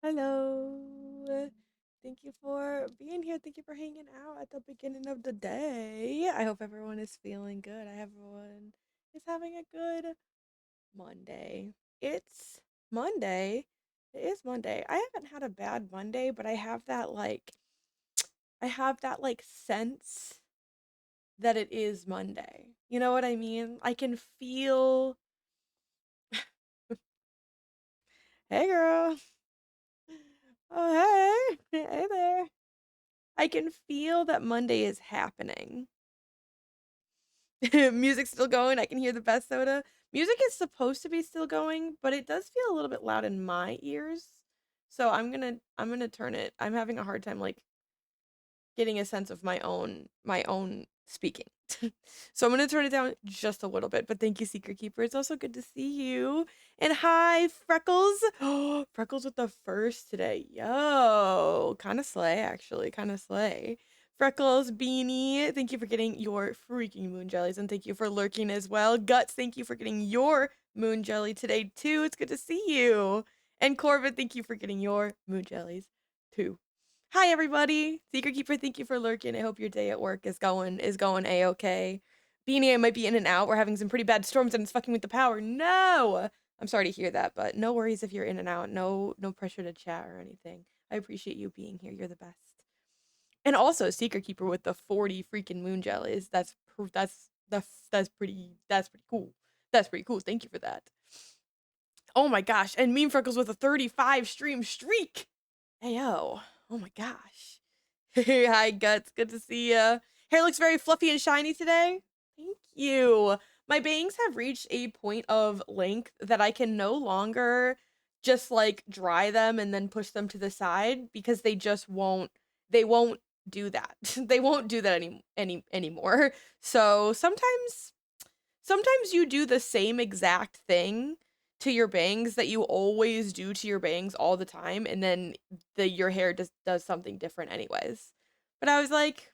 Hello. Thank you for being here. Thank you for hanging out at the beginning of the day. I hope everyone is feeling good. I hope everyone is having a good Monday. It's Monday. It is Monday. I haven't had a bad Monday, but I have that sense that it is Monday. You know what I mean? I can feel Hey girl. Oh hey. Hey there. I can feel that Monday is happening. Music's still going. I can hear the best soda. Music is supposed to be still going, but it does feel a little bit loud in my ears. So I'm gonna turn it. I'm having a hard time like getting a sense of my own speaking. So I'm gonna turn it down just a little bit. But thank you, Secret Keeper. It's also good to see you. And hi, Freckles. Oh, Freckles with the first today. Yo, kind of slay, actually. Kind of slay. Freckles, Beanie, thank you for getting your freaking moon jellies, and thank you for lurking as well. Guts, thank you for getting your moon jelly today too. It's good to see you. And Corbin, thank you for getting your moon jellies too. Hi everybody. Secret Keeper, thank you for lurking. I hope your day at work is going a-okay. Beanie, I might be in and out. We're having some pretty bad storms and it's fucking with the power. No! I'm sorry to hear that, but no worries if you're in and out. No pressure to chat or anything. I appreciate you being here. You're the best. And also Secret Keeper with the 40 freaking moon jellies. That's pretty cool. That's pretty cool. Thank you for that. Oh my gosh. And Meme Freckles with a 35 stream streak. Ayo. Oh my gosh. Hi, Guts. Good to see ya. Hair looks very fluffy and shiny today. Thank you. My bangs have reached a point of length that I can no longer just like dry them and then push them to the side because they won't do that. They won't do that anymore. So sometimes you do the same exact thing to your bangs that you always do to your bangs all the time, and then your hair just does something different anyways. But I was like,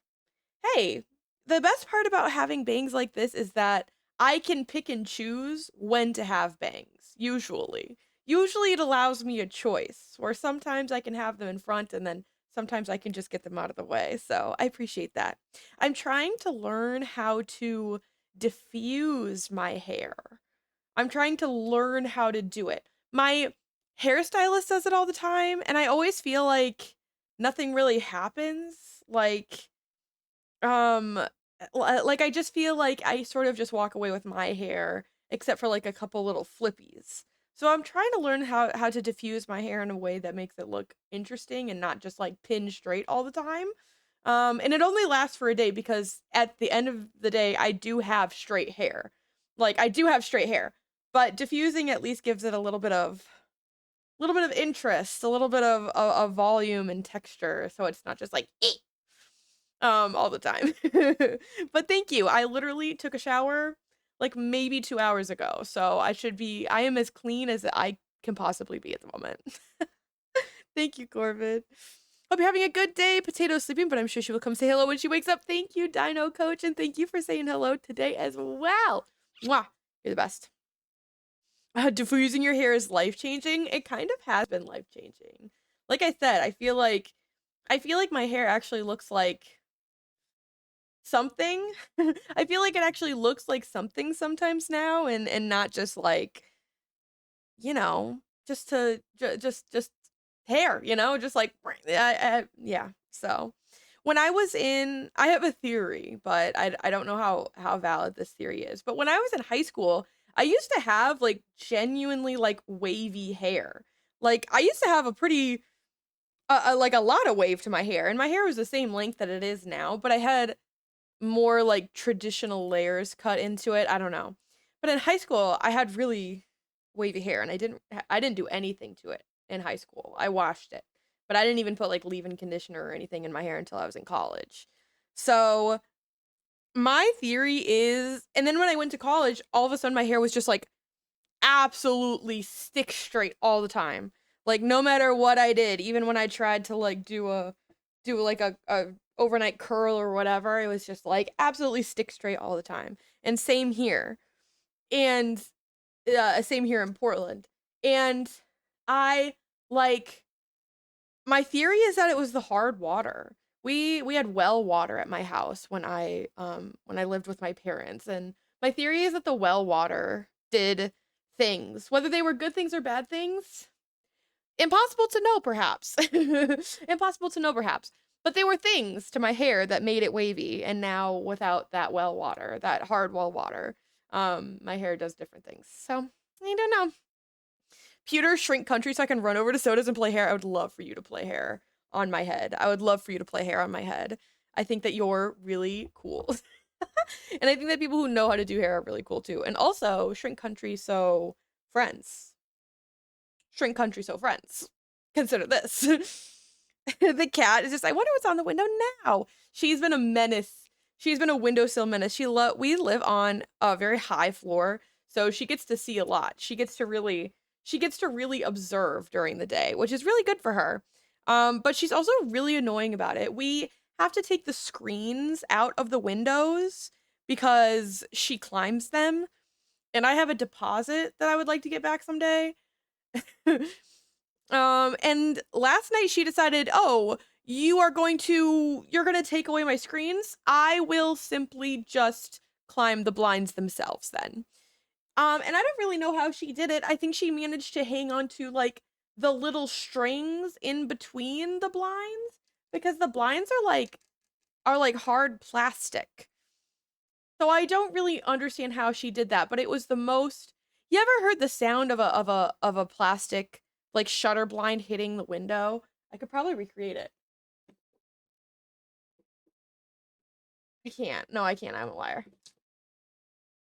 hey, the best part about having bangs like this is that I can pick and choose when to have bangs, usually. Usually it allows me a choice, where sometimes I can have them in front and then sometimes I can just get them out of the way. So I appreciate that. I'm trying to learn how to diffuse my hair. I'm trying to learn how to do it. My hairstylist does it all the time, and I always feel like nothing really happens. Um, like I just feel like I sort of just walk away with my hair, except for like a couple little flippies. So I'm trying to learn how to diffuse my hair in a way that makes it look interesting and not just like pin straight all the time. And it only lasts for a day because at the end of the day, I do have straight hair. Like I do have straight hair, but diffusing at least gives it a little bit of interest, a little bit of volume and texture, so it's not just like all the time. But thank you. I literally took a shower like maybe 2 hours ago, so I am as clean as I can possibly be at the moment. Thank you, Corbin. Hope you're having a good day. Potato's sleeping, but I'm sure she will come say hello when she wakes up. Thank you, Dino Coach, and thank you for saying hello today as well. Mwah. You're the best. Diffusing your hair is life changing. It kind of has been life changing. Like I said, I feel like my hair actually looks like something. I feel like it actually looks like something sometimes now, and not just like, you know, just hair, just like yeah. So when I have a theory, but I don't know how valid this theory is. But when I was in high school, I used to have like genuinely like wavy hair. Like I used to have a pretty like a lot of wave to my hair, and my hair was the same length that it is now, but I had more like traditional layers cut into it. I don't know. But in high school, I had really wavy hair and I didn't do anything to it in high school. I washed it. But I didn't even put like leave-in conditioner or anything in my hair until I was in college. So, my theory is, and then when I went to college, all of a sudden my hair was just like absolutely stick straight all the time. Like no matter what I did, even when I tried to like do like a overnight curl or whatever, it was just like absolutely stick straight all the time. And same here. And same here in Portland. And I like My theory is that it was the hard water. We had well water at my house when I lived with my parents, and my theory is that the well water did things, whether they were good things or bad things. Impossible to know, perhaps. Impossible to know, perhaps. But they were things to my hair that made it wavy, and now without that well water, that hard well water, my hair does different things. So I don't know. Pewter shrink country so I can run over to sodas and play hair. I would love for you to play hair on my head. I would love for you to play hair on my head. I think that you're really cool. And I think that people who know how to do hair are really cool too. And also, shrink country so friends. Shrink country so friends. Consider this. The cat is just, I wonder what's on the window now. She's been a menace. She's been a windowsill menace. We live on a very high floor, so she gets to see a lot. She gets to really observe during the day, which is really good for her. But she's also really annoying about it. We have to take the screens out of the windows because she climbs them, and I have a deposit that I would like to get back someday. And last night she decided, "Oh, you're going to take away my screens. I will simply just climb the blinds themselves then." And I don't really know how she did it. I think she managed to hang on to like the little strings in between the blinds because the blinds are like hard plastic. So I don't really understand how she did that, but it was the most. You ever heard the sound of a plastic like shutter blind hitting the window? I could probably recreate it. I can't. No, I can't. I'm a liar.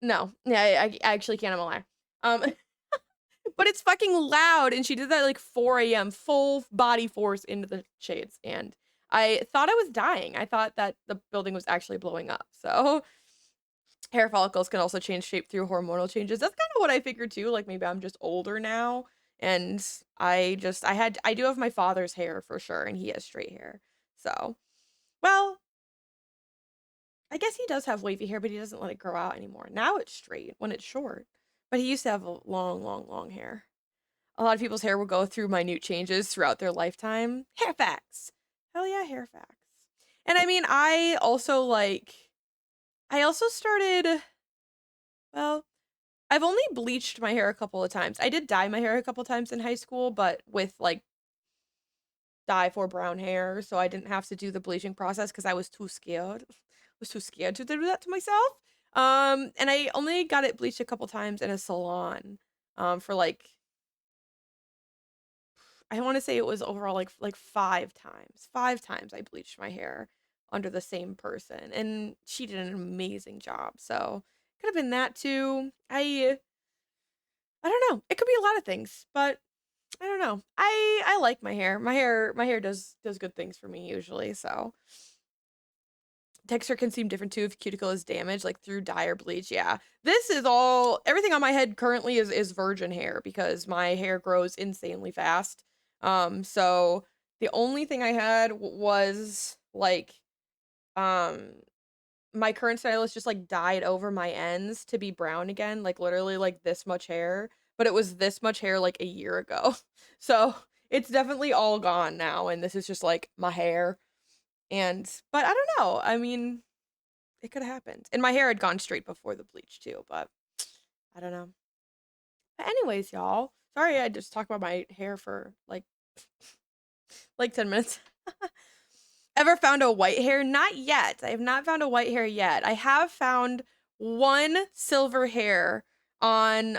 No. Yeah, I actually can't. I'm a liar. But it's fucking loud, and she did that at like 4 a.m. full body force into the shades, and I thought I was dying. I thought that the building was actually blowing up. So hair follicles can also change shape through hormonal changes. That's kind of what I figured too. Like maybe I'm just older now, and I do have my father's hair for sure, and he has straight hair. So, well, I guess he does have wavy hair, but he doesn't let it grow out anymore. Now it's straight when it's short, but he used to have a long, long, long hair. A lot of people's hair will go through minute changes throughout their lifetime. Hair facts. Hell yeah, hair facts. And I mean, I also started, well, I've only bleached my hair a couple of times. I did dye my hair a couple times in high school, but with like dye for brown hair, so I didn't have to do the bleaching process because I was too scared. I was too scared to do that to myself. And I only got it bleached a couple times in a salon, for like I want to say it was overall like 5 times. 5 times I bleached my hair under the same person, and she did an amazing job. So could have been that too. I don't know. It could be a lot of things, but I don't know. I like my hair. My hair does good things for me usually. So texture can seem different too if cuticle is damaged, like through dye or bleach. Yeah, this is all everything on my head currently is virgin hair because my hair grows insanely fast. So the only thing I had was like um my current stylist just like dyed over my ends to be brown again, like literally like this much hair, but it was this much hair like a year ago. So it's definitely all gone now, and this is just like my hair. And but I don't know. I mean, it could have happened. And my hair had gone straight before the bleach too, but I don't know. But anyways, y'all. Sorry I just talked about my hair for like 10 minutes. Ever found a white hair? Not yet. I have not found a white hair yet. I have found one silver hair on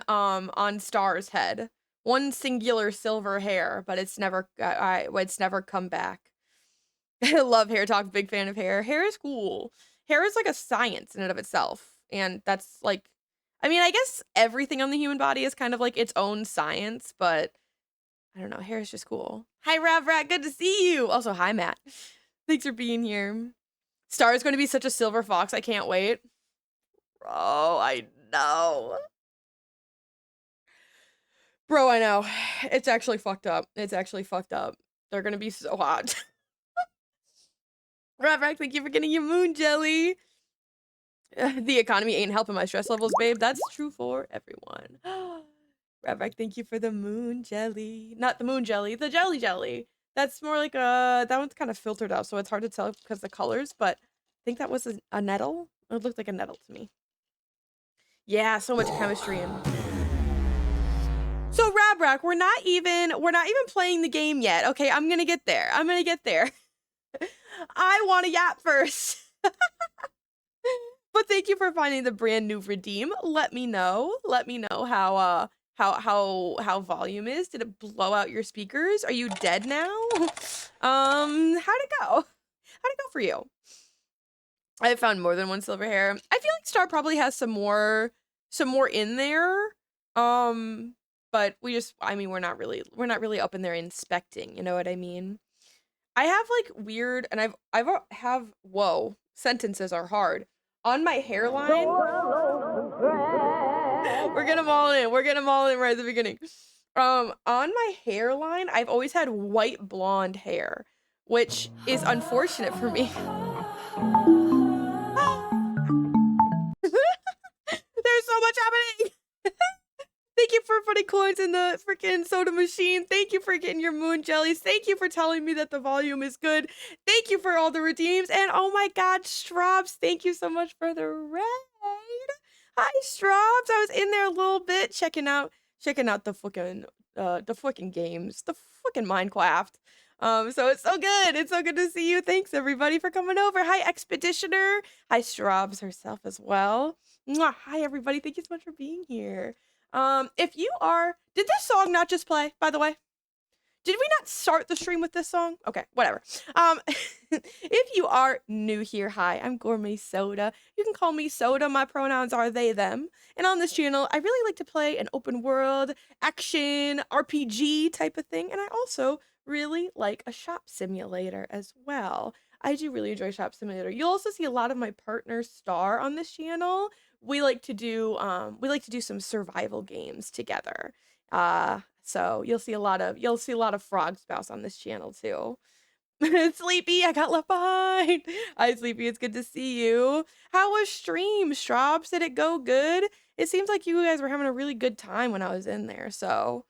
Star's head. One singular silver hair, but it's never come back. I love hair talk, big fan of hair. Hair is cool. Hair is like a science in and of itself. And that's like I mean, I guess everything on the human body is kind of like its own science, but I don't know, hair is just cool. Hi Rav Rat, good to see you. Also, hi Matt. Thanks for being here. Star is going to be such a silver fox. I can't wait. Bro, I know. Bro, I know. It's actually fucked up. It's actually fucked up. They're going to be so hot. Ravrak, thank you for getting your moon jelly. The economy ain't helping my stress levels, babe. That's true for everyone. Ravrak, thank you for the moon jelly. Not the moon jelly, the jelly jelly. That's more like a, that one's kind of filtered out, so it's hard to tell because the colors, but I think that was a nettle. It looked like a nettle to me. Yeah, so much chemistry in. So Rabrack, we're not even playing the game yet. Okay, I'm gonna get there. I'm gonna get there. I want to yap first. But thank you for finding the brand new redeem. Let me know. Let me know how volume is. Did it blow out your speakers? Are you dead now? How'd it go? How'd it go for you? I found more than one silver hair. I feel like Star probably has some more in there. But we just, I mean, we're not really up in there inspecting, you know what I mean? I have like weird, and I've have, whoa, sentences are hard. On my hairline, we're getting them all in. We're getting them all in right at the beginning. On my hairline, I've always had white blonde hair, which is unfortunate for me. There's so much happening. Thank you for putting coins in the freaking soda machine. Thank you for getting your moon jellies. Thank you for telling me that the volume is good. Thank you for all the redeems. And oh my god, Straubs, thank you so much for the raid. Hi, Straubs. I was in there a little bit checking out the fucking games, the fucking Minecraft. So it's so good. It's so good to see you. Thanks everybody for coming over. Hi, Expeditioner. Hi, Straubs herself as well. Mwah. Hi, everybody. Thank you so much for being here. If you are, did this song not just play, by the way? Did we not start the stream with this song? Okay, whatever. If you are new here, hi, I'm Gourmet Soda. You can call me Soda. My pronouns are they, them. And on this channel, I really like to play an open world, action, RPG type of thing. And I also really like a shop simulator as well. I do really enjoy Shop Simulator. You'll also see a lot of my partner Star on this channel. We like to do some survival games together. So you'll see a lot of Frog Spouse on this channel too. Sleepy, I got left behind. Hi, Sleepy, it's good to see you. How was stream, Straubs? Did it go good? It seems like you guys were having a really good time when I was in there, so.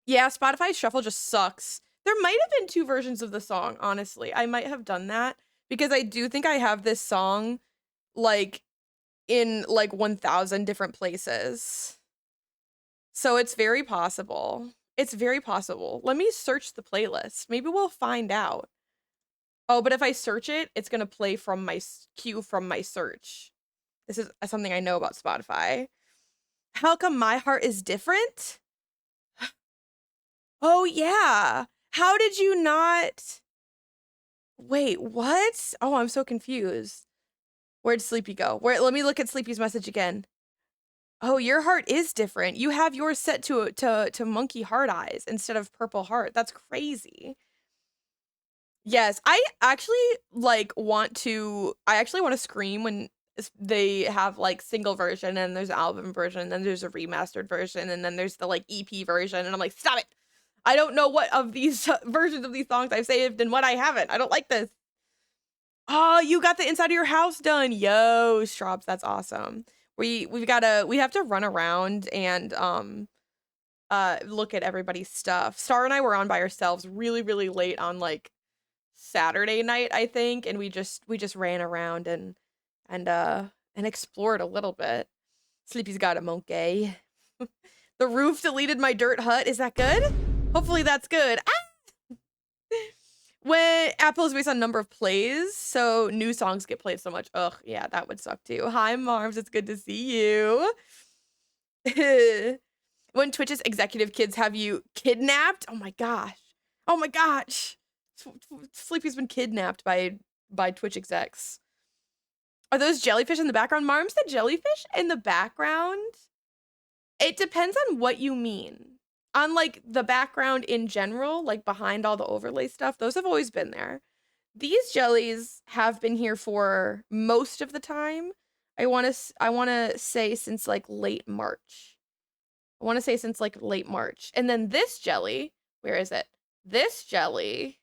Yeah, Spotify Shuffle just sucks. There might have been 2 versions of the song, honestly. I might have done that because I do think I have this song, like, in, like, 1,000 different places. So it's very possible. It's very possible. Let me search the playlist. Maybe we'll find out. Oh, but if I search it, it's going to play from my queue from my search. This is something I know about Spotify. How come my heart is different? Oh, yeah. How did you not? Wait, what? Oh, I'm so confused. Where'd Sleepy go? Let me look at Sleepy's message again. Oh, your heart is different. You have yours set to monkey heart eyes instead of purple heart. That's crazy. Yes, I actually want to scream when they have like single version and there's an album version and then there's a remastered version and then there's the like EP version and I'm like, stop it. I don't know what of these versions of these songs I've saved and what I haven't. I don't like this. Oh, you got the inside of your house done. Yo, Straubs, that's awesome. We have to run around and look at everybody's stuff. Star and I were on by ourselves really, really late on like Saturday night, I think, and we just ran around and explored a little bit. Sleepy's got a monkey. The roof deleted my dirt hut. Is that good? Hopefully that's good. Ah! When Apple is based on number of plays, so new songs get played so much. Ugh, yeah, that would suck too. Hi, Marms, it's good to see you. When Twitch's executive kids have you kidnapped? Oh my gosh. Oh my gosh. Sleepy's been kidnapped by Twitch execs. Are those jellyfish in the background? Marms, the jellyfish in the background? It depends on what you mean. On like the background in general, like behind all the overlay stuff, those have always been there. These jellies have been here for most of the time. I want to say since like late March. And then this jelly, where is it? This jelly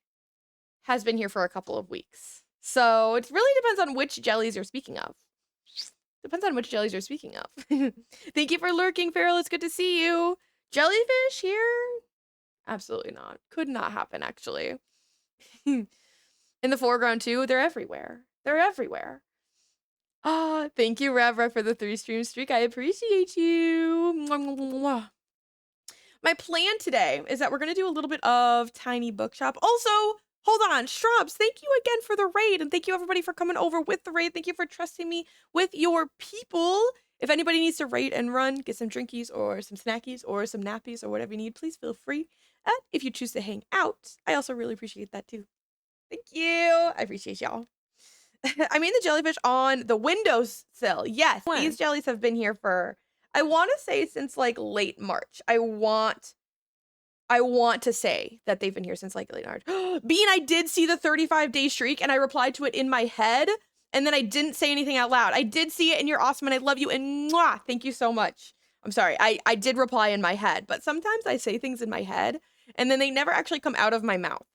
has been here for a couple of weeks. So it really depends on which jellies you're speaking of. Thank you for lurking, Farrell. It's good to see you. Jellyfish here. Absolutely not. Could not happen, actually. In the foreground, too, they're everywhere. They're everywhere. Ah, thank you, Ravra, for the 3-stream streak. I appreciate you. Mwah, mwah, mwah, mwah. My plan today is that we're going to do a little bit of Tiny Bookshop. Also, hold on, Shrubs, thank you again for the raid, and thank you everybody for coming over with the raid. Thank you for trusting me with your people. If anybody needs to raid and run, get some drinkies or some snackies or some nappies or whatever you need, please feel free. If you choose to hang out, I also really appreciate that too. Thank you. I appreciate y'all. I made the jellyfish on the windowsill. Yes, When? these jellies have been here for, I want to say since like late March. I want to say that they've been here since like late March. Bean, I did see the 35-day streak and I replied to it in my head and then I didn't say anything out loud. I did see it and you're awesome and I love you and mwah, thank you so much. I'm sorry, I did reply in my head, but sometimes I say things in my head and then they never actually come out of my mouth.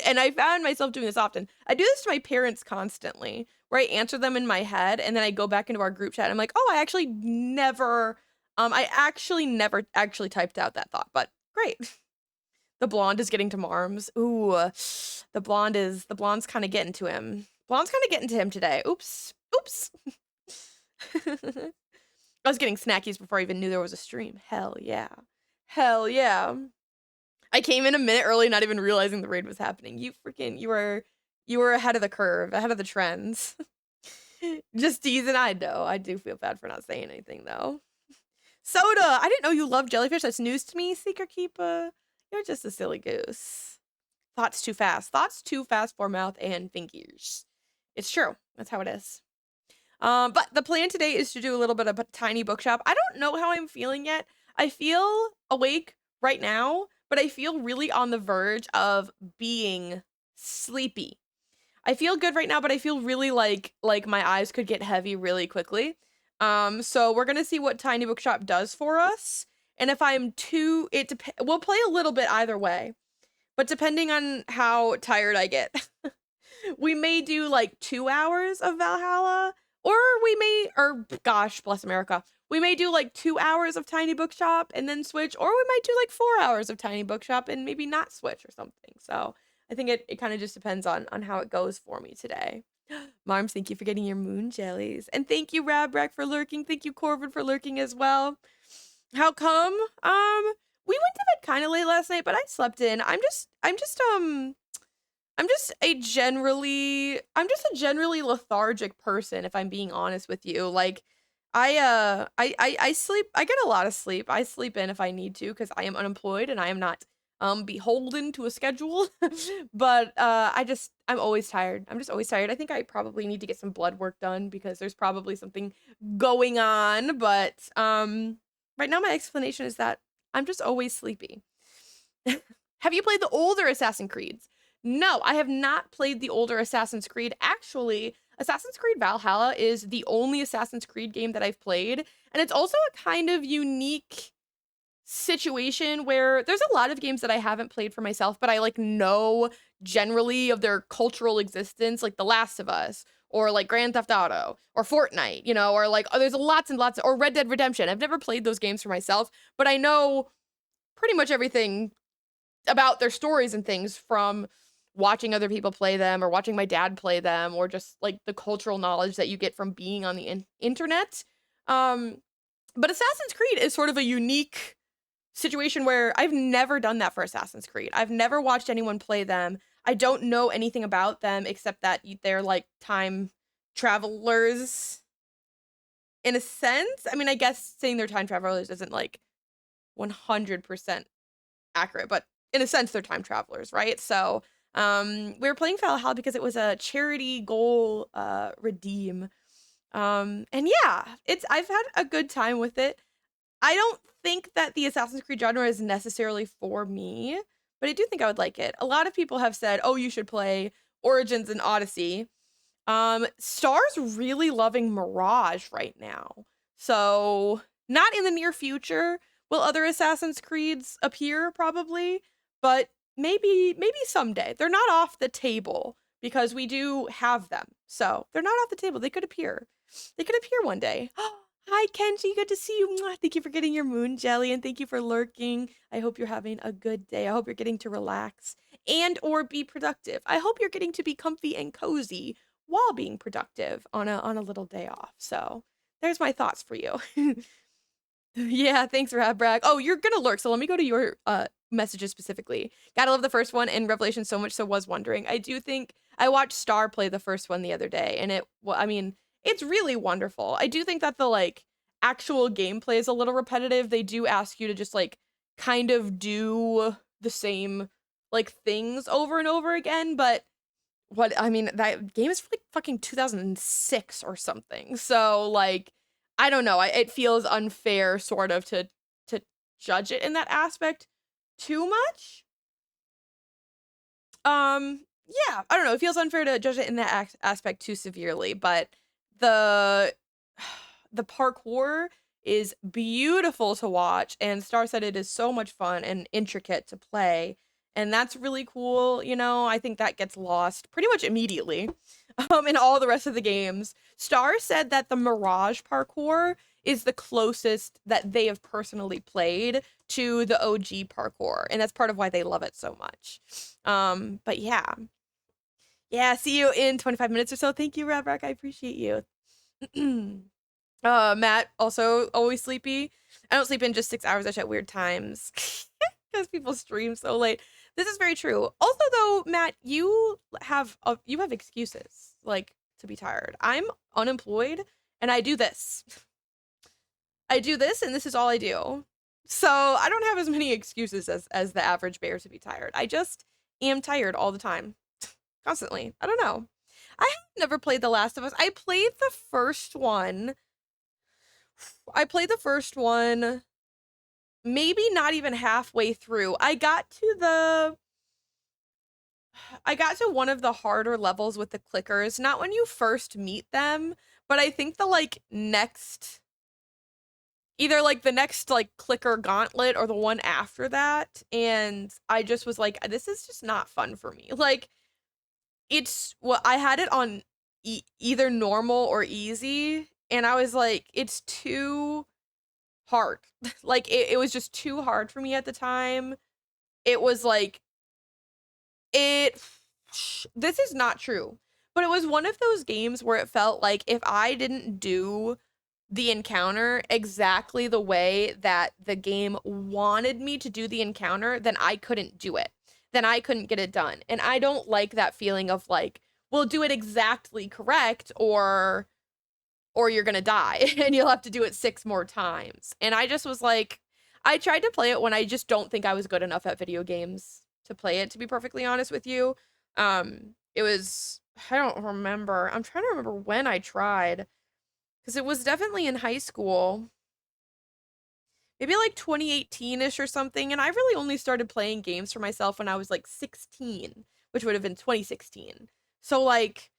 And I found myself doing this often. I do this to my parents constantly, where I answer them in my head, and then I go back into our group chat. And I'm like, oh, I actually never actually typed out that thought, but great. The blonde is getting to Marms. Ooh, the blonde's kind of getting to him. Blonde's kind of getting to him today. Oops. I was getting snackies before I even knew there was a stream. Hell yeah. Hell yeah. I came in a minute early, not even realizing the raid was happening. You were ahead of the curve, ahead of the trends. Just teasing, I know. I do feel bad for not saying anything, though. Soda, I didn't know you loved jellyfish. That's news to me, Seeker Keeper. You're just a silly goose. Thoughts too fast. Thoughts too fast for mouth and fingers. It's true. That's how it is. But the plan today is to do a little bit of a tiny bookshop. I don't know how I'm feeling yet. I feel awake right now, but I feel really on the verge of being sleepy. I feel good right now, but I feel really like my eyes could get heavy really quickly. So we're gonna see what Tiny Bookshop does for us, and if I'm too, we'll play a little bit either way, but depending on how tired I get, we may do like 2 hours of Valhalla, or gosh, bless America. We may do like 2 hours of Tiny Bookshop and then switch, or we might do like 4 hours of Tiny Bookshop and maybe not switch or something. So I think it kind of just depends on how it goes for me today. Marms, thank you for getting your moon jellies. And thank you, Rabrek, for lurking. Thank you, Corvin, for lurking as well. How come? We went to bed kind of late last night, but I slept in. I'm just a generally lethargic person, if I'm being honest with you. Like, I sleep, I get a lot of sleep. I sleep in if I need to, because I am unemployed and I am not beholden to a schedule. But I'm always tired. I'm just always tired. I think I probably need to get some blood work done because there's probably something going on. But right now my explanation is that I'm just always sleepy. Have you played the older Assassin's Creeds? No, I have not played the older Assassin's Creed. Actually, Assassin's Creed Valhalla is the only Assassin's Creed game that I've played, and it's also a kind of unique situation where there's a lot of games that I haven't played for myself, but I like know generally of their cultural existence, like The Last of Us, or like Grand Theft Auto, or Fortnite, you know, or like there's lots and lots, or Red Dead Redemption. I've never played those games for myself, but I know pretty much everything about their stories and things from watching other people play them or watching my dad play them, or just like the cultural knowledge that you get from being on the internet. But Assassin's Creed is sort of a unique situation where I've never done that for Assassin's Creed. I've never watched anyone play them. I don't know anything about them except that they're like time travelers in a sense. I mean, I guess saying they're time travelers isn't like 100% accurate, but in a sense they're time travelers, right? So we were playing Valhalla because it was a charity goal redeem. And yeah, I've had a good time with it. I don't think that the Assassin's Creed genre is necessarily for me, but I do think I would like it. A lot of people have said, oh, you should play Origins and Odyssey. Star's really loving Mirage right now. So not in the near future will other Assassin's Creeds appear, probably, but maybe someday. They're not off the table because we do have them. So they're not off the table. They could appear. They could appear one day. Hi, Kenji. Good to see you. Mwah. Thank you for getting your moon jelly and thank you for lurking. I hope you're having a good day. I hope you're getting to relax and or be productive. I hope you're getting to be comfy and cozy while being productive on a little day off. So there's my thoughts for you. Yeah, thanks, Radbrag. Oh, you're gonna lurk, so let me go to your messages specifically. Gotta love the first one and Revelation so much, so was wondering. I do think I watched Star play the first one the other day, and well, I mean, it's really wonderful. I do think that the like actual gameplay is a little repetitive. They do ask you to just like kind of do the same like things over and over again, but what I mean, that game is like fucking 2006 or something. So like I don't know. It feels unfair sort of to judge it in that aspect too much. Yeah, I don't know. It feels unfair to judge it in that aspect too severely, but the the parkour is beautiful to watch and Star said it is so much fun and intricate to play. And that's really cool, you know. I think that gets lost pretty much immediately in all the rest of the games. Star said that the Mirage parkour is the closest that they have personally played to the OG parkour, and that's part of why they love it so much. But yeah. Yeah, see you in 25 minutes or so. Thank you, Rabrack. I appreciate you. Matt, also always sleepy. I don't sleep in just 6 hours at weird times because people stream so late. This is very true. Also, though, Matt, you have excuses like to be tired. I'm unemployed and I do this. I do this, and this is all I do. So I don't have as many excuses as the average bear to be tired. I just am tired all the time, constantly. I don't know. I have never played The Last of Us. I played the first one. Maybe not even halfway through. I got to one of the harder levels with the clickers, not when you first meet them, but I think the like next either like the next like clicker gauntlet or the one after that, and I just was like, this is just not fun for me. Like I had it on either normal or easy, and I was like, it's too hard. Like it was just too hard for me at the time. It was like this is not true, but it was one of those games where it felt like if I didn't do the encounter exactly the way that the game wanted me to do the encounter, then I couldn't do it. Then I couldn't get it done. And I don't like that feeling of like, well, do it exactly correct or you're gonna die and you'll have to do it 6 more times. And I just was like, I tried to play it when I just don't think I was good enough at video games to play it, to be perfectly honest with you. It was, I don't remember. I'm trying to remember when I tried, because it was definitely in high school. Maybe like 2018-ish or something, and I really only started playing games for myself when I was like 16, which would have been 2016. So like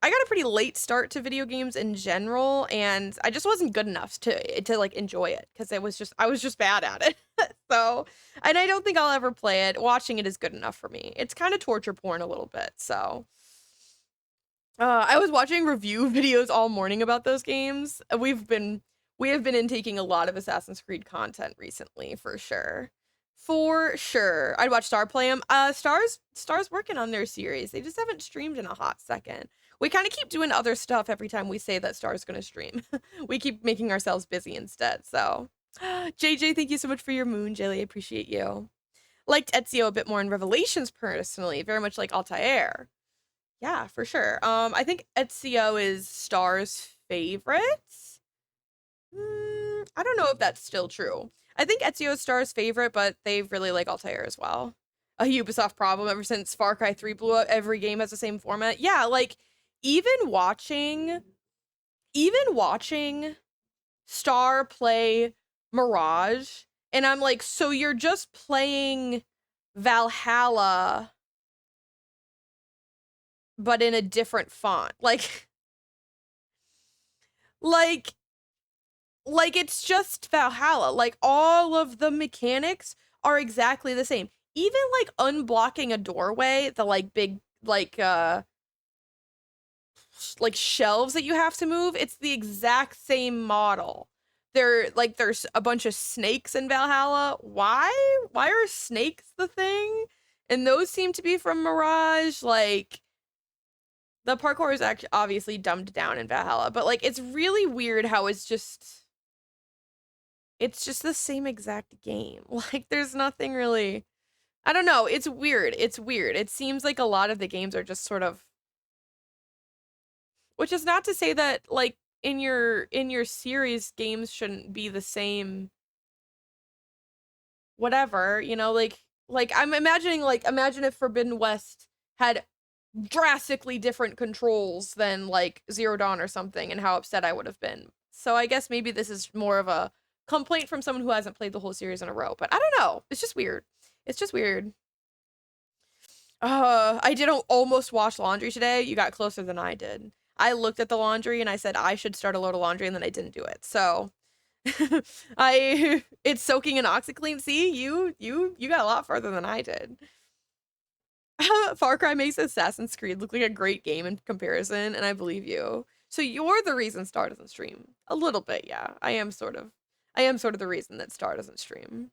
I got a pretty late start to video games in general, and I just wasn't good enough to like enjoy it because I was just bad at it. So, and I don't think I'll ever play it. Watching it is good enough for me. It's kind of torture porn a little bit. So, I was watching review videos all morning about those games. We have been intaking a lot of Assassin's Creed content recently, for sure. For sure. I'd watch Star play them. Star's working on their series. They just haven't streamed in a hot second. We kind of keep doing other stuff every time we say that Star's going to stream. We keep making ourselves busy instead. So, JJ, thank you so much for your moon, Jelly. I appreciate you. Liked Ezio a bit more in Revelations personally, very much like Altair. Yeah, for sure. I think Ezio is Star's favorite. I don't know if that's still true. I think Ezio is Star's favorite, but they really like Altair as well. A Ubisoft problem ever since Far Cry 3 blew up. Every game has the same format. Yeah, like even watching Star play Mirage, and I'm like, so you're just playing Valhalla but in a different font. Like it's just Valhalla. Like all of the mechanics are exactly the same. Even, like, unblocking a doorway, the, like, big, like, like shelves that you have to move. It's the exact same model. There's a bunch of snakes in Valhalla. Why are snakes the thing? And those seem to be from Mirage. Like, the parkour is actually obviously dumbed down in Valhalla, but like it's really weird how it's just the same exact game. Like, there's nothing really, I don't know, it's weird. It seems like a lot of the games are just sort of, which is not to say that like in your series games shouldn't be the same, whatever, you know, like I'm imagining, like, imagine if Forbidden West had drastically different controls than like Zero Dawn or something, and how upset I would have been. So I guess maybe this is more of a complaint from someone who hasn't played the whole series in a row, but I don't know. It's just weird. I did almost wash laundry today. You got closer than I did. I looked at the laundry and I said I should start a load of laundry, and then I didn't do it. So it's soaking in OxyClean. See, you got a lot further than I did. Far Cry makes Assassin's Creed look like a great game in comparison, and I believe you. So you're the reason Star doesn't stream. A little bit, yeah. I am sort of the reason that Star doesn't stream.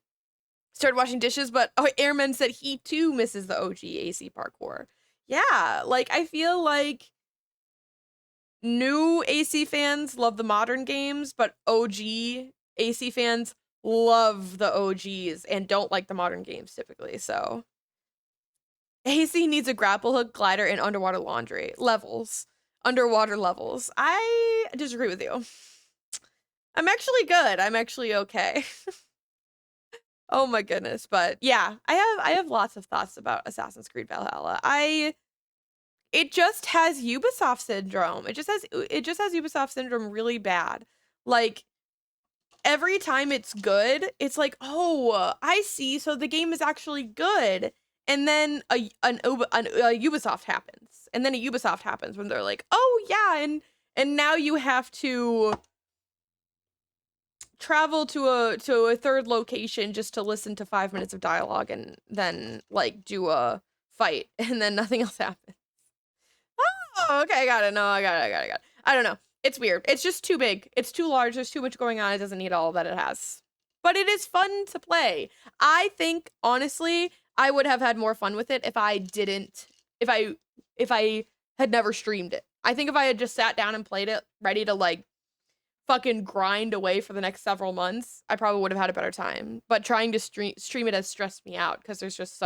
Started washing dishes, but Airman said he too misses the OG AC parkour. Yeah, like I feel like new AC fans love the modern games, but OG AC fans love the OGs and don't like the modern games typically. So AC needs a grapple hook, glider, and underwater laundry levels. Underwater levels. I disagree with you. I'm actually good. I'm actually okay. Oh my goodness. But yeah, I have lots of thoughts about Assassin's Creed Valhalla. It just has Ubisoft syndrome. It just has Ubisoft syndrome really bad. Like, every time it's good, it's like, oh, I see. So the game is actually good. And then a Ubisoft happens. And then a Ubisoft happens when they're like, oh yeah, and now you have to travel to a third location just to listen to 5 minutes of dialogue, and then like do a fight, and then nothing else happens. Oh, okay, I got it. No, I got it. I don't know. It's weird. It's just too big. It's too large. There's too much going on. It doesn't need all that it has. But it is fun to play. I think, honestly, I would have had more fun with it if I had never streamed it. I think if I had just sat down and played it, ready to like fucking grind away for the next several months, I probably would have had a better time. But trying to stream it has stressed me out, because there's just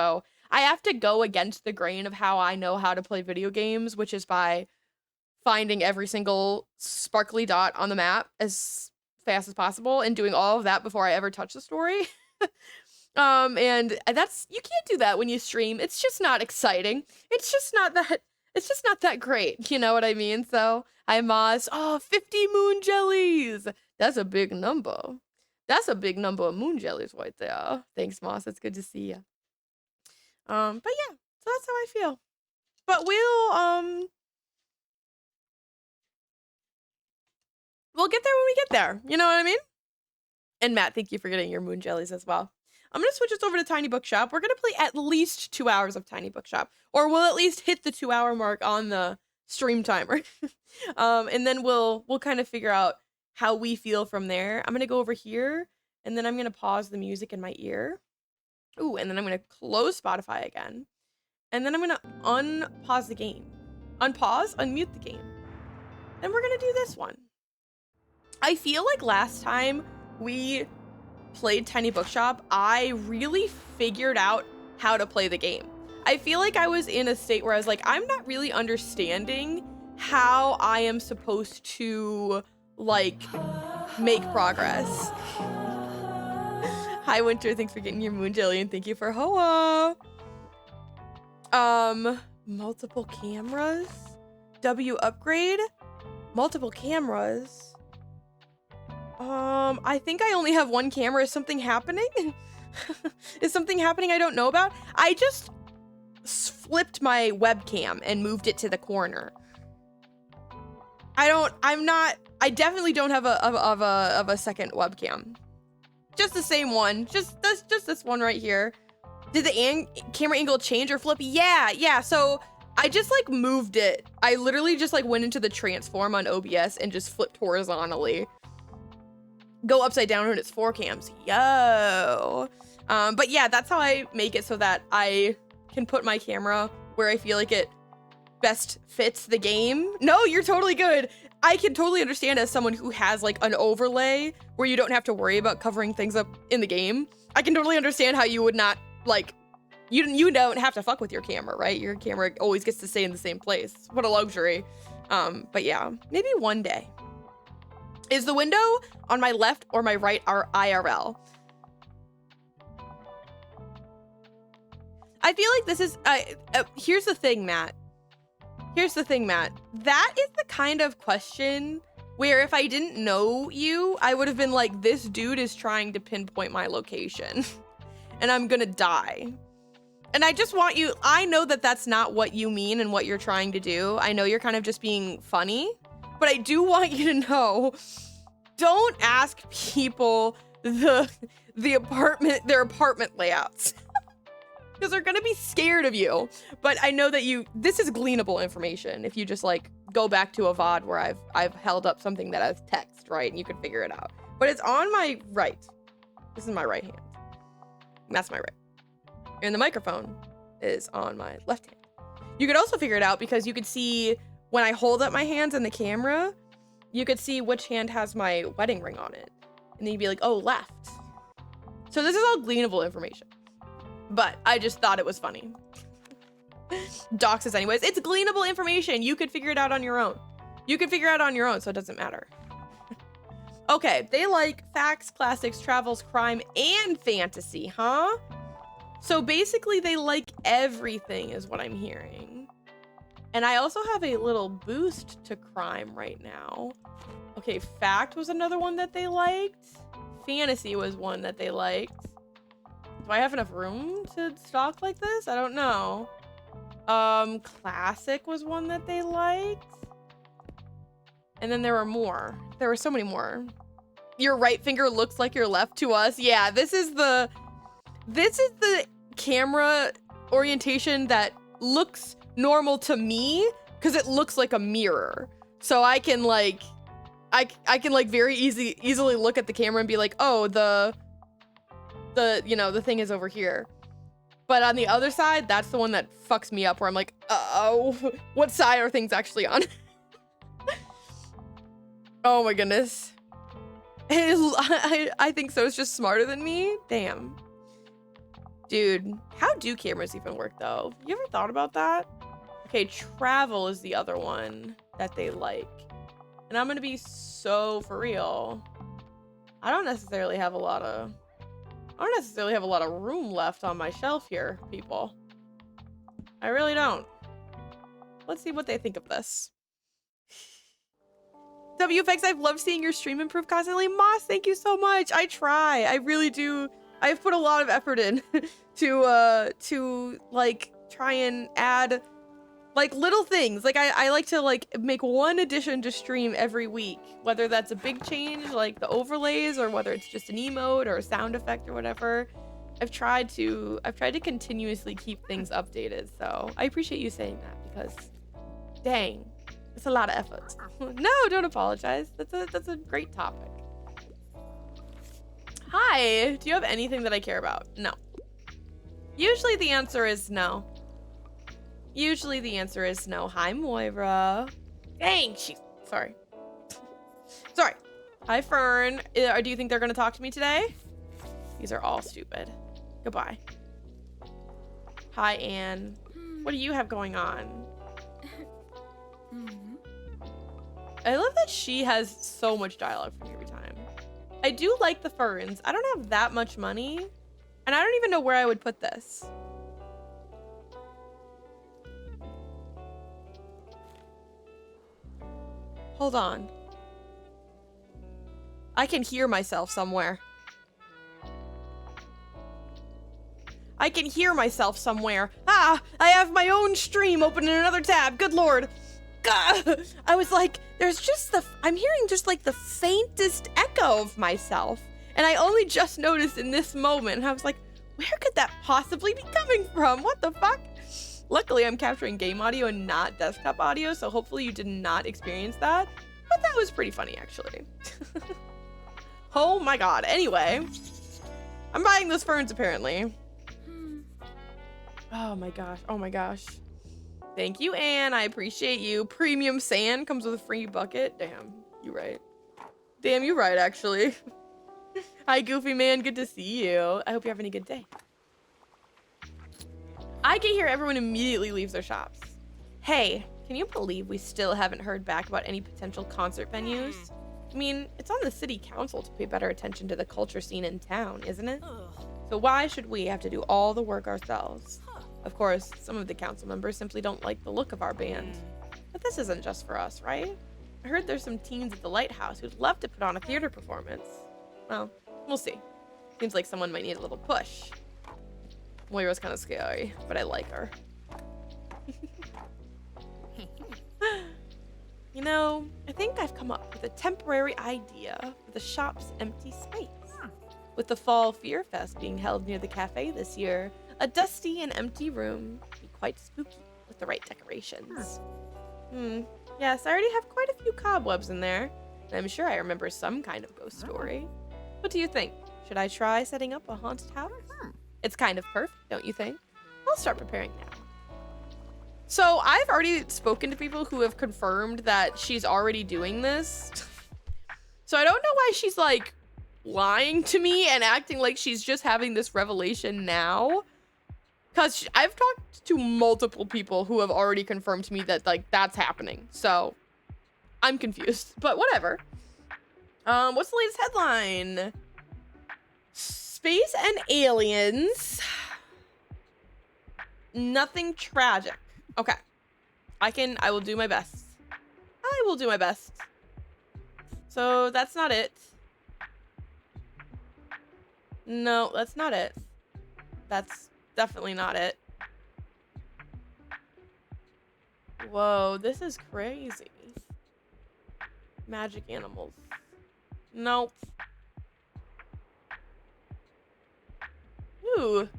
I have to go against the grain of how I know how to play video games, which is by finding every single sparkly dot on the map as fast as possible and doing all of that before I ever touch the story. And that's, you can't do that when you stream. It's just not exciting. It's just not that great. You know what I mean? So, hi Moss. Oh, 50 moon jellies. That's a big number. That's a big number of moon jellies right there. Thanks, Moss. It's good to see you. But yeah, so that's how I feel. But we'll get there when we get there. You know what I mean? And Matt, thank you for getting your moon jellies as well. I'm going to switch us over to Tiny Bookshop. We're going to play at least 2 hours of Tiny Bookshop, or we'll at least hit the 2 hour mark on the stream timer. And then we'll kind of figure out how we feel from there. I'm going to go over here, and then I'm going to pause the music in my ear. Ooh, and then I'm going to close Spotify again. And then I'm going to unpause the game. Unmute the game. Then we're going to do this one. I feel like last time we played Tiny Bookshop, I really figured out how to play the game. I feel like I was in a state where I was like, I'm not really understanding how I am supposed to, like, make progress. Hi, Winter. Thanks for getting your moon jelly, and thank you for Hoa. Multiple cameras? W upgrade? Multiple cameras? I think I only have one camera. Is something happening? Is something happening I don't know about? I just flipped my webcam and moved it to the corner. I definitely don't have a second webcam. Just the same one. Just this one right here. Did the camera angle change or flip? Yeah. So I just like moved it. I literally just like went into the transform on OBS and just flipped horizontally. Go upside down when it's 4 cams. Yo. But yeah, that's how I make it so that I can put my camera where I feel like it best fits the game. No, you're totally good. I can totally understand as someone who has like an overlay where you don't have to worry about covering things up in the game. I can totally understand how you would not like, you don't have to fuck with your camera, right? Your camera always gets to stay in the same place. What a luxury. But yeah, maybe one day. Is the window on my left or my right are IRL? I feel like this is, here's the thing, Matt. Here's the thing, Matt. That is the kind of question where if I didn't know you, I would have been like, this dude is trying to pinpoint my location and I'm gonna die. And I just want you, I know that that's not what you mean and what you're trying to do. I know you're kind of just being funny, but I do want you to know, don't ask people their apartment layouts. Because they're gonna be scared of you. But I know that this is gleanable information. If you just like go back to a VOD where I've held up something that has text, right? And you can figure it out. But it's on my right. This is my right hand. And that's my right. And the microphone is on my left hand. You could also figure it out because you could see when I hold up my hands in the camera, you could see which hand has my wedding ring on it. And then you'd be like, oh, left. So this is all gleanable information. But I just thought it was funny. Doxes anyways. It's gleanable information. You could figure it out on your own. You could figure it out on your own, so it doesn't matter. Okay, they like facts, classics, travels, crime, and fantasy, huh? So basically they like everything is what I'm hearing. And I also have a little boost to crime right now. Okay, fact was another one that they liked. Fantasy was one that they liked. Do I have enough room to stock like this? I don't know. Classic was one that they liked. And then there were more. There were so many more. Your right finger looks like your left to us. Yeah, this is the camera orientation that looks normal to me because it looks like a mirror. So I can like, I can like very easily look at the camera and be like, oh, the thing is over here. But on the other side, that's the one that fucks me up where I'm like, oh, what side are things actually on? Oh my goodness. I think so. It's just smarter than me. Damn. Dude, how do cameras even work though? You ever thought about that? Okay, travel is the other one that they like. And I'm gonna be so for real. I don't necessarily have a lot of room left on my shelf here, people. I really don't. Let's see what they think of this. WFX, I've loved seeing your stream improve constantly. Moss, thank you so much. I try. I really do. I've put a lot of effort in to like try and add like little things. Like I like to like make one addition to stream every week, whether that's a big change like the overlays or whether it's just an emote or a sound effect or whatever. I've tried to continuously keep things updated. So I appreciate you saying that because dang, it's a lot of effort. No, don't apologize. That's a great topic. Hi, do you have anything that I care about? No. Usually the answer is no. Usually the answer is no. Hi, Moira. Dang, sorry. Sorry. Hi, Fern. Do you think they're gonna talk to me today? These are all stupid. Goodbye. Hi, Anne. What do you have going on? I love that she has so much dialogue from me every time. I do like the ferns. I don't have that much money, and I don't even know where I would put this. Hold on. I can hear myself somewhere. I can hear myself somewhere. Ah, I have my own stream open in another tab. Good Lord. God. I was like, I'm hearing just like the faintest echo of myself. And I only just noticed in this moment. And I was like, where could that possibly be coming from? What the fuck? Luckily, I'm capturing game audio and not desktop audio, so hopefully you did not experience that. But that was pretty funny, actually. Oh my god. Anyway, I'm buying those ferns, apparently. Oh my gosh. Oh my gosh. Thank you, Anne. I appreciate you. Premium sand comes with a free bucket. Damn, you right. Damn, you right, actually. Hi, Goofy Man. Good to see you. I hope you're having a good day. I get here, everyone immediately leaves their shops. Hey, can you believe we still haven't heard back about any potential concert venues? I mean, it's on the city council to pay better attention to the culture scene in town, isn't it? So why should we have to do all the work ourselves? Of course, some of the council members simply don't like the look of our band. But this isn't just for us, right? I heard there's some teens at the lighthouse who'd love to put on a theater performance. Well, we'll see. Seems like someone might need a little push. Moira's kind of scary, but I like her. You know, I think I've come up with a temporary idea for the shop's empty space. With the Fall Fear Fest being held near the cafe this year, a dusty and empty room would be quite spooky with the right decorations. Yes, I already have quite a few cobwebs in there, and I'm sure I remember some kind of ghost story. What do you think? Should I try setting up a haunted house? It's kind of perfect, don't you think? I'll start preparing now. So I've already spoken to people who have confirmed that she's already doing this. So I don't know why she's like lying to me and acting like she's just having this revelation now. Because I've talked to multiple people who have already confirmed to me that like that's happening. So I'm confused, but whatever. What's the latest headline? Space and aliens. Nothing tragic. Okay. I will do my best. I will do my best. So that's not it. No, that's not it. That's definitely not it. Whoa, this is crazy. Magic animals. Nope. Ooh.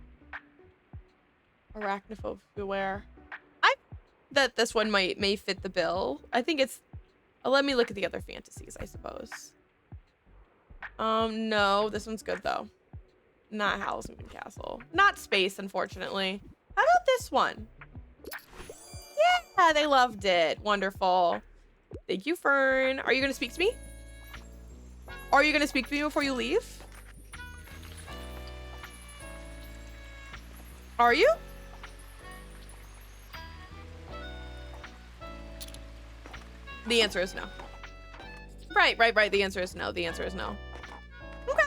Arachnophobe beware. I that this one may fit the bill. I think it's let me look at the other fantasies, I suppose. No, this one's good though. Not Howl's Moving Castle. Not space, unfortunately. How about this one? Yeah, they loved it. Wonderful. Thank you, Fern. Are you gonna speak to me? Are you gonna speak to me before you leave? Are you? The answer is no. Right. The answer is no. The answer is no. Okay.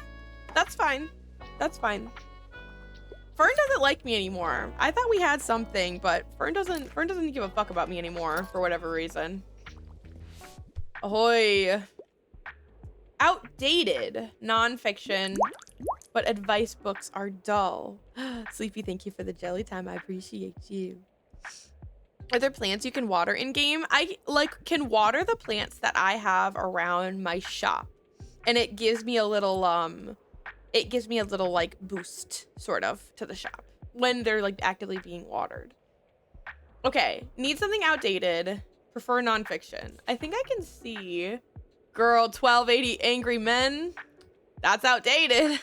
That's fine. That's fine. Fern doesn't like me anymore. I thought we had something, but Fern doesn't give a fuck about me anymore for whatever reason. Ahoy. Outdated nonfiction, but advice books are dull. Sleepy, thank you for the jelly time. I appreciate you. Are there plants you can water in game? I can water the plants that I have around my shop, and it gives me a little like boost sort of to the shop when they're like actively being watered. Okay, need something outdated. Prefer nonfiction. I think I can see Girl 1280 Angry Men. That's outdated.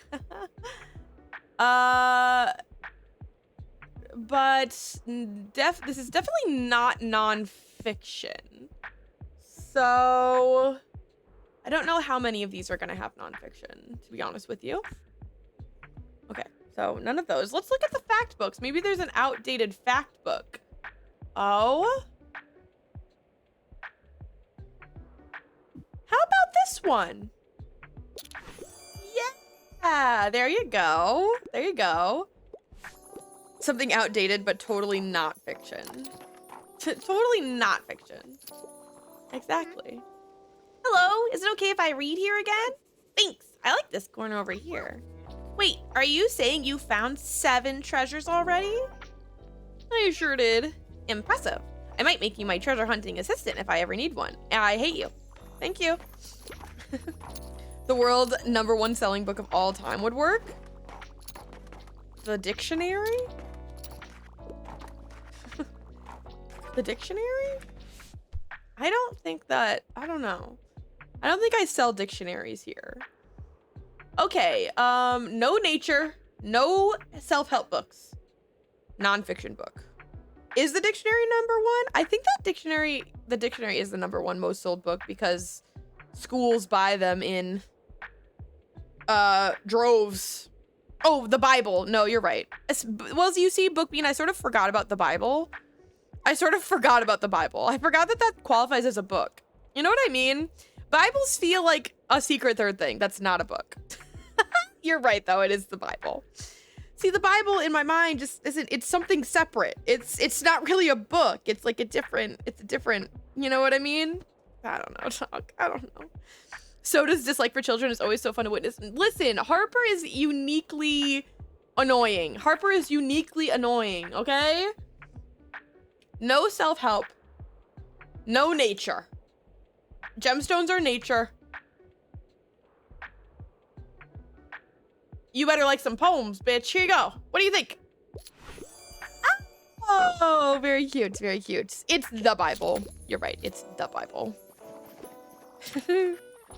But this is definitely not nonfiction. So I don't know how many of these are gonna have nonfiction, to be honest with you. Okay, so none of those. Let's look at the fact books. Maybe there's an outdated fact book. Oh. How about this one? Yeah, there you go. There you go. Something outdated, but totally not fiction. Totally not fiction. Exactly. Hello, is it okay if I read here again? Thanks, I like this corner over here. Wait, are you saying you found 7 treasures already? I sure did. Impressive. I might make you my treasure hunting assistant if I ever need one. I hate you. Thank you. The world's #1 selling book of all time would work. The dictionary? The dictionary? I don't think that, I don't know. I don't think I sell dictionaries here. Okay, no nature, no self-help books, nonfiction book. Is the dictionary number one? I think that the dictionary is the number one most sold book because schools buy them in droves. Oh, the Bible. No, you're right. Well, you see, Book Bean, I sort of forgot about the Bible. I forgot that that qualifies as a book. You know what I mean? Bibles feel like a secret third thing. That's not a book. You're right, though. It is the Bible. See, the Bible in my mind just isn't, it's something separate. It's not really a book. It's like it's a different, you know what I mean? I don't know, Chuck. I don't know. Soda's dislike for children is always so fun to witness. Listen, Harper is uniquely annoying. Okay? No self-help. No nature. Gemstones are nature. You better like some poems, bitch. Here you go. What do you think? Oh, very cute, very cute. It's the Bible. You're right, it's the Bible.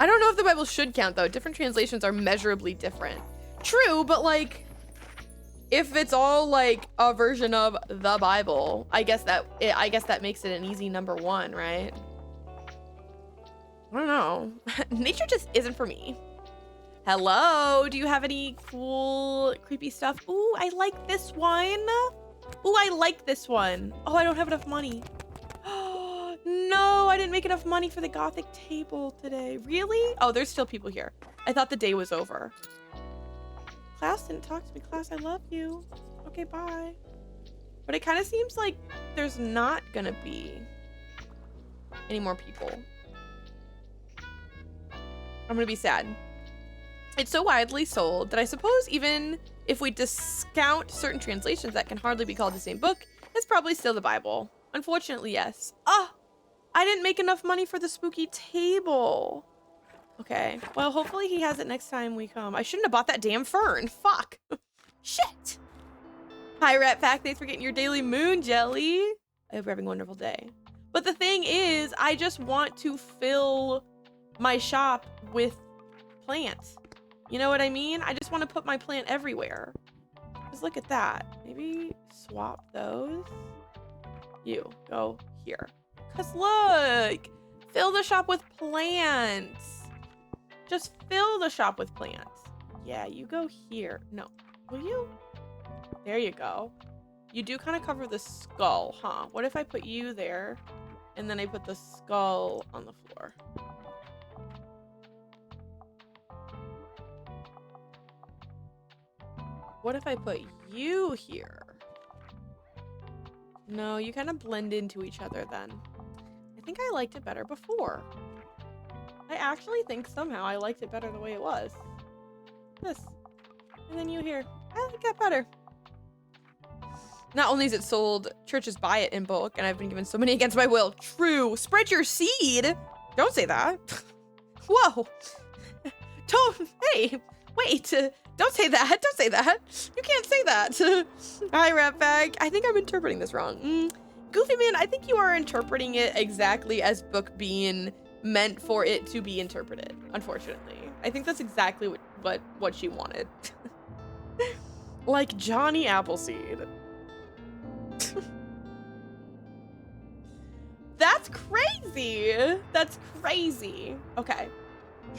I don't know if the Bible should count, though. Different translations are measurably different. True, but like, if it's all like a version of the Bible, I guess that makes it an easy number one, right? I don't know. Nature just isn't for me. Hello, do you have any cool, creepy stuff? Ooh, I like this one. Ooh, I like this one. Oh, I don't have enough money. No, I didn't make enough money for the Gothic table today. Really? Oh, there's still people here. I thought the day was over. Class didn't talk to me. Class, I love you. Okay, bye. But it kind of seems like there's not gonna be any more people. I'm gonna be sad. It's so widely sold that I suppose even if we discount certain translations that can hardly be called the same book, it's probably still the Bible. Unfortunately, yes. Ah, I didn't make enough money for the spooky table. Okay, well, hopefully he has it next time we come. I shouldn't have bought that damn fern. Fuck. Shit. Hi, Rat Pack. Thanks for getting your daily moon jelly. I hope you're having a wonderful day. But the thing is, I just want to fill my shop with plants. You know what I mean? I just want to put my plant everywhere. Just look at that. Maybe swap those. You go here. Cause look, fill the shop with plants. Just fill the shop with plants. Yeah, you go here. No, will you? There you go. You do kind of cover the skull, huh? What if I put you there and then I put the skull on the floor? What if I put you here? No, you kind of blend into each other then. I think I liked it better before. I actually think somehow I liked it better the way it was. This. And then you here. I like that better. Not only is it sold, churches buy it in bulk, and I've been given so many against my will. True. Spread your seed. Don't say that. Whoa. Don't. Hey, wait. Don't say that. Don't say that. You can't say that. Hi, Rat Bag. I think I'm interpreting this wrong. Goofy Man, I think you are interpreting it exactly as Book Bean meant for it to be interpreted, unfortunately. I think that's exactly what she wanted. Like Johnny Appleseed. That's crazy. That's crazy. Okay.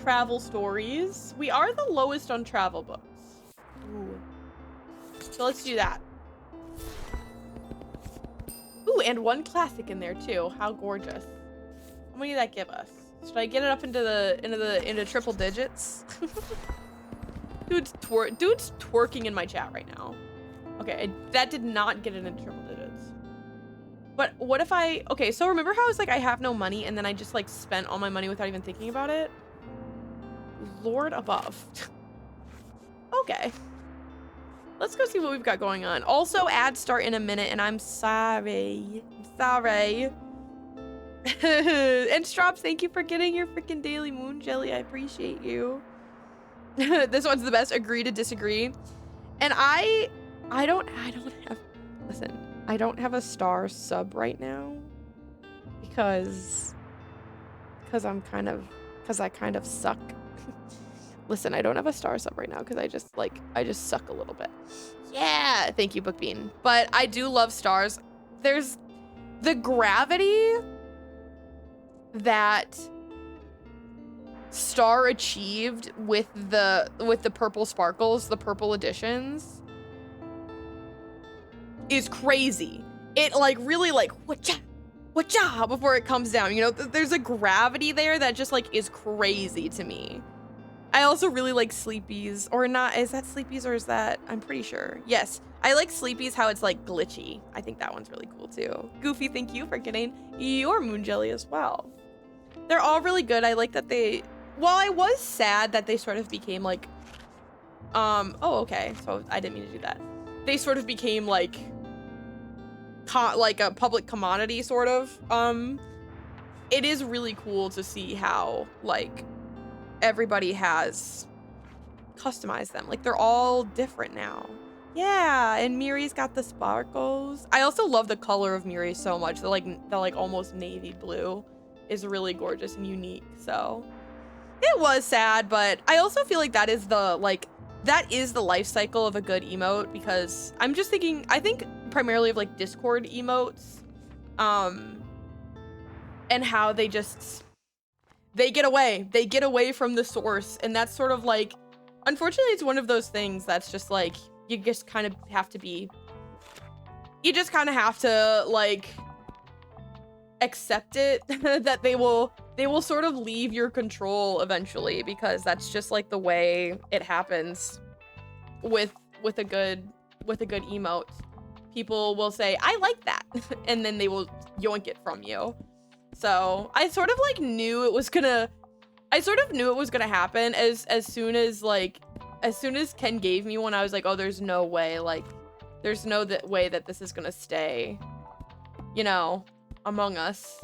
Travel stories. We are the lowest on travel books. Ooh. So let's do that. Ooh, and one classic in there too. How gorgeous. How many did that give us? Should I get it up into triple digits? Dude's twerking in my chat right now. Okay, that did not get it into triple digits. But what if okay, so remember how I was like, I have no money and then I just like spent all my money without even thinking about it? Lord above. Okay. Let's go see what we've got going on. Also, ads start in a minute and I'm sorry. I'm sorry. And Strops, thank you for getting your freaking daily moon jelly. I appreciate you. This one's the best. Agree to disagree. And I don't have, listen, I don't have a star sub right now. Cause I kind of suck. Listen, I don't have a star sub right now because I just suck a little bit. Yeah, thank you, Bookbean. But I do love stars. There's the gravity that Star achieved with the purple sparkles, the purple editions, is crazy. It like really like whatcha before it comes down. You know, there's a gravity there that just like is crazy to me. I also really like Sleepy's, or not. Is that Sleepy's or is that? I'm pretty sure. Yes, I like Sleepy's, how it's like glitchy. I think that one's really cool too. Goofy, thank you for getting your moon jelly as well. They're all really good. I like that they, well, I was sad that they sort of became like, oh, okay. So I didn't mean to do that. They sort of became like a public commodity sort of. It is really cool to see how like everybody has customized them. Like they're all different now. Yeah, and Miri's got the sparkles. I also love the color of Miri so much. The like almost navy blue is really gorgeous and unique. So it was sad, but I also feel like that is the life cycle of a good emote, because I'm just thinking, I think primarily of like Discord emotes, and how they get away from the source. And that's sort of like, unfortunately, it's one of those things that's just like, you just kind of have to like accept it that they will sort of leave your control eventually, because that's just like the way it happens with a good emote. People will say, I like that, and then they will yoink it from you. So I sort of like knew it was gonna happen as soon as Ken gave me one. I was like, oh, there's no way, like there's no way that this is gonna stay, you know, among us,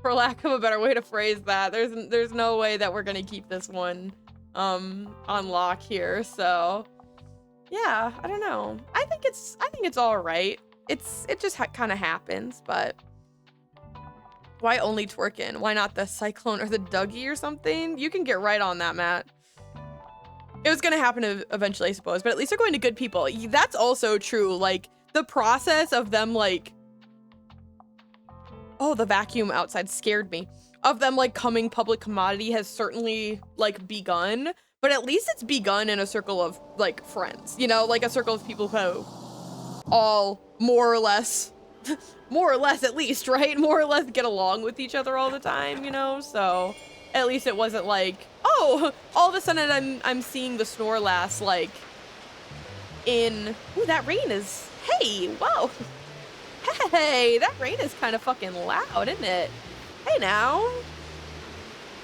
for lack of a better way to phrase that. There's no way that we're gonna keep this one on lock here. So yeah, I don't know. I think it's all right. It just kind of happens. But why only Twerkin? Why not the Cyclone or the Dougie or something? You can get right on that, Matt. It was gonna happen eventually, I suppose, but at least they're going to good people. That's also true. Like the process of them like, oh, the vacuum outside scared me. Of them like coming public commodity has certainly like begun, but at least it's begun in a circle of like friends, you know, like a circle of people who all more or less at least, right? More or less get along with each other all the time, you know? So at least it wasn't like, oh, all of a sudden I'm seeing the Snorlass like in, ooh, that rain is, hey, whoa. Hey, that rain is kind of fucking loud, isn't it? Hey now.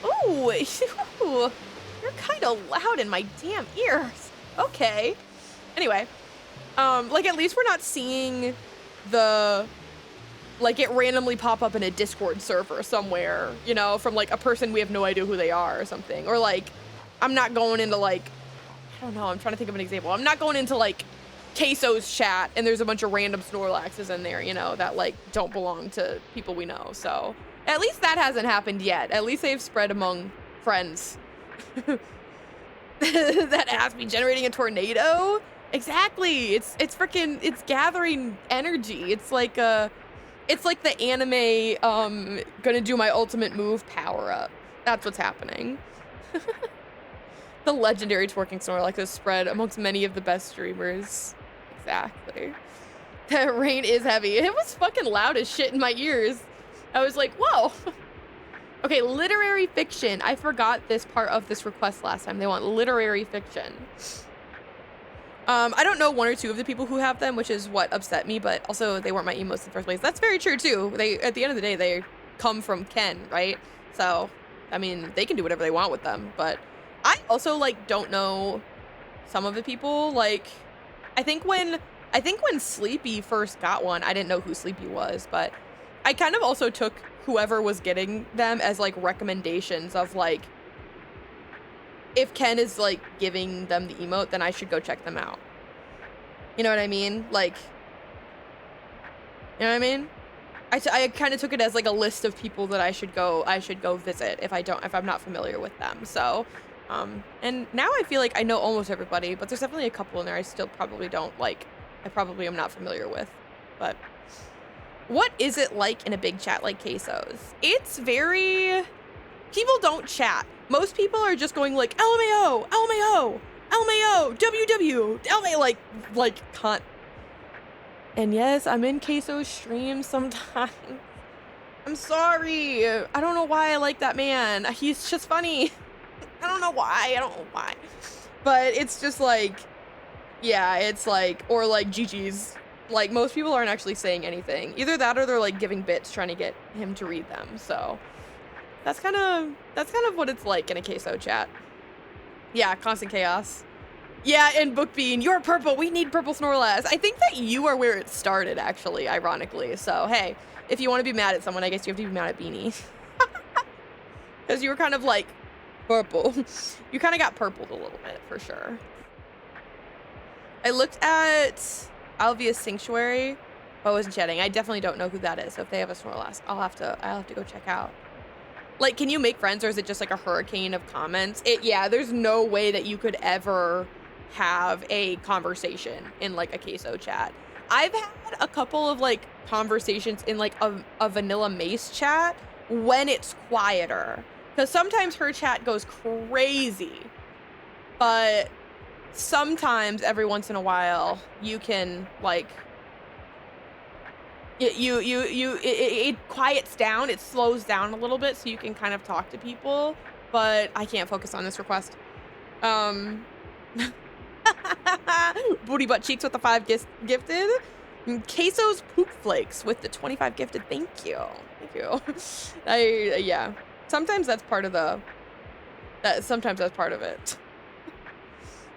Ooh, you're kind of loud in my damn ears. Okay. Anyway, like at least we're not seeing like it randomly pop up in a Discord server somewhere, you know, from like a person we have no idea who they are or something. Or like, I'm not going into like, I don't know, I'm trying to think of an example. I'm not going into like Queso's chat and there's a bunch of random Snorlaxes in there, you know, that like don't belong to people we know. So at least that hasn't happened yet. At least they've spread among friends. That has me generating a tornado. Exactly. It's gathering energy. It's like the anime gonna do my ultimate move power up. That's what's happening. The legendary twerking Snorlax is spread amongst many of the best streamers. Exactly. That rain is heavy. It was fucking loud as shit in my ears. I was like, whoa. Okay, literary fiction. I forgot this part of this request last time. They want literary fiction. I don't know one or two of the people who have them, which is what upset me, but also they weren't my emotes in the first place. That's very true too. At the end of the day, they come from Ken, right? So, I mean, they can do whatever they want with them, but I also like don't know some of the people. Like, I think when Sleepy first got one, I didn't know who Sleepy was, but I kind of also took whoever was getting them as like recommendations of like, if Ken is like giving them the emote, then I should go check them out. You know what I mean? Like, you know what I mean? I kind of took it as like a list of people that I should go visit if I'm not familiar with them. So, and now I feel like I know almost everybody, but there's definitely a couple in there I still probably don't like. I probably am not familiar with. But what is it like in a big chat like Queso's? It's very, people don't chat. Most people are just going like LMAO, LMAO, LMAO, WW, LMAO, like cunt. And yes, I'm in Queso's stream sometimes. I'm sorry. I don't know why I like that man. He's just funny. I don't know why. But it's just like, yeah, it's like, or like GG's. Like, most people aren't actually saying anything. Either that or they're like giving bits trying to get him to read them. So that's kind of what it's like in a Queso chat. Yeah, constant chaos. Yeah, and Bookbean, you're purple. We need purple Snorlax. I think that you are where it started, actually, ironically. So, hey, if you want to be mad at someone, I guess you have to be mad at Beanie. Because you were kind of like purple. You kind of got purpled a little bit, for sure. I looked at Alvia's Sanctuary, but I wasn't chatting. I definitely don't know who that is. So if they have a Snorlax, I'll have to go check out. Like, can you make friends, or is it just like a hurricane of comments? Yeah, there's no way that you could ever have a conversation in like a Queso chat. I've had a couple of like conversations in like a vanilla Mace chat when it's quieter, because sometimes her chat goes crazy, but sometimes every once in a while you can like it quiets down, it slows down a little bit so you can kind of talk to people, but I can't focus on this request. Booty butt cheeks with the 5 gifted. Queso's poop flakes with the 25 gifted. Thank you. Yeah. Sometimes that's part of it.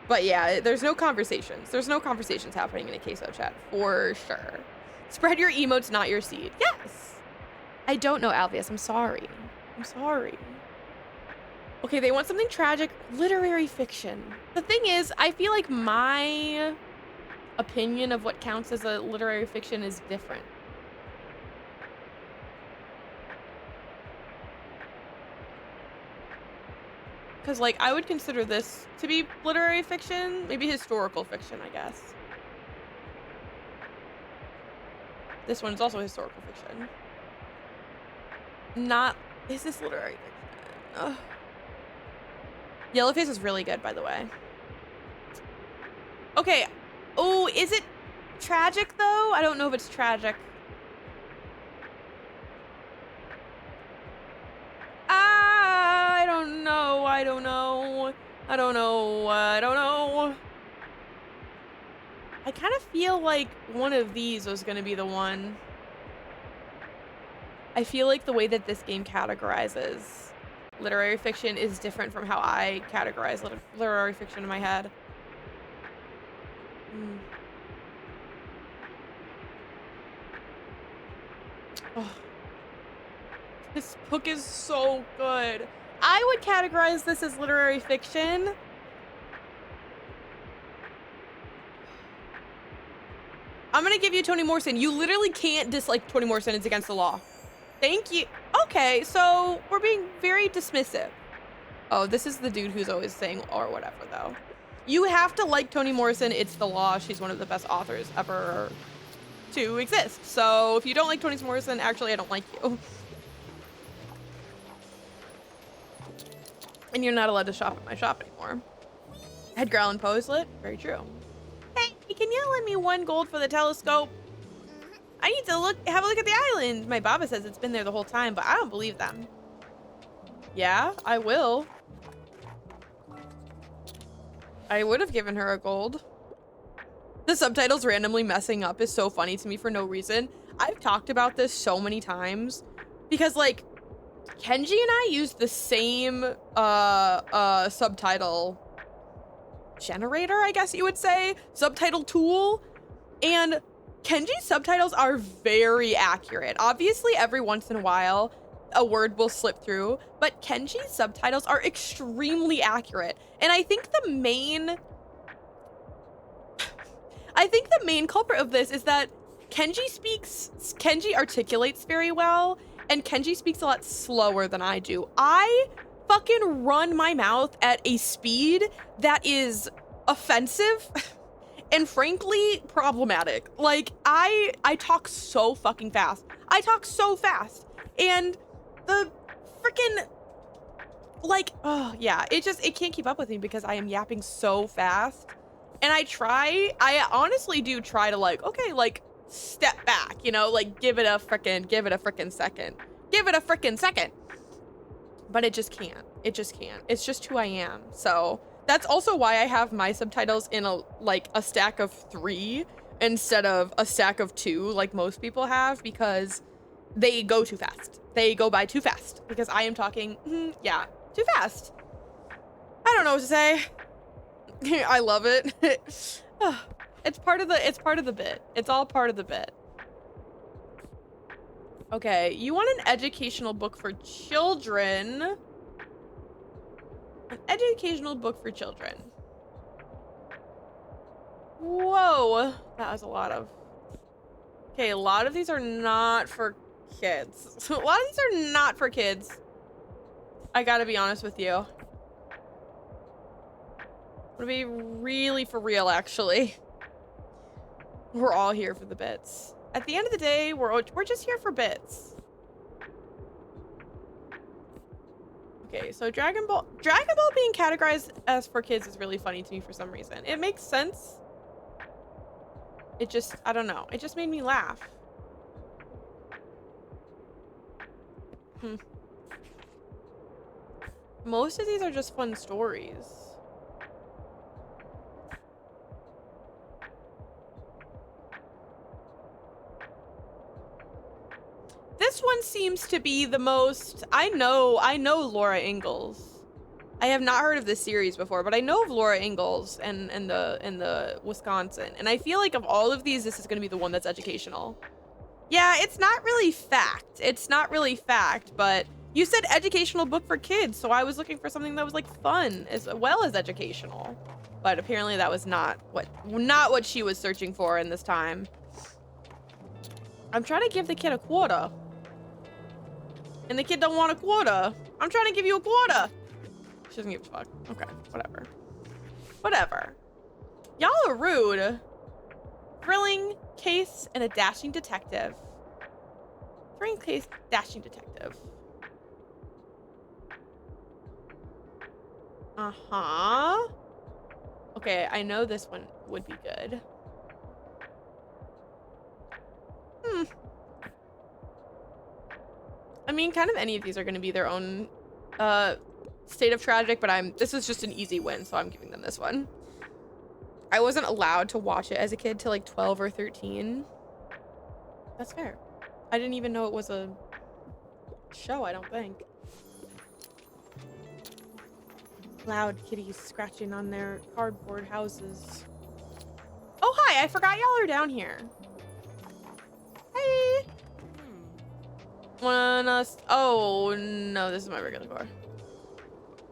But yeah, there's no conversations. There's no conversations happening in a Queso chat for sure. Spread your emotes, not your seed. Yes. I don't know, Alvius. I'm sorry. Okay, they want something tragic. Literary fiction. The thing is, I feel like my opinion of what counts as a literary fiction is different. Because, like, I would consider this to be literary fiction. Maybe historical fiction, I guess. This one's also historical fiction. Is this literary fiction? Ugh. Yellowface is really good, by the way. Okay. Oh, is it tragic, though? I don't know if it's tragic. I don't know. I kind of feel like one of these was going to be the one. I feel like the way that this game categorizes literary fiction is different from how I categorize literary fiction in my head. Oh. This book is so good. I would categorize this as literary fiction. I'm gonna give you Toni Morrison. You literally can't dislike Toni Morrison. It's against the law. Thank you. Okay, so we're being very dismissive. Oh, this is the dude who's always saying or whatever, though. You have to like Toni Morrison. It's the law. She's one of the best authors ever to exist. So if you don't like Toni Morrison, actually, I don't like you. And you're not allowed to shop at my shop anymore. Edgar Allan Poe is lit. Very true. Hey, can you lend me 1 gold for the telescope? I need to have a look at the island. My Baba says it's been there the whole time, but I don't believe them. Yeah, I will. I would have given her a gold. The subtitles randomly messing up is so funny to me for no reason. I've talked about this so many times because, like, Kenji and I use the same subtitle generator, I guess you would say, subtitle tool, and Kenji's subtitles are very accurate. Obviously, every once in a while, a word will slip through, but Kenji's subtitles are extremely accurate. And I think the main culprit of this is that Kenji speaks Kenji articulates very well, and Kenji speaks a lot slower than I do. I fucking run my mouth at a speed that is offensive and frankly problematic. Like, I talk so fucking fast. I talk so fast. And the freaking, like, oh yeah, it can't keep up with me because I am yapping so fast. And I honestly do try to, like, okay, like, step back, you know, like, give it a frickin' second. Give it a frickin' second. But it just can't. It just can't. It's just who I am. So that's also why I have my subtitles in a stack of 3 instead of a stack of 2 like most people have, because they go too fast. They go by too fast because I am talking, yeah, too fast. I don't know what to say. I love it. It's part of the bit. It's all part of the bit. Okay, you want an educational book for children? An educational book for children. Whoa, that was a lot of... Okay, a lot of these are not for kids. A lot of these are not for kids. I gotta be honest with you. I'm gonna be really for real, actually. We're all here for the bits. At the end of the day, we're just here for bits. Okay, so Dragon Ball being categorized as for kids is really funny to me for some reason. It makes sense. It just, I don't know. It just made me laugh. Most of these are just fun stories. This one seems to be the most... I know Laura Ingalls. I have not heard of this series before, but I know of Laura Ingalls and the Wisconsin. And I feel like of all of these, this is going to be the one that's educational. Yeah, it's not really fact. It's not really fact, but you said educational book for kids, so I was looking for something that was like fun as well as educational. But apparently that was not what she was searching for in this time. I'm trying to give the kid a quarter. And the kid don't want a quarter. I'm trying to give you a quarter. She doesn't give a fuck. Okay, whatever. Whatever. Y'all are rude. Thrilling case and a dashing detective. Thrilling case, dashing detective. Uh-huh. Okay, I know this one would be good. I mean, kind of any of these are going to be their own state of tragic, but this is just an easy win, so I'm giving them this one. I wasn't allowed to watch it as a kid till like 12 or 13. That's fair. I didn't even know it was a show, I don't think. Loud kitties scratching on their cardboard houses. Oh, hi, I forgot y'all are down here. Hey. Oh no, this is my regular car.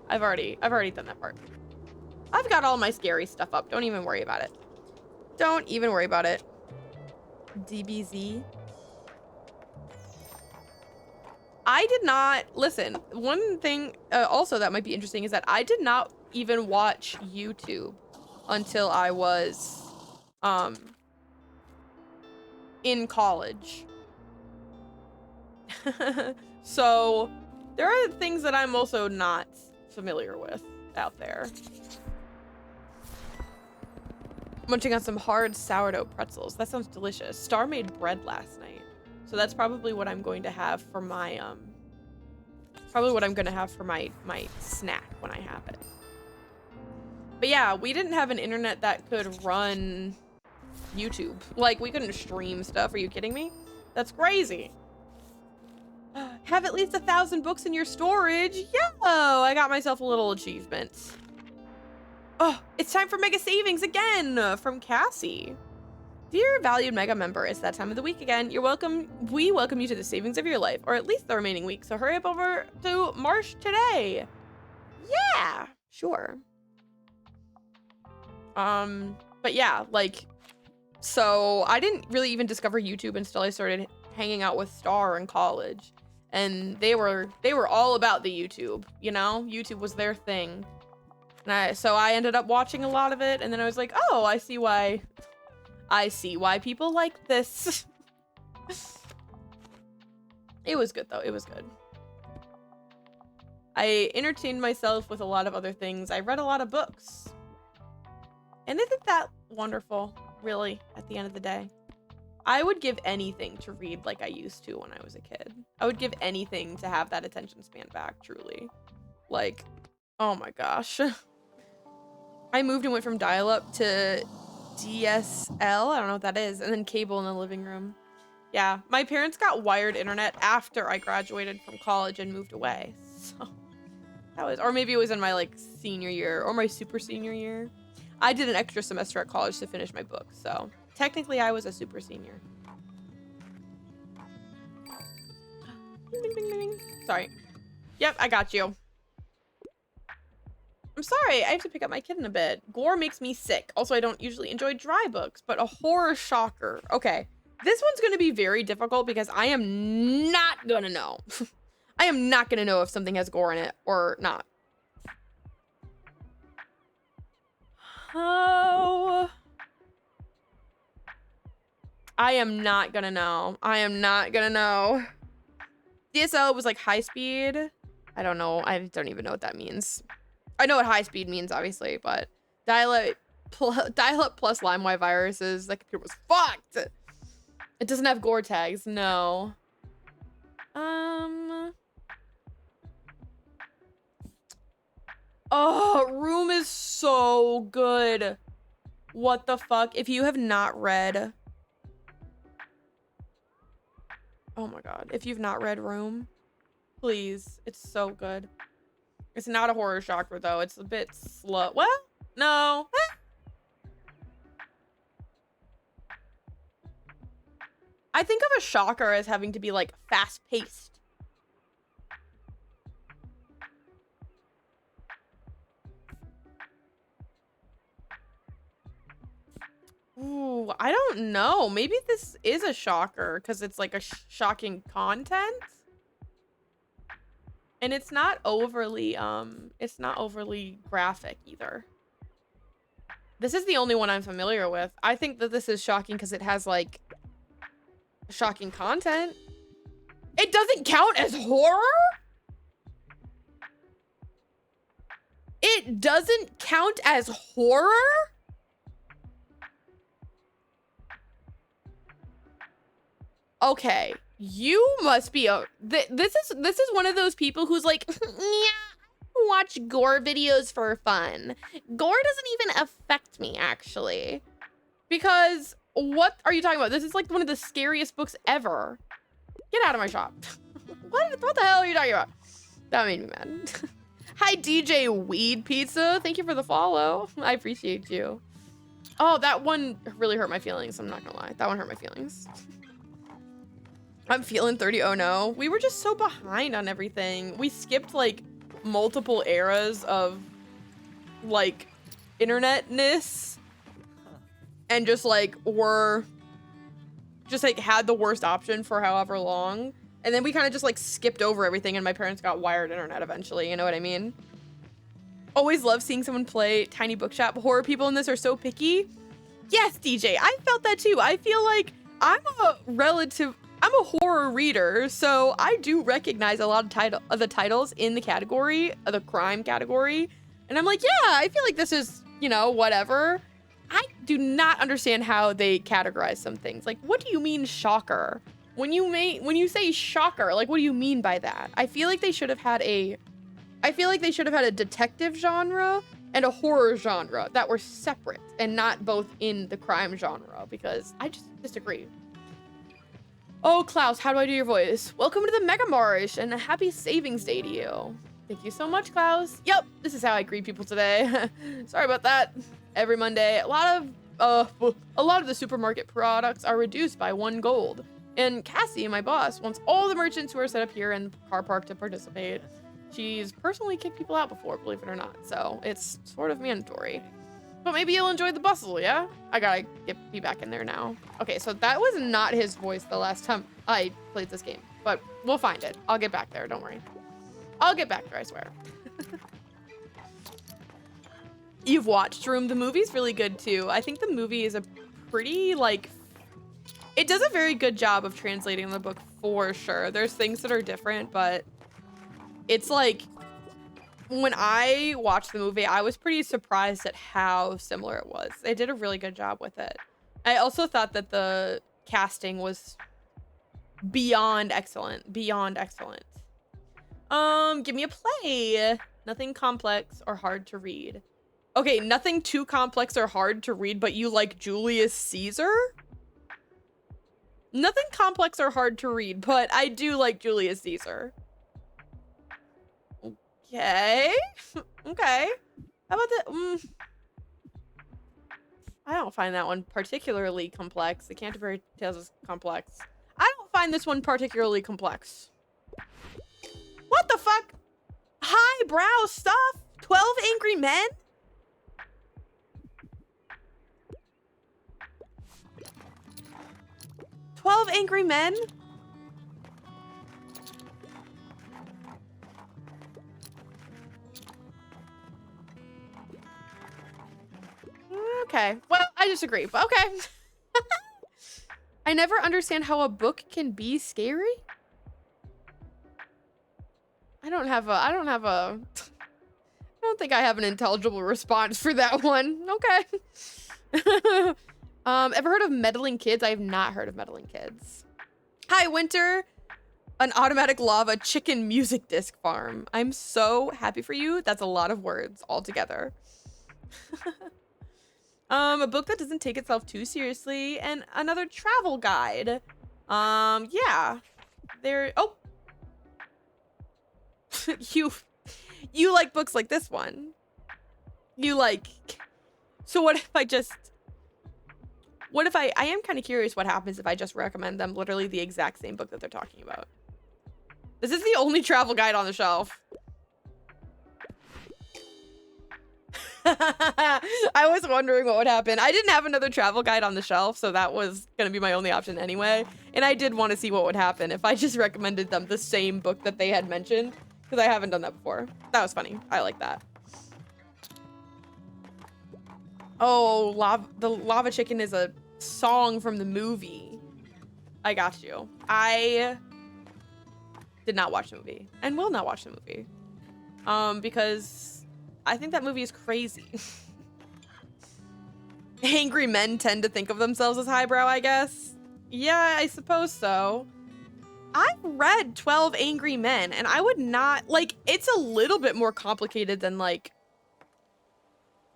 I've already done that part. I've got all my scary stuff up. Don't even worry about it. Don't even worry about it. DBZ. I did not listen. One thing also that might be interesting is that I did not even watch YouTube until I was in college. So there are things that I'm also not familiar with out there. Munching on some hard sourdough pretzels. That sounds delicious. Star made bread last night. So that's probably what I'm going to have for my my snack when I have it. But yeah, we didn't have an internet that could run YouTube. Like, we couldn't stream stuff. Are you kidding me? That's crazy. Have at least 1,000 books in your storage. Yo, I got myself a little achievement. Oh, it's time for mega savings again from Cassie. Dear valued mega member, it's that time of the week again. You're welcome. We welcome you to the savings of your life, or at least the remaining week. So hurry up over to Marsh today. Yeah, sure. But yeah, like, so I didn't really even discover YouTube until I started hanging out with Star in college, and they were all about the YouTube, you know? YouTube was their thing. And so I ended up watching a lot of it, and then I was like, oh, I see why people like this. It was good though, it was good. I entertained myself with a lot of other things. I read a lot of books. And isn't that wonderful, really, at the end of the day? I would give anything to read like I used to when I was a kid. I would give anything to have that attention span back, truly. Like, oh my gosh. I moved and went from dial-up to DSL, I don't know what that is, and then cable in the living room. Yeah, my parents got wired internet after I graduated from college and moved away. So that was, or maybe it was in my like senior year or my super senior year. I did an extra semester at college to finish my book, so technically I was a super senior. Ding, ding, ding, ding. Sorry. Yep, I got you. I'm sorry, I have to pick up my kid in a bit. Gore makes me sick. Also, I don't usually enjoy dry books, but a horror shocker. Okay, this one's gonna be very difficult because I am not gonna know. I am not gonna know if something has gore in it or not. Oh, I am not gonna know. I am not gonna know. DSL was like high speed. I don't know. I don't even know what that means. I know what high speed means, obviously, but dial-up plus LimeWire viruses. That computer was fucked. It doesn't have gore tags. No. Oh, Room is so good. What the fuck? If you have not read... Oh my god. If you've not read Room, please. It's so good. It's not a horror shocker, though. It's a bit slow. Well, no. I think of a shocker as having to be, like, fast-paced. Ooh, I don't know. Maybe this is a shocker because it's like a shocking content. And it's not overly graphic either. This is the only one I'm familiar with. I think that this is shocking because it has like shocking content. It doesn't count as horror? It doesn't count as horror? Okay, you must be a this is one of those people who's like, yeah, I watch gore videos for fun. Gore doesn't even affect me, actually. Because what are you talking about? This is like one of the scariest books ever. Get out of my shop. What the hell are you talking about? That made me mad. Hi, DJ Weed Pizza. Thank you for the follow. I appreciate you. Oh, that one really hurt my feelings. I'm not gonna lie. That one hurt my feelings. I'm feeling 30. Oh no. We were just so behind on everything. We skipped like multiple eras of like internetness and just like had the worst option for however long. And then we kind of just like skipped over everything and my parents got wired internet eventually. You know what I mean? Always love seeing someone play Tiny Bookshop. Horror people in this are so picky. Yes, DJ, I felt that too. I feel like I'm a horror reader, so I do recognize a lot of the titles in the category, the crime category. And I'm like, yeah, I feel like this is, you know, whatever. I do not understand how they categorize some things. Like, what do you mean shocker? When you say shocker, like, what do you mean by that? I feel like they should have had a detective genre and a horror genre that were separate and not both in the crime genre, because I just disagree. Oh, Klaus, how do I do your voice? Welcome to the Mega Marsh and a happy savings day to you. Thank you so much, Klaus. Yep, this is how I greet people today. Sorry about that. Every Monday, a lot of the supermarket products are reduced by 1 gold. And Cassie, my boss, wants all the merchants who are set up here in the car park to participate. She's personally kicked people out before, believe it or not, so it's sort of mandatory. But maybe you'll enjoy the bustle, yeah? I gotta be back in there now. Okay, so that was not his voice the last time I played this game, but we'll find it. I'll get back there, don't worry. I'll get back there, I swear. You've watched Room. The movie's really good too. I think the movie is a pretty, like, it does a very good job of translating the book for sure. There's things that are different, but it's like, when I watched the movie, I was pretty surprised at how similar it was. They did a really good job with it. I also thought that the casting was beyond excellent. Beyond excellent. Give me a play. Nothing complex or hard to read. Okay, nothing too complex or hard to read, but you like Julius Caesar? Nothing complex or hard to read, but I do like Julius Caesar. Okay. Okay. How about that? I don't find that one particularly complex. The Canterbury Tales is complex. I don't find this one particularly complex. What the fuck? Highbrow stuff? 12 Angry Men? Angry Men? Okay. Well, I disagree, but okay. I never understand how a book can be scary. I don't think I have an intelligible response for that one. Okay. Ever heard of Meddling Kids? I have not heard of Meddling Kids. Hi, Winter. An automatic lava chicken music disc farm. I'm so happy for you. That's a lot of words all together. A book that doesn't take itself too seriously, and another travel guide. Yeah. Oh. You like books like this one. So what if I am kind of curious what happens if I just recommend them literally the exact same book that they're talking about. This is the only travel guide on the shelf. I was wondering what would happen. I didn't have another travel guide on the shelf, so that was gonna be my only option anyway. And I did want to see what would happen if I just recommended them the same book that they had mentioned, because I haven't done that before. That was funny. I like that. Oh, the lava chicken is a song from the movie. I got you. I did not watch the movie and will not watch the movie. Because I think that movie is crazy. Angry men tend to think of themselves as highbrow, I guess. Yeah, I suppose so. I've read 12 Angry Men, and I would not, like, it's a little bit more complicated than, like,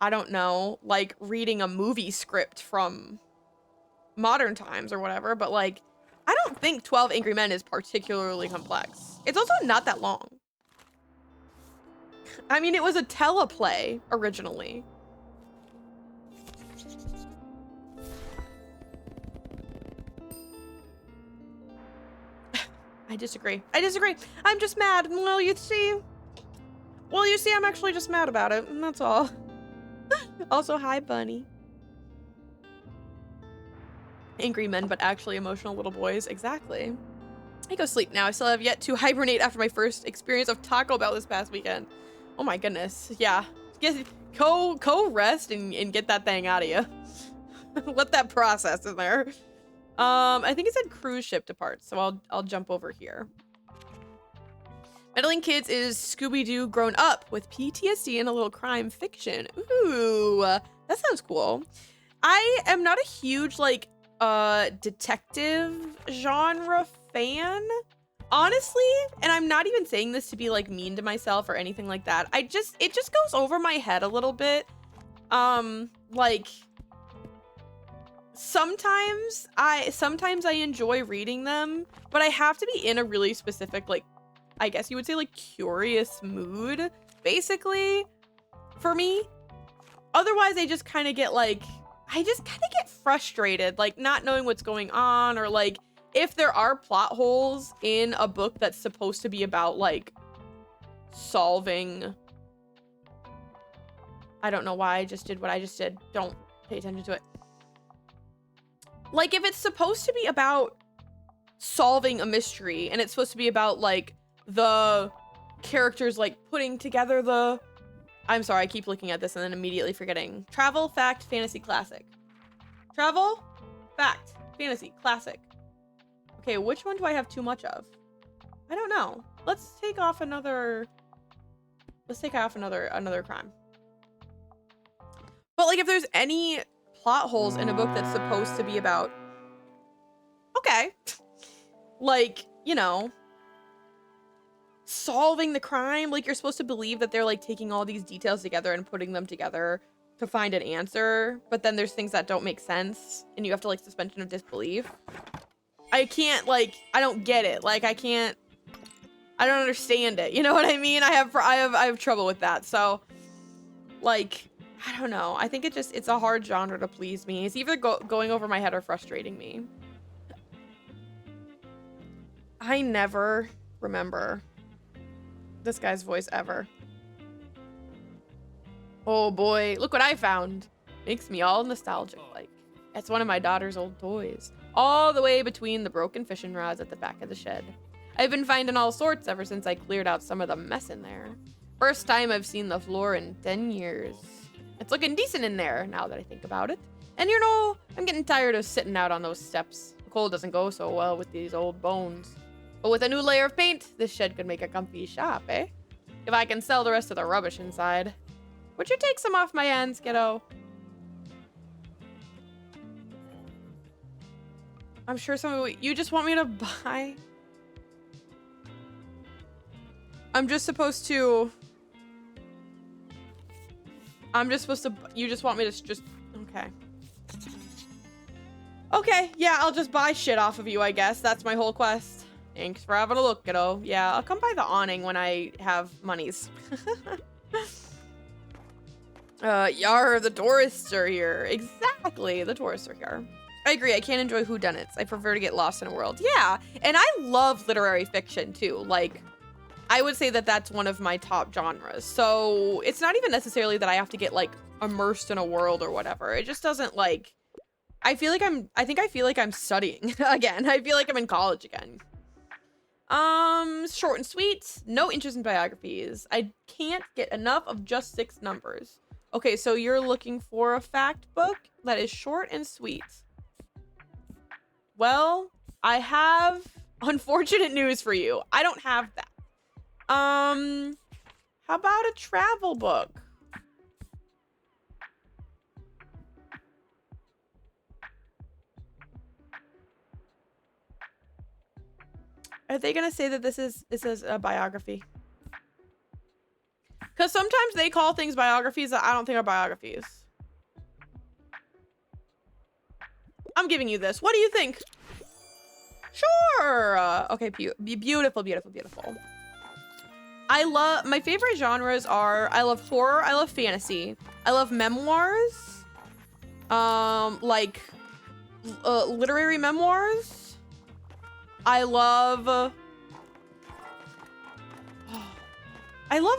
I don't know, like, reading a movie script from modern times or whatever, but, like, I don't think 12 Angry Men is particularly complex. It's also not that long. I mean, it was a teleplay originally. I disagree. I'm just mad. Well, you see, I'm actually just mad about it, and that's all. Also, hi, Bunny. Angry men, but actually emotional little boys. Exactly. I go sleep now. I still have yet to hibernate after my first experience of Taco Bell this past weekend. Oh my goodness. Yeah. Go rest and get that thing out of you. Let that process in there. I think it said cruise ship departs, so I'll jump over here. Meddling Kids is Scooby-Doo grown up with PTSD and a little crime fiction. Ooh, that sounds cool. I am not a huge, like, detective genre fan, honestly, and I'm not even saying this to be, like, mean to myself or anything like that. It just goes over my head a little bit. Like, sometimes I enjoy reading them, but I have to be in a really specific, like, I guess you would say, like, curious mood, basically, for me. Otherwise, I just kind of get, like, frustrated, like, not knowing what's going on, or, like, if there are plot holes in a book that's supposed to be about, like, solving, I don't know why I just did what I just did. Don't pay attention to it. Like, if it's supposed to be about solving a mystery and it's supposed to be about, like, the characters, like, putting together the... I'm sorry, I keep looking at this and then immediately forgetting. Travel, fact, fantasy, classic. Travel, fact, fantasy, classic. Okay, which one do I have too much of? I don't know. Let's take off another... Let's take off another crime. But, like, if there's any plot holes in a book that's supposed to be about... Okay. Like, you know... solving the crime, like you're supposed to believe that they're like taking all these details together and putting them together to find an answer, but then there's things that don't make sense and you have to like suspension of disbelief. I can't, like, I don't get it. Like, I don't understand it. You know what I mean? I have trouble with that. So, like, I don't know. I think it's a hard genre to please me. It's either going over my head or frustrating me. I never remember this guy's voice ever. Oh boy, look what I found. Makes me all nostalgic like. It's one of my daughter's old toys. All the way between the broken fishing rods at the back of the shed. I've been finding all sorts ever since I cleared out some of the mess in there. First time I've seen the floor in 10 years. It's looking decent in there now that I think about it. And you know, I'm getting tired of sitting out on those steps. The cold doesn't go so well with these old bones. But with a new layer of paint, this shed could make a comfy shop, eh? If I can sell the rest of the rubbish inside. Would you take some off my hands, kiddo? I'm sure you just want me to buy? I'm just supposed to... You just want me to just... Okay. Okay, yeah, I'll just buy shit off of you, I guess. That's my whole quest. Thanks for having a look, kiddo. Yeah, I'll come by the awning when I have monies. Yar, the tourists are here. Exactly, the tourists are here. I agree, I can't enjoy whodunits. I prefer to get lost in a world. Yeah, and I love literary fiction, too. Like, I would say that that's one of my top genres. So, it's not even necessarily that I have to get, like, immersed in a world or whatever. It just doesn't, like... I feel like I'm studying again. I feel like I'm in college again. Short and sweet. No interest in biographies. I can't get enough of just 6 numbers. Okay, so you're looking for a fact book that is short and sweet. Well, I have unfortunate news for you. I don't have that. How about a travel book? Are they gonna say that this is a biography? Because sometimes they call things biographies that I don't think are biographies. I'm giving you this. What do you think? Sure. Okay, beautiful, beautiful, beautiful. My favorite genres are, I love horror, I love fantasy, I love memoirs, like literary memoirs. I love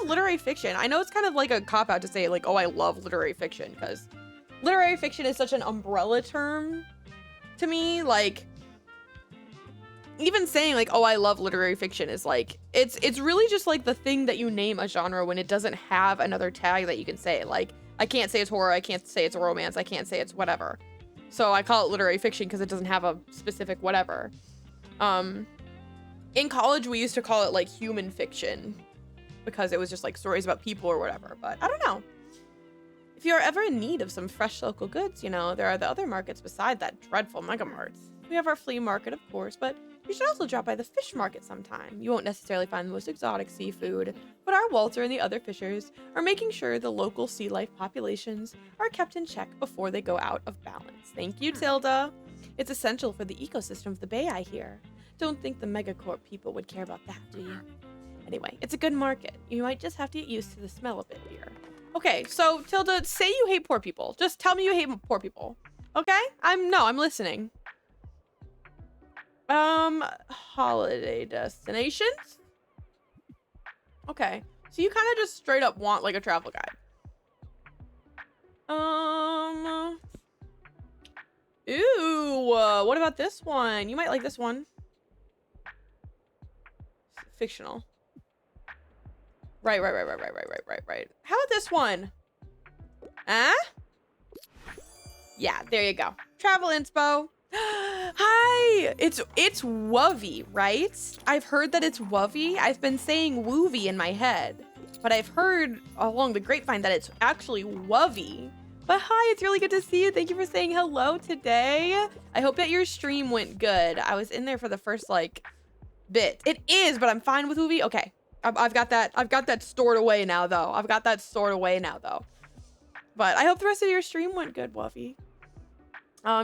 literary fiction. I know it's kind of like a cop-out to say, like, oh, I love literary fiction, because literary fiction is such an umbrella term to me. Like, even saying, like, oh, I love literary fiction is, like, it's really just, like, the thing that you name a genre when it doesn't have another tag that you can say. Like, I can't say it's horror, I can't say it's a romance, I can't say it's whatever. So I call it literary fiction because it doesn't have a specific whatever. In college, we used to call it, like, human fiction because it was just, like, stories about people or whatever, but I don't know. If you're ever in need of some fresh local goods, you know, there are the other markets beside that dreadful mega marts. We have our flea market, of course, but you should also drop by the fish market sometime. You won't necessarily find the most exotic seafood, but our Walter and the other fishers are making sure the local sea life populations are kept in check before they go out of balance. Thank you, Tilda. It's essential for the ecosystem of the bay, I hear. Don't think the megacorp people would care about that, do you? Anyway, it's a good market. You might just have to get used to the smell of it here. Okay, so Tilda, say you hate poor people. Just tell me you hate poor people. Okay? I'm listening. Holiday destinations? Okay. So you kind of just straight up want, like, a travel guide. Ooh, what about this one? You might like this one. Fictional. Right. How about this one? Huh? Yeah, there you go. Travel inspo. Hi! It's Wovey, right? I've heard that it's Wovey. I've been saying Woovy in my head, but I've heard along the grapevine that it's actually Wovey. But hi, it's really good to see you. Thank you for saying hello today. I hope that your stream went good. I was in there for the first, like, bit. It is, but I'm fine with Woovey. Okay. I've got that stored away now, though. But I hope the rest of your stream went good, Wovey.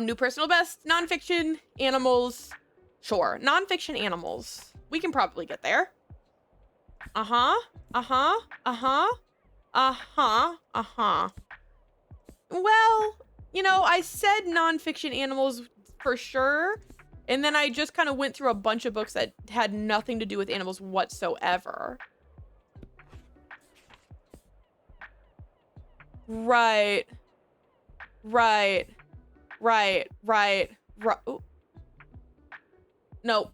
New personal best, nonfiction, animals. Sure, nonfiction animals. We can probably get there. Well, you know, I said nonfiction animals for sure, and then I just kind of went through a bunch of books that had nothing to do with animals whatsoever. Right. Ooh. No.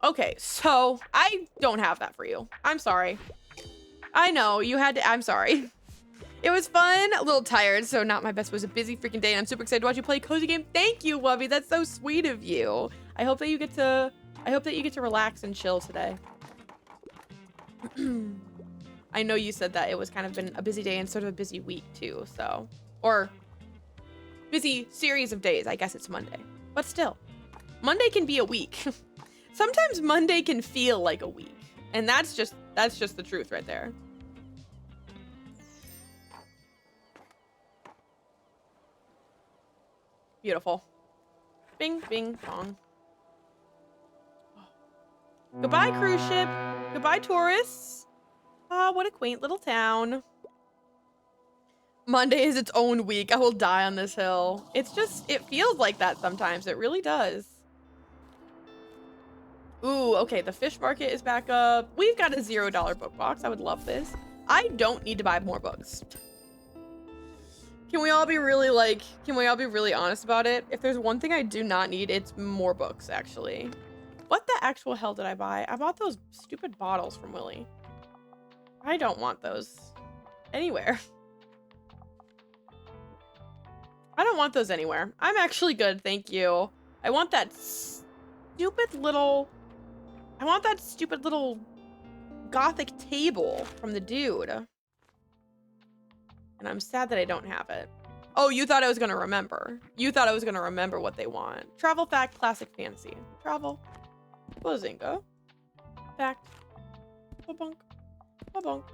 Okay, so I don't have that for you. I'm sorry. I know, you had to, I'm sorry. It was fun, a little tired, so not my best. It was a busy freaking day, and I'm super excited to watch you play a cozy game. Thank you, Wubby. That's so sweet of you. I hope that you get to relax and chill today. I know you said that it was kind of been a busy day and sort of a busy week too, so, or busy series of days. I guess it's Monday, but still, Monday can be a week. Sometimes Monday can feel like a week, and that's just the truth right there. Beautiful. Bing, bing, bong. Goodbye, cruise ship. Goodbye, tourists. Ah, what a quaint little town. Monday is its own week. I will die on this hill. It's just, it feels like that sometimes. It really does. Ooh, okay. The fish market is back up. We've got a $0 book box. I would love this. I don't need to buy more books. Can we all be really honest about it? If there's one thing I do not need, it's more books, actually. What the actual hell did I buy? I bought those stupid bottles from Willy. I don't want those anywhere. I don't want those anywhere. I'm actually good, thank you. I want that stupid little gothic table from the dude. And I'm sad that I don't have it. Oh, you thought I was gonna remember. You thought I was gonna remember what they want. Travel fact, classic fantasy. Travel. Bazinga. Fact. Ba-bunk. Ba-bunk.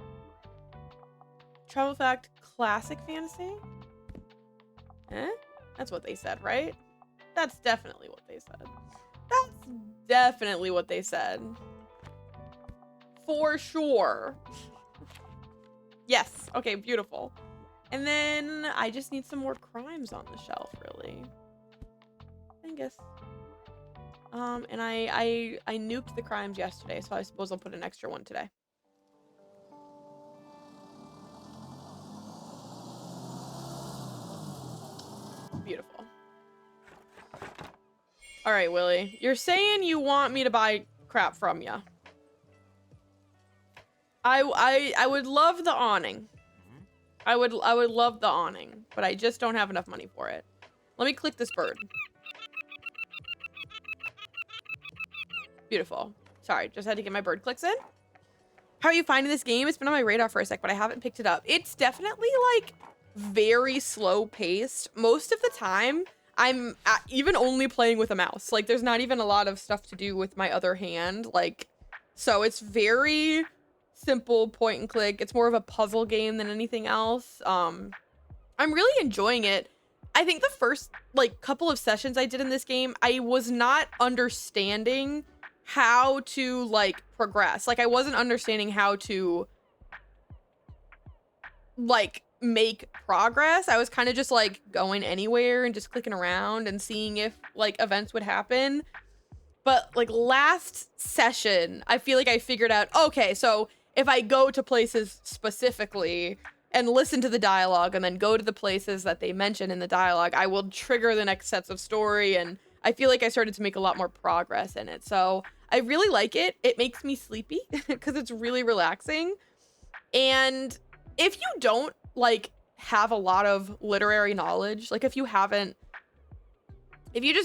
Travel fact, classic fantasy? Eh? That's what they said, right? That's definitely what they said. That's definitely what they said. For sure. Yes. Okay, beautiful. And then I just need some more crimes on the shelf, really. I guess. And I nuked the crimes yesterday, so I suppose I'll put an extra one today. Beautiful. All right, Willy. You're saying you want me to buy crap from you. I would love the awning. I would love the awning, but I just don't have enough money for it. Let me click this bird. Beautiful. Sorry, just had to get my bird clicks in. How are you finding this game? It's been on my radar for a sec, but I haven't picked it up. It's definitely like very slow paced. Most of the time, I'm even only playing with a mouse. Like there's not even a lot of stuff to do with my other hand. Like, so it's very simple point and click. It's more of a puzzle game than anything else. I'm really enjoying it. I think the first like couple of sessions I did in this game, I was not understanding how to like progress. Like I wasn't understanding how to like make progress. I was kind of just like going anywhere and just clicking around and seeing if like events would happen. But like last session, I feel like I figured out, okay, so if I go to places specifically, and listen to the dialogue and then go to the places that they mention in the dialogue, I will trigger the next sets of story, and I feel like I started to make a lot more progress in it. So I really like it. It makes me sleepy because it's really relaxing. And if you don't like have a lot of literary knowledge, like if you just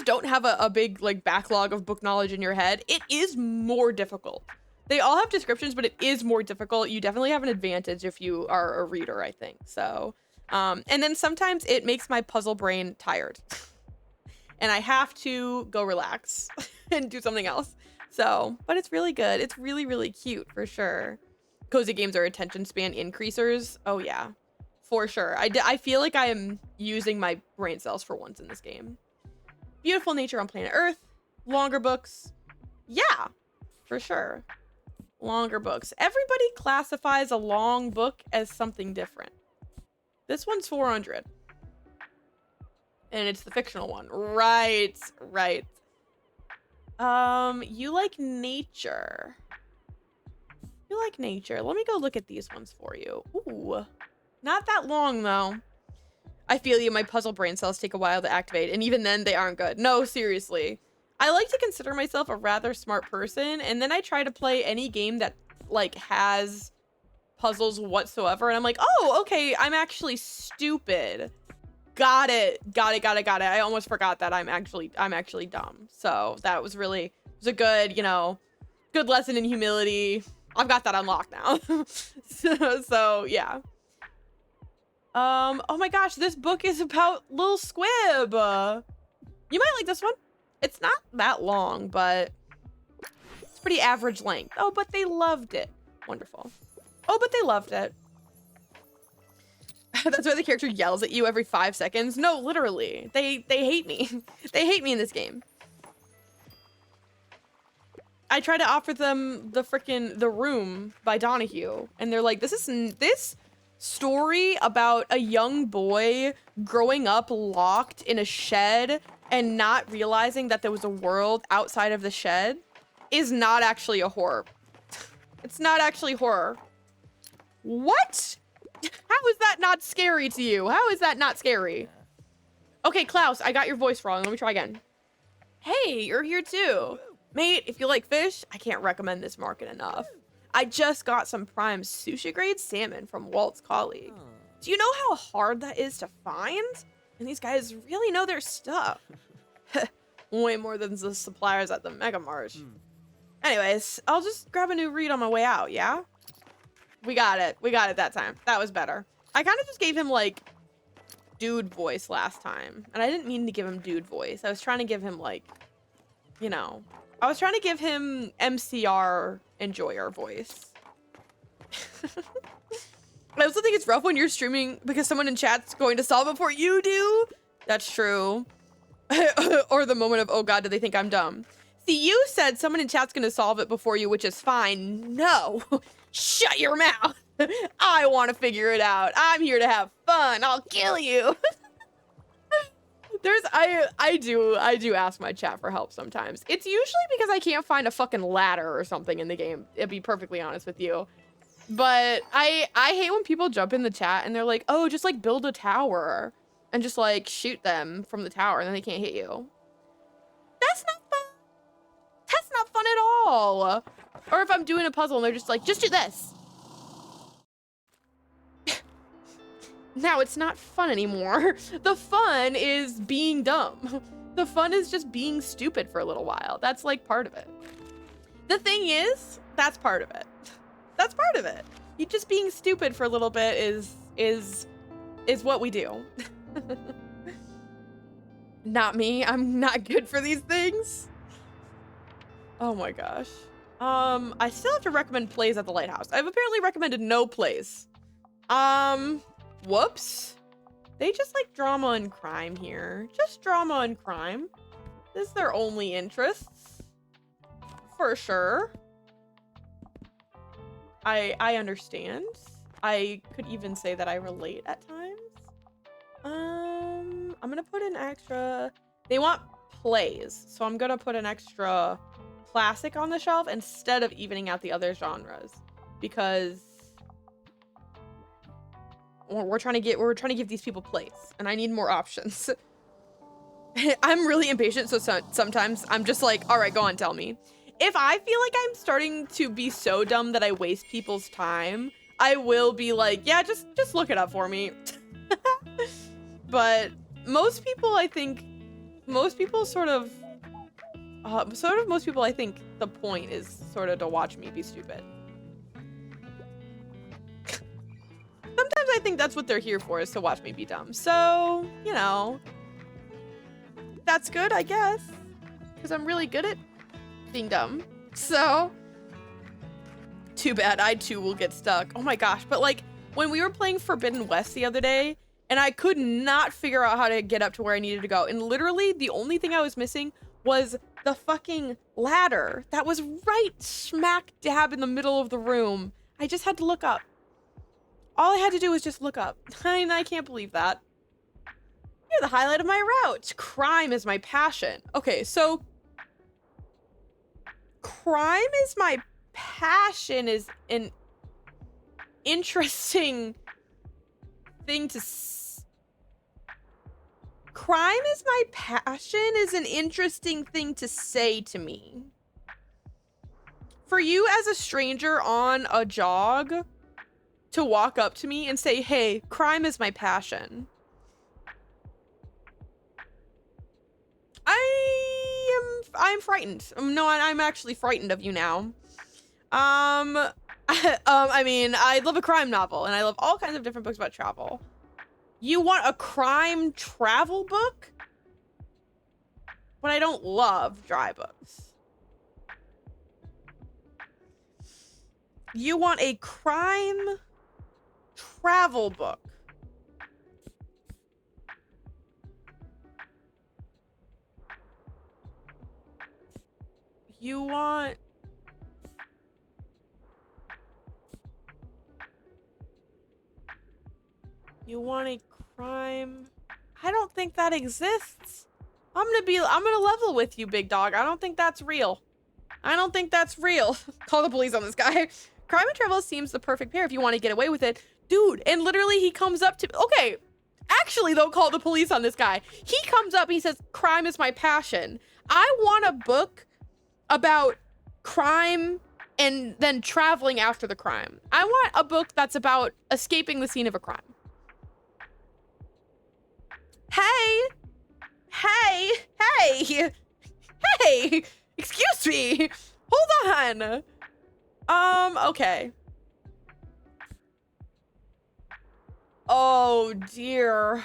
don't have a big like backlog of book knowledge in your head, it is more difficult. They all have descriptions, but it is more difficult. You definitely have an advantage if you are a reader, I think. So, and then sometimes it makes my puzzle brain tired and I have to go relax and do something else. So, but it's really good. It's really, really cute for sure. Cozy games are attention span increasers. Oh yeah, for sure. I feel like I am using my brain cells for once in this game. Beautiful nature on planet Earth. Longer books. Yeah, for sure. Longer books. Everybody classifies a long book as something different. This one's 400. And it's the fictional one. Right, right. You like nature. You like nature. Let me go look at these ones for you. Ooh, not that long though. I feel you, my puzzle brain cells take a while to activate, and even then they aren't good. No, seriously. I like to consider myself a rather smart person, and then I try to play any game that like has puzzles whatsoever, and I'm like, oh, okay, I'm actually stupid. Got it. I almost forgot that I'm actually dumb. So that was a good, good lesson in humility. I've got that unlocked now. so yeah. Oh my gosh, this book is about Lil Squib. You might like this one. It's not that long, but it's pretty average length. Oh, but they loved it. Wonderful. Oh, but they loved it. That's why the character yells at you every 5 seconds. No, literally. They hate me. They hate me in this game. I try to offer them The Room by Donahue, and they're like, this story about a young boy growing up locked in a shed and not realizing that there was a world outside of the shed is not actually a horror. It's not actually horror. What? How is that not scary to you? How is that not scary? Okay, Klaus, I got your voice wrong. Let me try again. Hey, you're here too. Mate, if you like fish, I can't recommend this market enough. I just got some prime sushi grade salmon from Walt's colleague. Do you know how hard that is to find? And these guys really know their stuff. Way more than the suppliers at the Mega Mart. Anyways, I'll just grab a new read on my way out, yeah? We got it. We got it that time. That was better. I kind of just gave him, like, dude voice last time. And I didn't mean to give him dude voice. I was trying to give him, like, I was trying to give him MCR enjoyer voice. I also think it's rough when you're streaming because someone in chat's going to solve it before you do. That's true. Or the moment of, oh god, do they think I'm dumb? See, you said someone in chat's gonna solve it before you, which is fine. No. Shut your mouth. I want to figure it out. I'm here to have fun. I'll kill you. I do ask my chat for help sometimes. It's usually because I can't find a fucking ladder or something in the game, to be perfectly honest with you. But I hate when people jump in the chat and they're like, oh, just like build a tower and just like shoot them from the tower and then they can't hit you. That's not fun. That's not fun at all. Or if I'm doing a puzzle and they're just like, just do this. Now it's not fun anymore. The fun is being dumb. The fun is just being stupid for a little while. That's like part of it. The thing is, that's part of it. That's part of it. You just being stupid for a little bit is what we do. Not me. I'm not good for these things. Oh my gosh. I still have to recommend plays at the lighthouse. I've apparently recommended no plays. Whoops. They just like drama and crime here. Just drama and crime. This is their only interests. For sure. I understand. I could even say that I relate at times. I'm gonna put an extra... They want plays, so I'm gonna put an extra classic on the shelf instead of evening out the other genres. Because... we're trying to give these people plates, and I need more options. I'm really impatient, so sometimes I'm just like, all right, go on, tell me. If I feel like I'm starting to be so dumb that I waste people's time, I will be like, yeah, just look it up for me. But most people, I think, most people I think the point is sort of to watch me be stupid. Sometimes I think that's what they're here for, is to watch me be dumb. So, you know, that's good, I guess, because I'm really good at being dumb. So, too bad. I too will get stuck. Oh my gosh. But like, when we were playing Forbidden West the other day, and I could not figure out how to get up to where I needed to go, and literally the only thing I was missing was the fucking ladder that was right smack dab in the middle of the room. I just had to look up. All I had to do was just look up. I can't believe that. You're the highlight of my route. Crime is my passion. Okay, so crime is my passion is an interesting thing to crime is my passion is an interesting thing to say to me. For you as a stranger on a jog to walk up to me and say, hey, crime is my passion. I'm frightened. No, I'm actually frightened of you now. I mean, I love a crime novel, and I love all kinds of different books about travel. You want a crime travel book? But I don't love dry books. You want a crime travel book? You want... You want a crime... I don't think that exists. I'm gonna level with you, big dog. I don't think that's real. I don't think that's real. Call the police on this guy. Crime and travel seems the perfect pair if you want to get away with it. Dude, and literally he comes up to... Okay, actually though, call the police on this guy. He comes up, he says, crime is my passion. I want a book about crime and then traveling after the crime. I want a book that's about escaping the scene of a crime. Hey, excuse me. Hold on. Okay. Oh dear.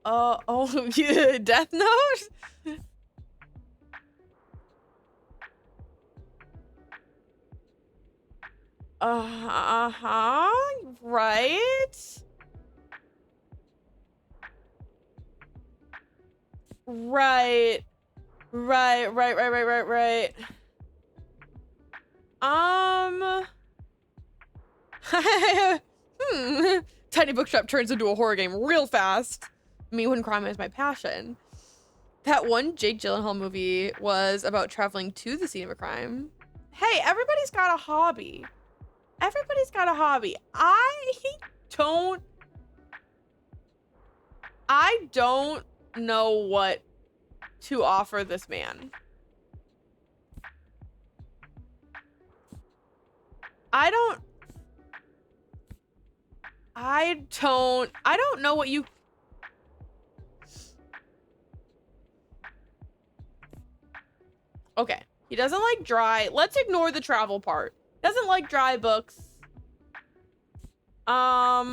Oh, yeah, Death Note? Uh-huh, right? Right. Tiny bookshop turns into a horror game real fast. Me when crime is my passion. That one Jake Gyllenhaal movie was about traveling to the scene of a crime. Hey, everybody's got a hobby. Everybody's got a hobby. I don't know what to offer this man. I don't know what you... Okay, he doesn't like dry. Let's ignore the travel part. Doesn't like dry books. I'm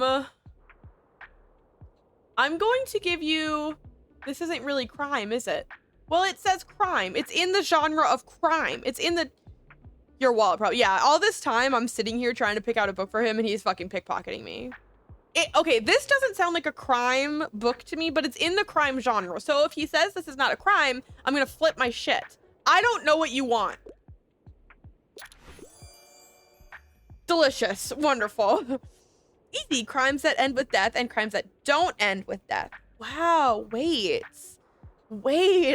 going to give you... This isn't really crime, is it? Well, it says crime. It's in the genre of crime. It's in the... Your wallet, probably. Yeah, all this time, I'm sitting here trying to pick out a book for him, and he's fucking pickpocketing me. Okay, this doesn't sound like a crime book to me, but it's in the crime genre. So if he says this is not a crime, I'm gonna flip my shit. I don't know what you want. Delicious. Wonderful. Easy. Crimes that end with death and crimes that don't end with death. Wow. Wait,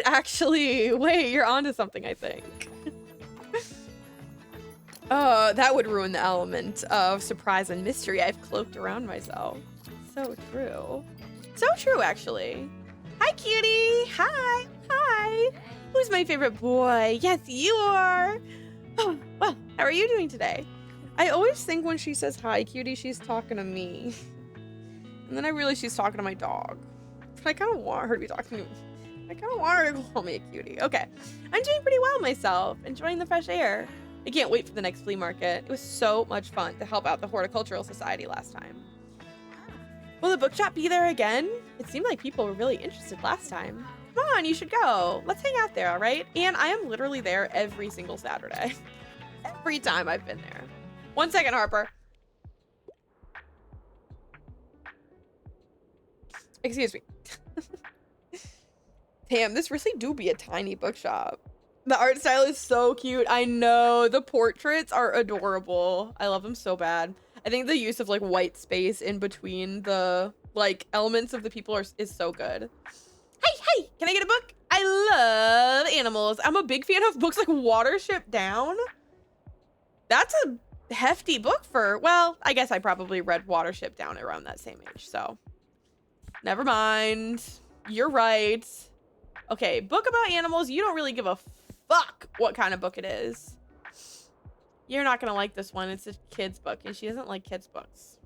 actually. Wait, you're onto something, I think. That would ruin the element of surprise and mystery I've cloaked around myself. So true. So true, actually. Hi, cutie. Hi. Hi. Who's my favorite boy? Yes, you are. Oh, well, how are you doing today? I always think when she says hi, cutie, she's talking to me. And then I realize she's talking to my dog. But I kind of want her to be talking to me. I kind of want her to call me a cutie. Okay. I'm doing pretty well myself, enjoying the fresh air. I can't wait for the next flea market. It was so much fun to help out the Horticultural Society last time. Will the bookshop be there again? It seemed like people were really interested last time. Come on, you should go. Let's hang out there, all right? And I am literally there every single Saturday. Every time I've been there. 1 second, Harper. Excuse me. Damn, this really do be a tiny bookshop. The art style is so cute. I know. The portraits are adorable. I love them so bad. I think the use of like white space in between the like elements of the people is so good. Hey, can I get a book? I love animals. I'm a big fan of books like Watership Down. That's a hefty book for, well, I guess I probably read Watership Down around that same age, so never mind. You're right. Okay, book about animals. You don't really give a fuck what kind of book it is. You're not gonna like this one. It's a kid's book, and she doesn't like kids' books.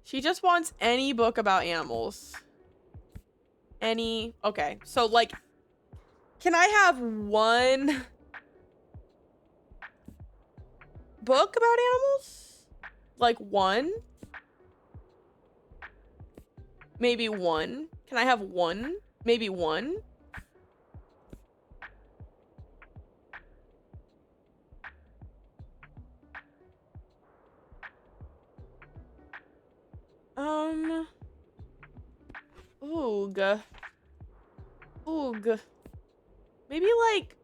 She just wants any book about animals. Any. Okay, so like, can I have one book about animals? Like one? Maybe one? Can I have one? Maybe one? Oog. Oog. Maybe like,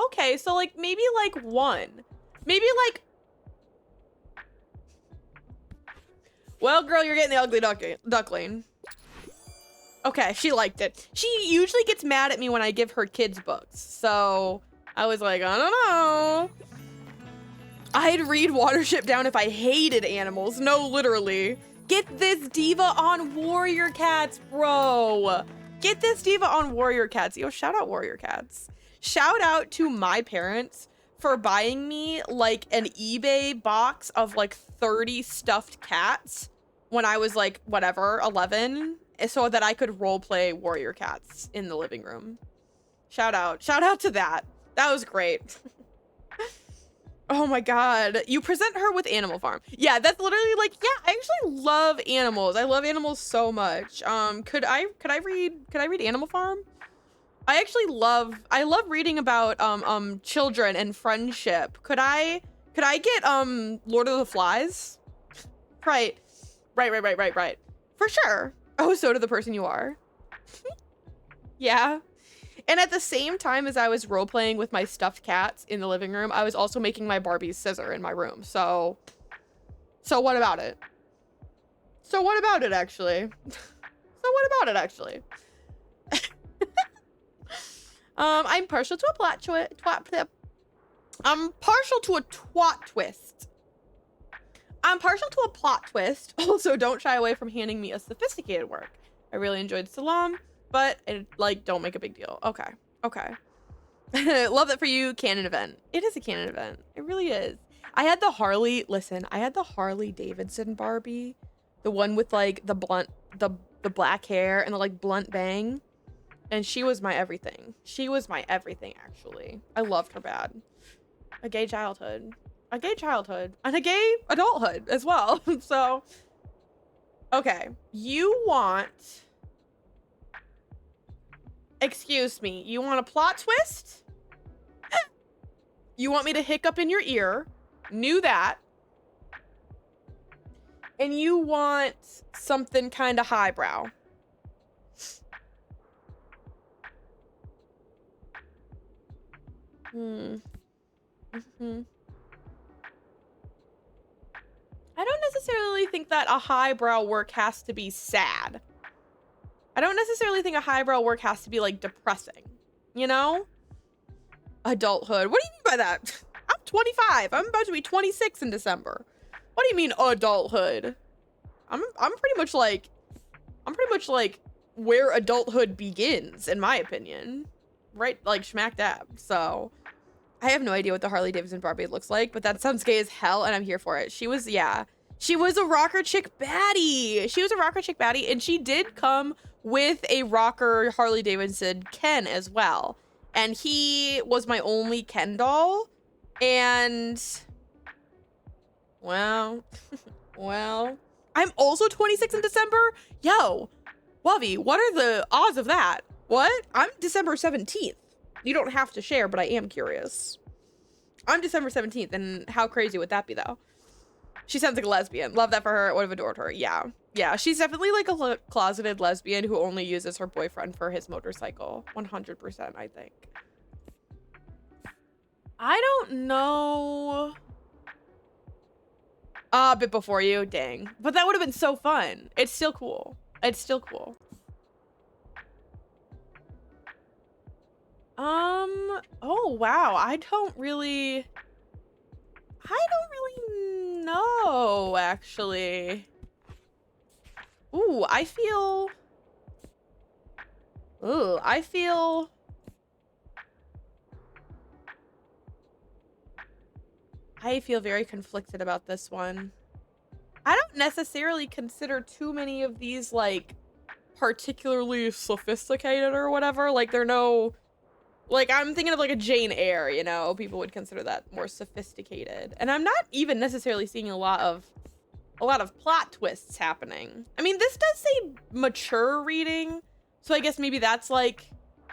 okay, so like maybe like one. Maybe like, well, girl, you're getting the ugly duckling. Okay, she liked it. She usually gets mad at me when I give her kids books. So I was like, I don't know. I'd read Watership Down if I hated animals. No, literally. Get this diva on Warrior Cats, bro. Get this diva on Warrior Cats. Yo, shout out Warrior Cats. Shout out to my parents for buying me like an eBay box of like 30 stuffed cats when I was like, whatever, 11, so that I could roleplay Warrior Cats in the living room. Shout out to that. That was great. Oh my god, you present her with Animal Farm. Yeah, that's literally like, yeah, I actually love animals. I love animals so much. Could I read Animal Farm? I love reading about children and friendship. Could I get Lord of the Flies? Right. For sure. Oh, so to the person you are. Yeah. And at the same time as I was role-playing with my stuffed cats in the living room, I was also making my Barbie's scissor in my room. So what about it? So what about it, actually? I'm partial to a I'm partial to a twat twist. I'm partial to a plot twist. Also, don't shy away from handing me a sophisticated work. I really enjoyed Salam, but like, don't make a big deal. Okay. Love that for you, canon event. It is a canon event. It really is. I had the Harley Davidson Barbie, the one with like the black hair and the like blunt bang, and she was my everything. Actually. I loved her bad. A gay childhood, and a gay adulthood as well. So, okay, you want, excuse me, you want a plot twist? You want me to hiccup in your ear? Knew that. And you want something kind of highbrow. I don't necessarily think that a highbrow work has to be sad. I don't necessarily think a highbrow work has to be like depressing, you know? Adulthood. What do you mean by that? I'm 25. I'm about to be 26 in December. What do you mean adulthood? I'm pretty much like where adulthood begins, in my opinion. Right, like smack dab. So I have no idea what the Harley Davidson Barbie looks like, but that sounds gay as hell, and I'm here for it. She was, yeah. She was a rocker chick baddie. She was a rocker chick baddie, and she did come with a rocker Harley Davidson Ken as well. And he was my only Ken doll. And, well, well, I'm also 26 in December? Yo, Wovey, what are the odds of that? What? I'm December 17th. You don't have to share, but I am curious. I'm December 17th, and how crazy would that be, though? She sounds like a lesbian. Love that for her. Would have adored her. Yeah. Yeah, she's definitely like a closeted lesbian who only uses her boyfriend for his motorcycle. 100%, I think. I don't know. A bit before you. Dang. But that would have been so fun. It's still cool. It's still cool. Oh, wow. I don't really know, actually. Ooh, I feel very conflicted about this one. I don't necessarily consider too many of these, like, particularly sophisticated or whatever. Like, they're no... Like, I'm thinking of, like, a Jane Eyre, you know? People would consider that more sophisticated. And I'm not even necessarily seeing a lot of plot twists happening. I mean, this does say mature reading, so I guess maybe that's, like,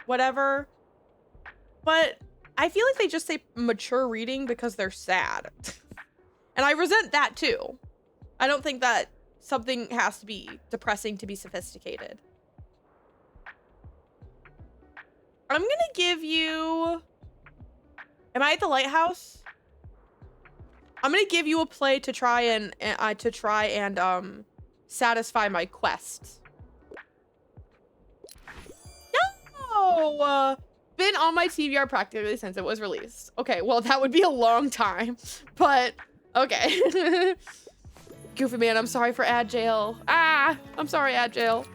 whatever. But I feel like they just say mature reading because they're sad. And I resent that, too. I don't think that something has to be depressing to be sophisticated. I'm gonna give you... Am I at the lighthouse? I'm gonna give you a play to try and satisfy my quest. No! Been on my TBR practically since it was released. Okay, well, that would be a long time, but okay. Goofy man, I'm sorry for ad jail. Ah, I'm sorry, ad jail.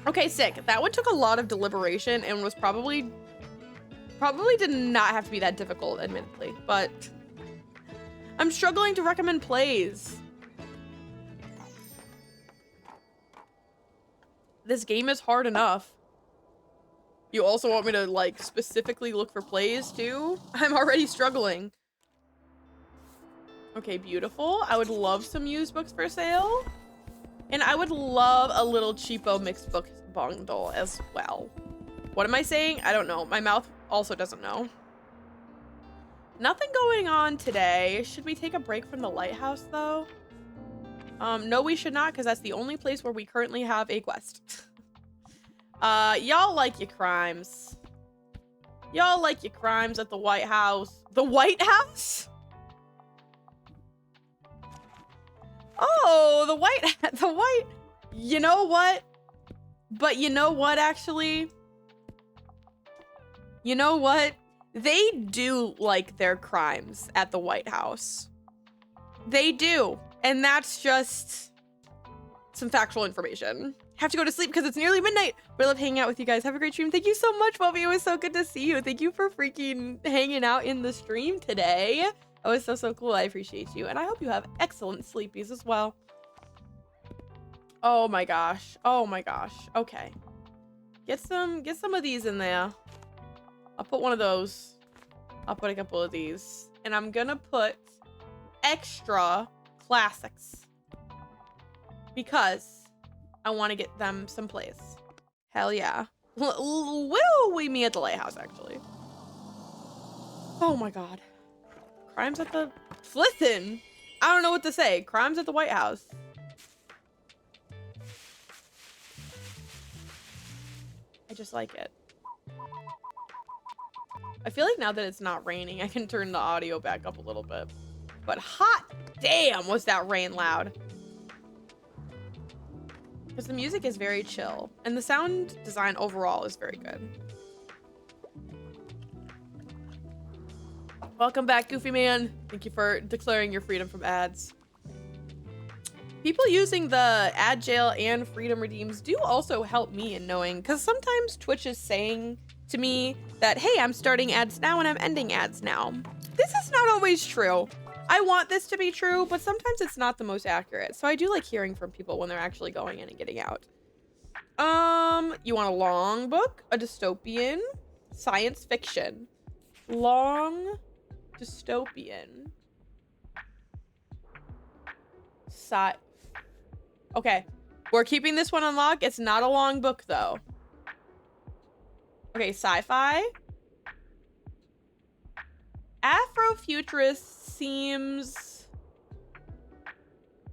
Okay, sick. That one took a lot of deliberation and was probably did not have to be that difficult, admittedly, but I'm struggling to recommend plays. This game is hard enough. You also want me to, like, specifically look for plays, too? I'm already struggling. Okay, beautiful. I would love some used books for sale. And I would love a little cheapo mixed book bundle as well. What am I saying? I don't know. My mouth also doesn't know. Nothing going on today. Should we take a break from the lighthouse, though? No, we should not, because that's the only place where we currently have a quest. Y'all like your crimes. Y'all like your crimes at the White House. The White House? Oh, the white, you know what? But you know what, actually? You know what? They do like their crimes at the White House. They do. And that's just some factual information. Have to go to sleep because it's nearly midnight. But I love hanging out with you guys. Have a great stream. Thank you so much, Bobby. It was so good to see you. Thank you for freaking hanging out in the stream today. That was so cool. I appreciate you. And I hope you have excellent sleepies as well. Oh my gosh. Oh my gosh. Okay. Get some of these in there. I'll put one of those. I'll put a couple of these. And I'm gonna put extra classics. Because I want to get them someplace. Hell yeah. Will we meet at the lighthouse, actually? Oh my god. Crimes at the... Listen! I don't know what to say. Crimes at the White House. I just like it. I feel like now that it's not raining, I can turn the audio back up a little bit. But hot damn, was that rain loud. Because the music is very chill. And the sound design overall is very good. Welcome back, Goofy Man. Thank you for declaring your freedom from ads. People using the ad jail and freedom redeems do also help me in knowing, because sometimes Twitch is saying to me that, hey, I'm starting ads now and I'm ending ads now. This is not always true. I want this to be true, but sometimes it's not the most accurate. So I do like hearing from people when they're actually going in and getting out. You want a long book, a dystopian, science fiction, long dystopian, okay, we're keeping this one unlocked. It's not a long book though. Okay, sci-fi. Afrofuturist seems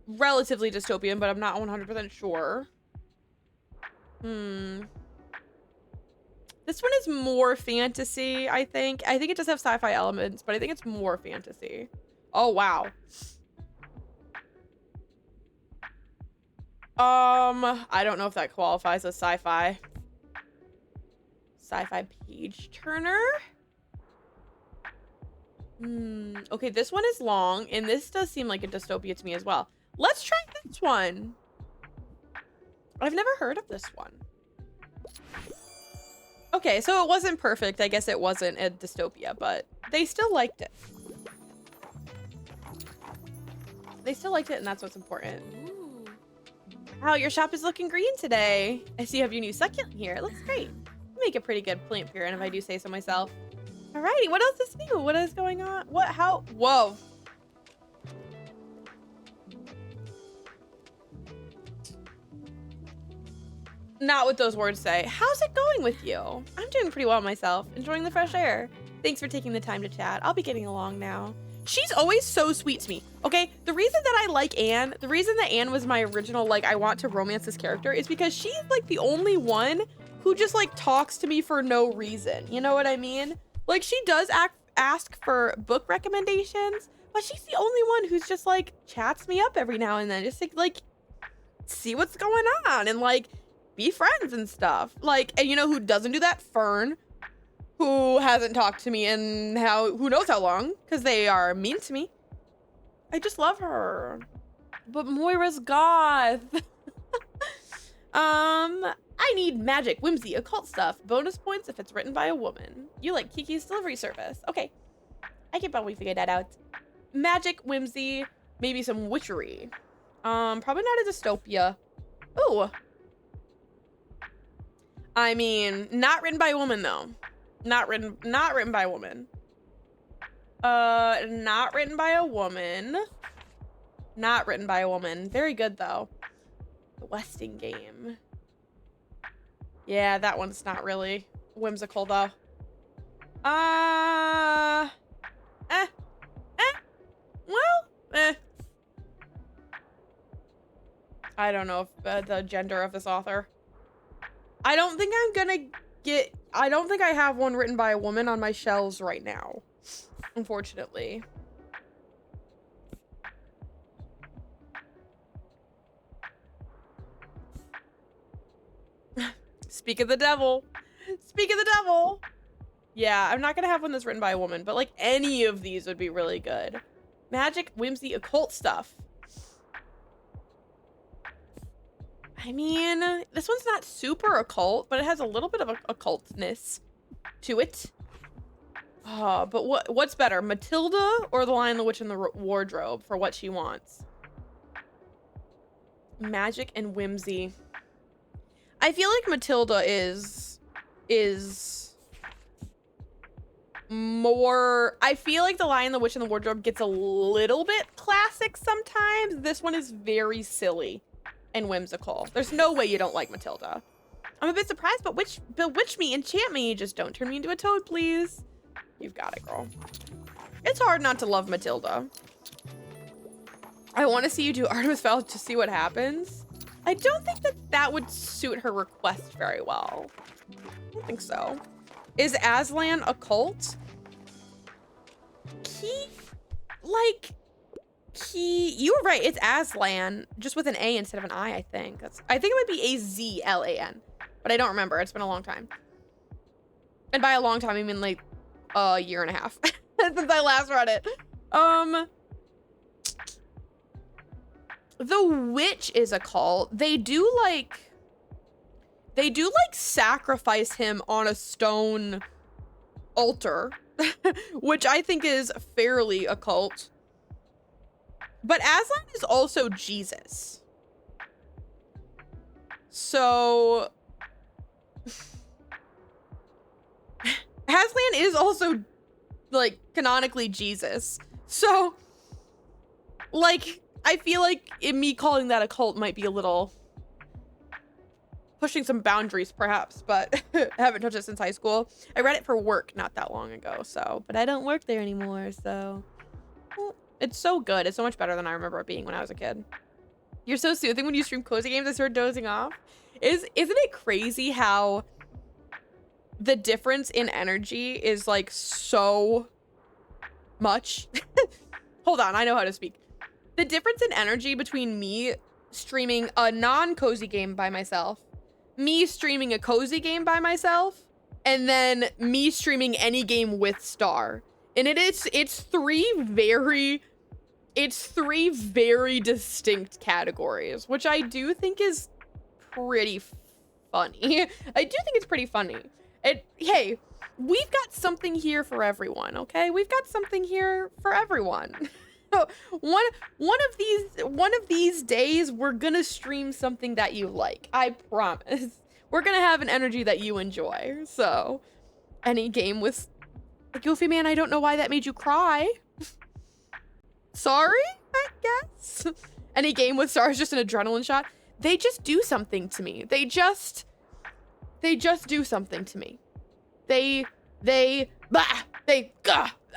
relatively dystopian, but I'm not 100% sure. This one is more fantasy, I think. I think it does have sci-fi elements, but I think it's more fantasy. Oh, wow. I don't know if that qualifies as sci-fi. Sci-fi page turner? Okay, this one is long, and this does seem like a dystopia to me as well. Let's try this one. I've never heard of this one. Okay, so it wasn't perfect. I guess it wasn't a dystopia, but they still liked it. They still liked it, and that's what's important. Ooh. Wow, your shop is looking green today. I see you have your new succulent here. It looks great. You make a pretty good plant parent, if I do say so myself. Alrighty, what else is new? What is going on? What? How? Whoa. Not what those words say. How's it going with you? I'm doing pretty well myself. Enjoying the fresh air. Thanks for taking the time to chat. I'll be getting along now. She's always so sweet to me. Okay, the reason that I like Anne, the reason that Anne was my original, like, I want to romance this character is because she's, like, the only one who just, like, talks to me for no reason. You know what I mean? Like, she does ask for book recommendations, but she's the only one who's just, like, chats me up every now and then. Just, like, see what's going on and, like, be friends and stuff. Like, and you know who doesn't do that? Fern, who hasn't talked to me in who knows how long, because they are mean to me. I just love her. But Moira's goth. I need magic, whimsy, occult stuff. Bonus points if it's written by a woman. You like Kiki's delivery service. Okay, I can probably figure that out. Magic, whimsy, maybe some witchery. Probably not a dystopia. Ooh. I mean, not written by a woman though. Not written by a woman. Not written by a woman. Not written by a woman. Very good though. The Westing game. Yeah, that one's not really whimsical though. Well, I don't know if the gender of this author. I don't think I have one written by a woman on my shelves right now, unfortunately. Speak of the devil. Speak of the devil. Yeah, I'm not gonna have one that's written by a woman, but like any of these would be really good. Magic, whimsy, occult stuff. I mean, this one's not super occult, but it has a little bit of occultness to it. But what's better, Matilda or The Lion, the Witch, and the Wardrobe for what she wants? Magic and whimsy. I feel like Matilda is more. I feel like The Lion, the Witch, and the Wardrobe gets a little bit classic sometimes. This one is very silly and whimsical. There's no way you don't like Matilda. I'm a bit surprised, but bewitch me, enchant me. Just don't turn me into a toad, please. You've got it, girl. It's hard not to love Matilda. I want to see you do Artemis Fowl to see what happens. I don't think that would suit her request very well. I don't think so. Is Aslan a cult? You were right. It's Aslan, just with an A instead of an I think. I think it might be A-Z-L-A-N, but I don't remember. It's been a long time. And by a long time, I mean like a year and a half. since I last read it. The witch is a cult. They do like sacrifice him on a stone altar, which I think is fairly occult. But Aslan is also Jesus. So Aslan is also like canonically Jesus. So like I feel like me calling that a cult might be a little pushing some boundaries perhaps, but I haven't touched it since high school. I read it for work not that long ago, so, but I don't work there anymore, so. Well, it's so good. It's so much better than I remember it being when I was a kid. You're so soothing when you stream cozy games. I started dozing off. Isn't it crazy how the difference in energy is like so much? Hold on, I know how to speak. The difference in energy between me streaming a non-cozy game by myself, me streaming a cozy game by myself, and then me streaming any game with Star. And it's three very distinct categories, which I do think is pretty funny. I do think it's pretty funny. Hey, we've got something here for everyone, okay? We've got something here for everyone. one of these days we're gonna stream something that you like. I promise. We're gonna have an energy that you enjoy. So any game with Goofy Man, I don't know why that made you cry. Sorry, I guess. Any game with Star is just an adrenaline shot. They just do something to me. They just do something to me.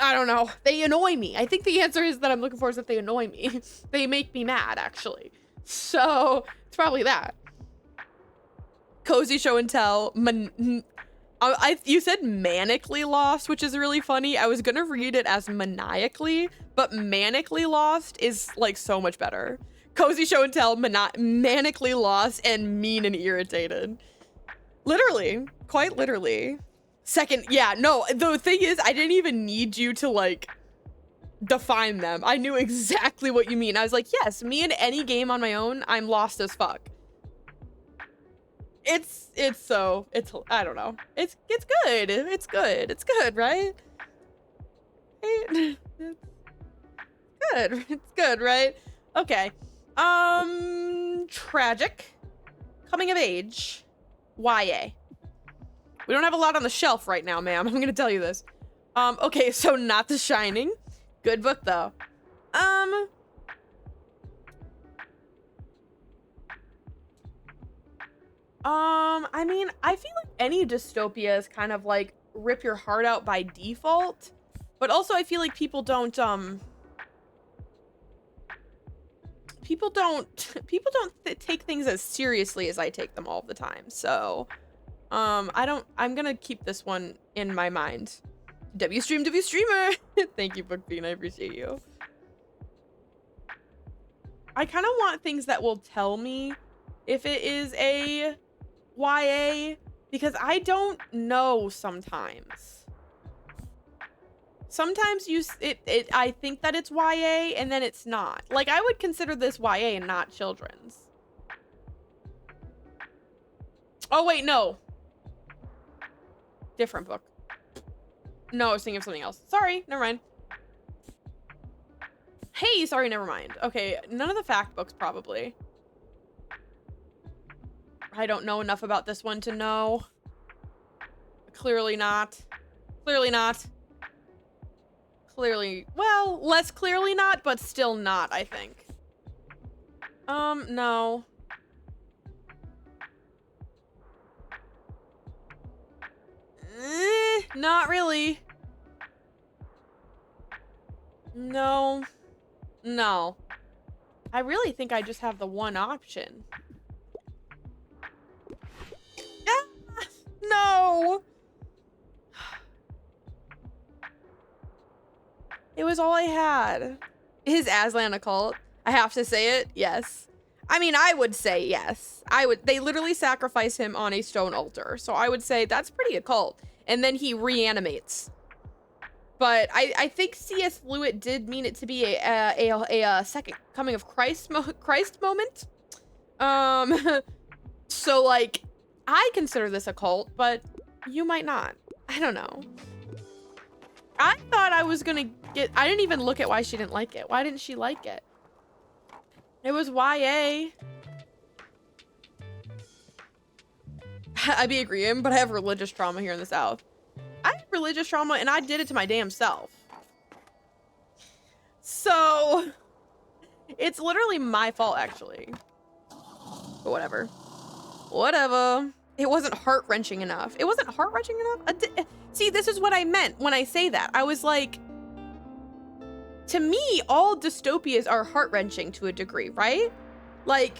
I don't know. They annoy me. I think the answer is that I'm looking for is that they annoy me. They make me mad, actually. So it's probably that. Cozy show and tell. You said manically lost, which is really funny. I was gonna read it as maniacally, but manically lost is like so much better. Cozy show and tell, manically lost, and mean and irritated. Literally, quite literally. Second, yeah, no, the thing is, I didn't even need you to like define them. I knew exactly what you mean. I was like, yes, me in any game on my own, I'm lost as fuck. I don't know. It's good. It's good. It's good, right? It's good. It's good, right? Okay. Tragic. Coming of age. YA. We don't have a lot on the shelf right now, ma'am. I'm gonna tell you this. Okay, so not The Shining. Good book, though. I mean, I feel like any dystopia is kind of like rip your heart out by default, but also I feel like people don't take things as seriously as I take them all the time. So, I'm gonna keep this one in my mind. W streamer. Thank you, Bookbean. I appreciate you. I kind of want things that will tell me if it is a YA, because I don't know sometimes. Sometimes I think that it's YA and then it's not. Like, I would consider this YA and not children's. Oh, wait, no. Different book. No, I was thinking of something else. Sorry, never mind. Hey, sorry, never mind. Okay, none of the fact books, probably. I don't know enough about this one to know. Clearly not. Clearly not. Clearly, well, less clearly not, but still not, I think. No. Not really. No. No. I really think I just have the one option. Ah, no. It was all I had. Is Aslan a cult? I have to say it. Yes. I mean, I would say yes. They literally sacrifice him on a stone altar. So I would say that's pretty occult. And then he reanimates. But I think C.S. Lewitt did mean it to be a second coming of Christ moment. So like, I consider this a cult, but you might not. I don't know. I thought I was gonna get, I didn't even look at why she didn't like it. Why didn't she like it? It was YA. I be agreeing, but I have religious trauma here in the South. I have religious trauma and I did it to my damn self. So it's literally my fault actually. But whatever. Whatever. It wasn't heart-wrenching enough. It wasn't heart-wrenching enough? See, this is what I meant when I say that. I was like, to me, all dystopias are heart-wrenching to a degree, right? Like,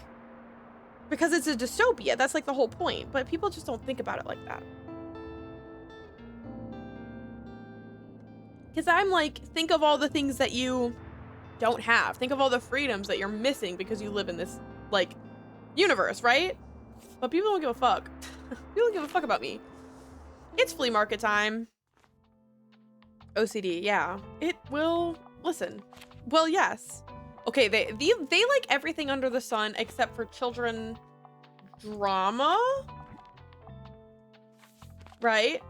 because it's a dystopia. That's like the whole point. But people just don't think about it like that. Because I'm like, think of all the things that you don't have. Think of all the freedoms that you're missing because you live in this, like, universe, right? But people don't give a fuck. People don't give a fuck about me. It's flea market time. OCD, yeah. It will, listen. Well, yes. Okay, they like everything under the sun except for children drama? Right?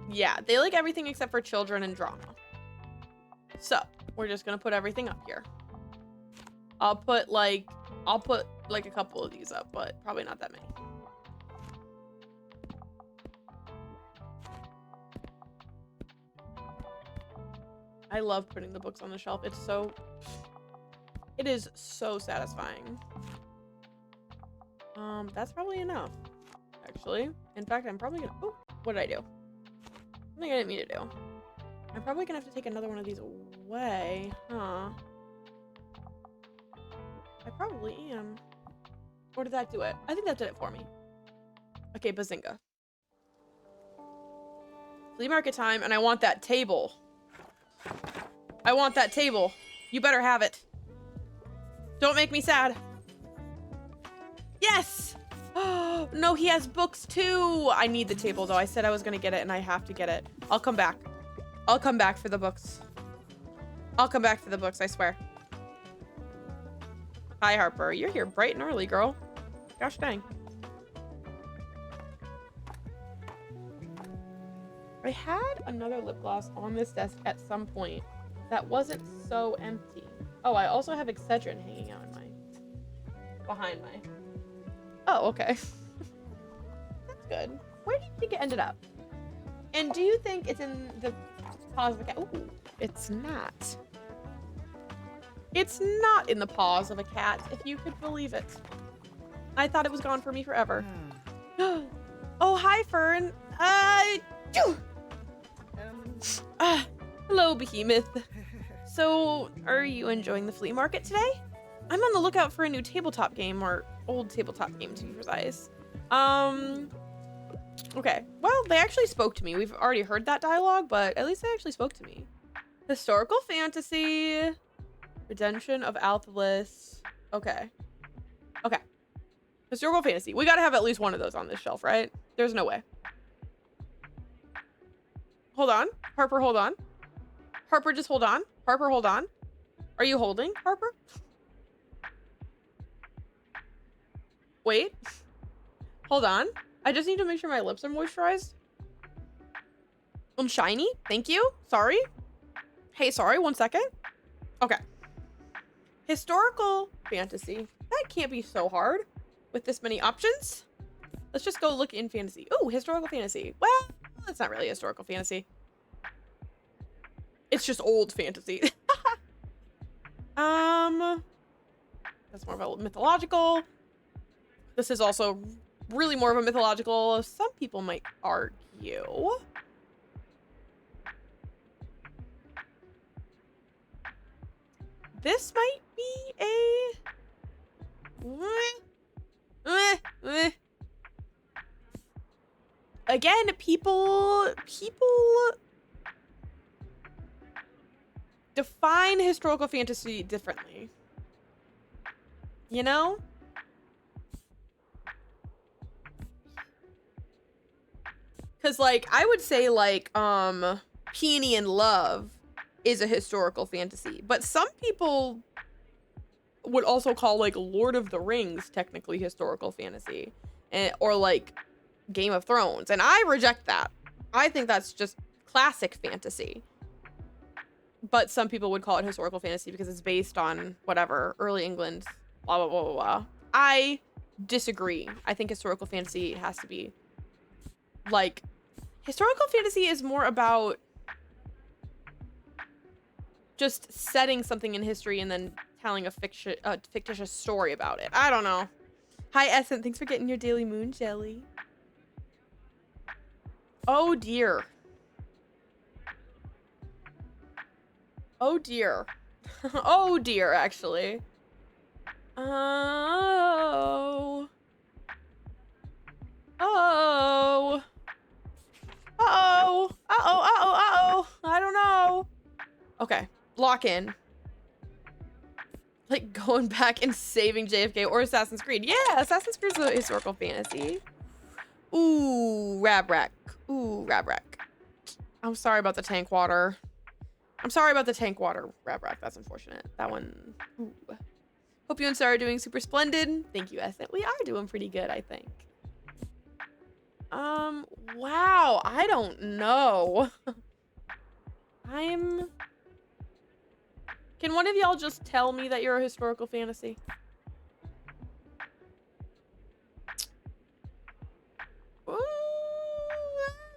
Yeah, they like everything except for children and drama. So, we're just gonna put everything up here. I'll put like a couple of these up, but probably not that many. I love putting the books on the shelf. It is so satisfying. That's probably enough, actually. In fact, I'm probably gonna, oh, what did I do? Something I didn't mean to do. I'm probably gonna have to take another one of these away, huh? I probably am. Or did that do it? I think that did it for me. Okay, bazinga. Flea market time, and I want that table. I want that table. You better have it. Don't make me sad. Yes! Oh, no, he has books too. I need the table though. I said I was gonna get it and I have to get it. I'll come back. I'll come back for the books. I'll come back for the books, I swear. Hi, Harper. You're here bright and early, girl. Gosh dang. I had another lip gloss on this desk at some point that wasn't so empty. Oh, I also have Excedrin hanging out in behind my... Oh, okay. That's good. Where do you think it ended up? And do you think it's in the paws of a cat? Ooh, it's not. It's not in the paws of a cat, if you could believe it. I thought it was gone for me forever. Oh, hi, Fern. Hello, Behemoth. So, are you enjoying the flea market today? I'm on the lookout for a new tabletop game, or old tabletop game to be precise. Okay. Well, they actually spoke to me. We've already heard that dialogue, but at least they actually spoke to me. Historical fantasy. Redemption of Althalis. Okay. Okay. Historical fantasy. We gotta have at least one of those on this shelf, right? There's no way. Hold on. Harper, hold on. Harper, just hold on. Harper, hold on. Are you holding, Harper? Wait. Hold on. I just need to make sure my lips are moisturized. And shiny. Thank you. Sorry. Hey, sorry. 1 second. Okay. Historical fantasy. That can't be so hard with this many options. Let's just go look in fantasy. Oh, historical fantasy. Well, that's not really historical fantasy. It's just old fantasy. That's more of a mythological. This is also really more of a mythological. Some people might argue. This might be a... Again, people define historical fantasy differently. You know? Because, like, I would say, like, Peony and Love is a historical fantasy. But some people would also call, like, Lord of the Rings technically historical fantasy. Or, like, Game of Thrones. And I reject that. I think that's just classic fantasy. But some people would call it historical fantasy because it's based on whatever, early England, blah, blah, blah, blah, blah. I disagree. I think historical fantasy has to be, like, historical fantasy is more about just setting something in history and then telling a fictitious story about it. I don't know. Hi, Essence. Thanks for getting your Daily Moon Jelly. Oh, dear. Oh, dear. Oh, dear, actually. Oh. Oh. Uh-oh. Uh-oh, uh-oh, uh-oh. I don't know. Okay. Lock in. Like going back and saving JFK or Assassin's Creed. Yeah, Assassin's Creed is a historical fantasy. Ooh, Rabrack. Ooh, Rabrack. I'm sorry about the tank water. I'm sorry about the tank water, Rabrack. That's unfortunate. That one. Ooh. Hope you and Sarah are doing super splendid. Thank you, Essence. We are doing pretty good, I think. Wow. I don't know. Can one of y'all just tell me that you're a historical fantasy? Ooh,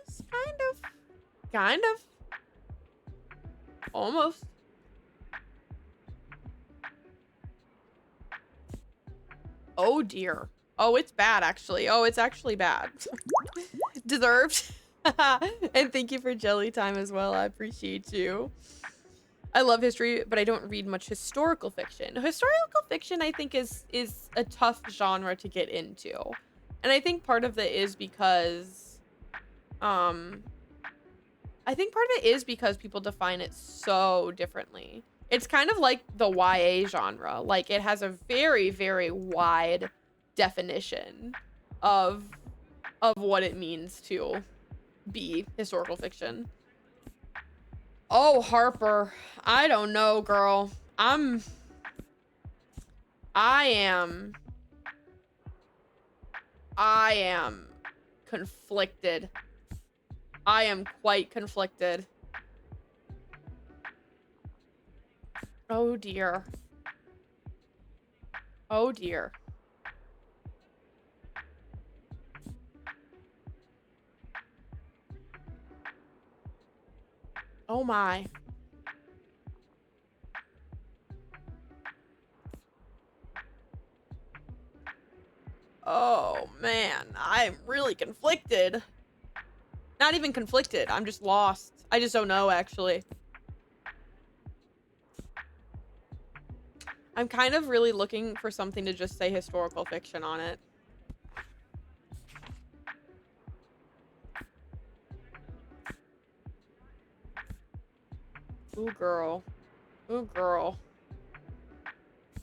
that's kind of. Almost. Oh dear. Oh, it's bad actually. Oh, it's actually bad. Deserved. And thank you for jelly time as well. I appreciate you. I love history, but I don't read much historical fiction. Historical fiction, I think, is a tough genre to get into. And I think part of it is because people define it so differently. It's kind of like the YA genre. Like, it has a very, very wide definition of what it means to be historical fiction. Oh, Harper. I don't know, girl. I am conflicted. I am quite conflicted. Oh dear. Oh dear. Oh my. Oh man, I'm really conflicted. Not even conflicted, I'm just lost. I just don't know, actually. I'm kind of really looking for something to just say historical fiction on it. Ooh, girl. Ooh, girl.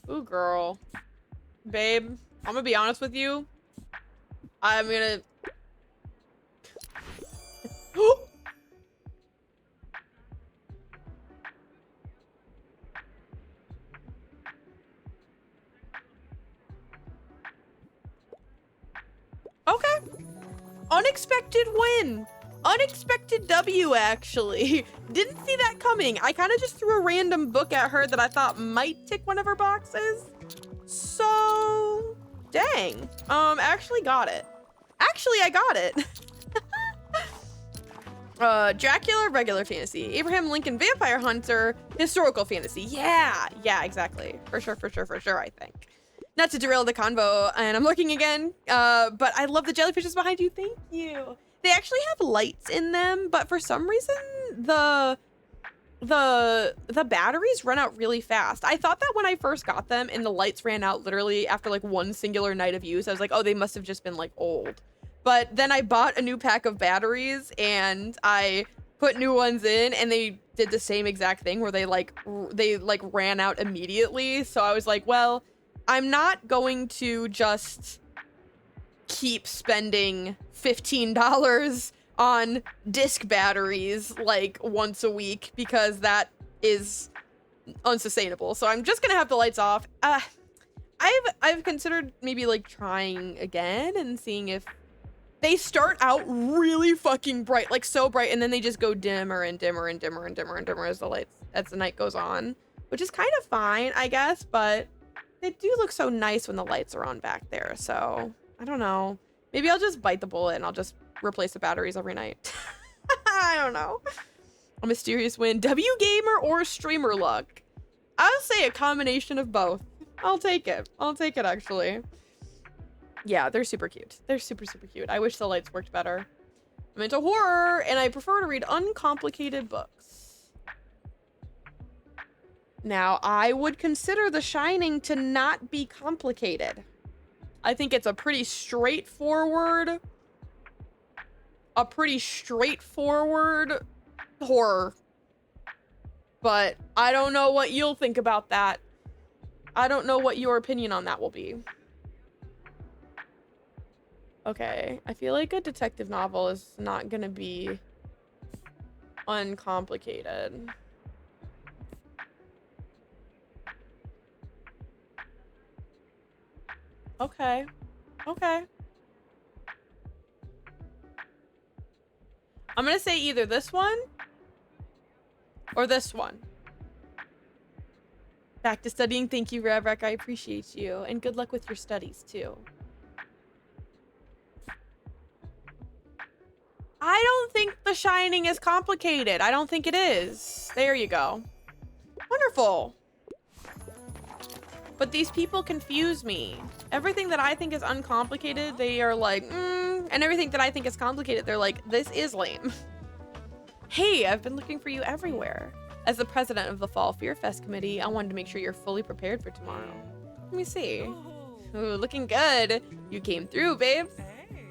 Ooh, girl. Babe, I'm gonna be honest with you. I'm gonna... Okay. Unexpected win. Unexpected W, actually. Didn't see that coming. I kind of just threw a random book at her that I thought might tick one of her boxes. So, dang. Actually got it. Actually, I got it. Dracula, regular fantasy. Abraham Lincoln, vampire hunter, historical fantasy. Yeah, exactly. For sure, I think. Not to derail the convo, and I'm looking again, but I love the jellyfishes behind you. Thank you. They actually have lights in them, but for some reason, the batteries run out really fast. I thought that when I first got them and the lights ran out literally after like one singular night of use, I was like, oh, they must have just been like old. But then I bought a new pack of batteries and I put new ones in and they did the same exact thing where they ran out immediately. So I was like, well, I'm not going to just keep spending $15 on disc batteries like once a week because that is unsustainable. So I'm just gonna have the lights off. I've considered maybe like trying again and seeing if they start out really fucking bright, like so bright, and then they just go dimmer and dimmer and dimmer and dimmer and dimmer as the night goes on, which is kind of fine, I guess, but they do look so nice when the lights are on back there. So I don't know. Maybe I'll just bite the bullet and I'll just replace the batteries every night. I don't know. A mysterious win. W gamer or streamer luck? I'll say a combination of both. I'll take it. I'll take it, actually. Yeah, they're super cute. They're super, super cute. I wish the lights worked better. I'm into horror, and I prefer to read uncomplicated books. Now, I would consider The Shining to not be complicated. I think it's a pretty straightforward horror. But I don't know what you'll think about that. I don't know what your opinion on that will be. Okay, I feel like a detective novel is not gonna be uncomplicated. Okay. Okay. I'm gonna say either this one or this one. Back to studying. Thank you, Revrek. I appreciate you. And good luck with your studies, too. I don't think The Shining is complicated. I don't think it is. There you go. Wonderful. But these people confuse me. Everything that I think is uncomplicated, they are like, and everything that I think is complicated, they're like, this is lame. Hey, I've been looking for you everywhere. As the president of the Fall Fear Fest committee, I wanted to make sure you're fully prepared for tomorrow. Let me see. Ooh, looking good. You came through, babes.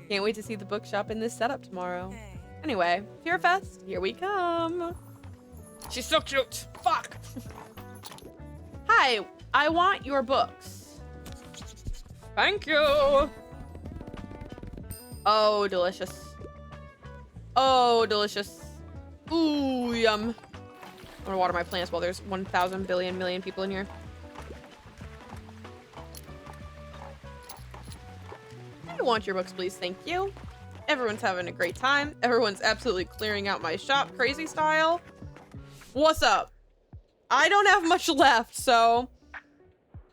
Can't wait to see the bookshop in this setup tomorrow. Anyway, Fear Fest, here we come. She's so cute. Fuck. Hi, I want your books. Thank you. Oh, delicious. Oh, delicious. Ooh, yum. I'm gonna water my plants while there's 1,000 billion million people in here. I want your books, please. Thank you. Everyone's having a great time. Everyone's absolutely clearing out my shop, crazy style. What's up? I don't have much left, so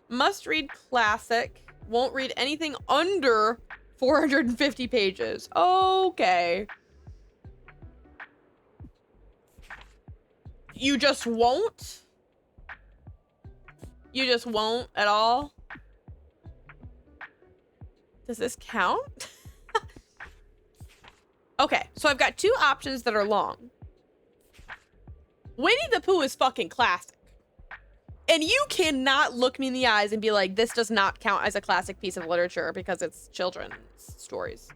must read classic. Won't read anything under 450 pages. Okay. You just won't? You just won't at all? Does this count? Okay, so I've got two options that are long. Winnie the Pooh is fucking classic. And you cannot look me in the eyes and be like, this does not count as a classic piece of literature because it's children's stories.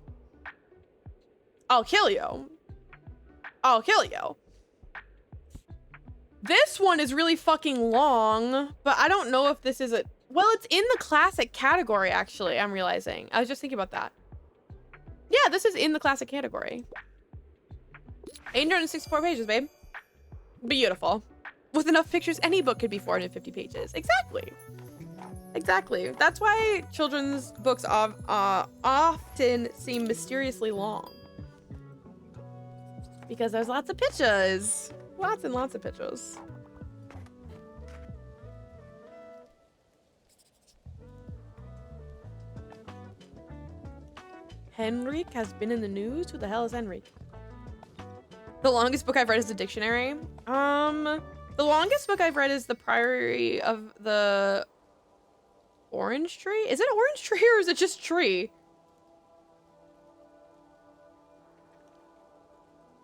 I'll kill you. I'll kill you. This one is really fucking long, but I don't know if this is a... Well, it's in the classic category, actually, I'm realizing. I was just thinking about that. Yeah, this is in the classic category. 864 pages, babe. Beautiful. With enough pictures, any book could be 450 pages. Exactly. Exactly. That's why children's books often seem mysteriously long. Because there's lots of pictures. Lots and lots of pictures. Henrik has been in the news? Who the hell is Henrik? The longest book I've read is a dictionary. The longest book I've read is The Priory of the Orange Tree? Is it Orange Tree or is it just tree?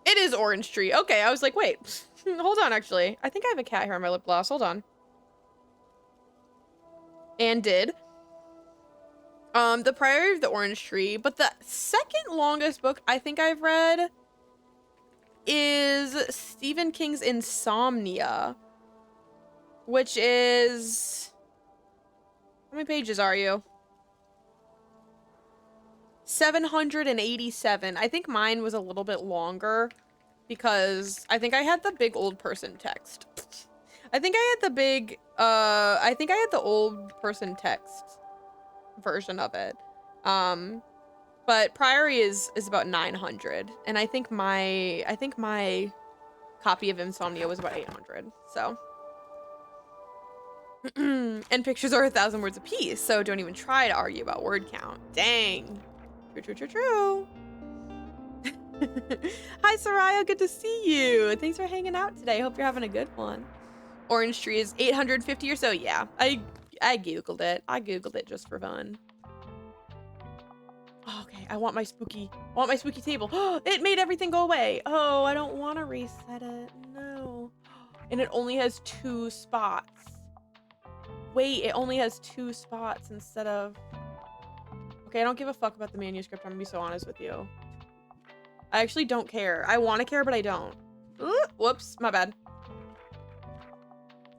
It is Orange Tree. Okay, I was like, wait. Hold on, actually. I think I have a cat hair on my lip gloss. Hold on. And did. The Priory of the Orange Tree. But the second longest book I think I've read is Stephen King's Insomnia. Which is... How many pages are you? 787. I think mine was a little bit longer because I think I had the big old person text. I think I had the old person text version of it. But Priory is about 900, and I think my copy of Insomnia was about 800. So, and pictures are 1,000 words apiece, so don't even try to argue about word count. Dang. True. Hi, Soraya. Good to see you. Thanks for hanging out today. Hope you're having a good one. Orange tree is 850 or so. Yeah, I googled it. I googled it just for fun. Oh, okay, I want my spooky table. It made everything go away. Oh, I don't want to reset it. No. And it only has 2 spots. Wait, it only has 2 spots instead of... Okay, I don't give a fuck about the manuscript. I'm gonna be so honest with you. I actually don't care. I want to care, but I don't. Whoops, my bad.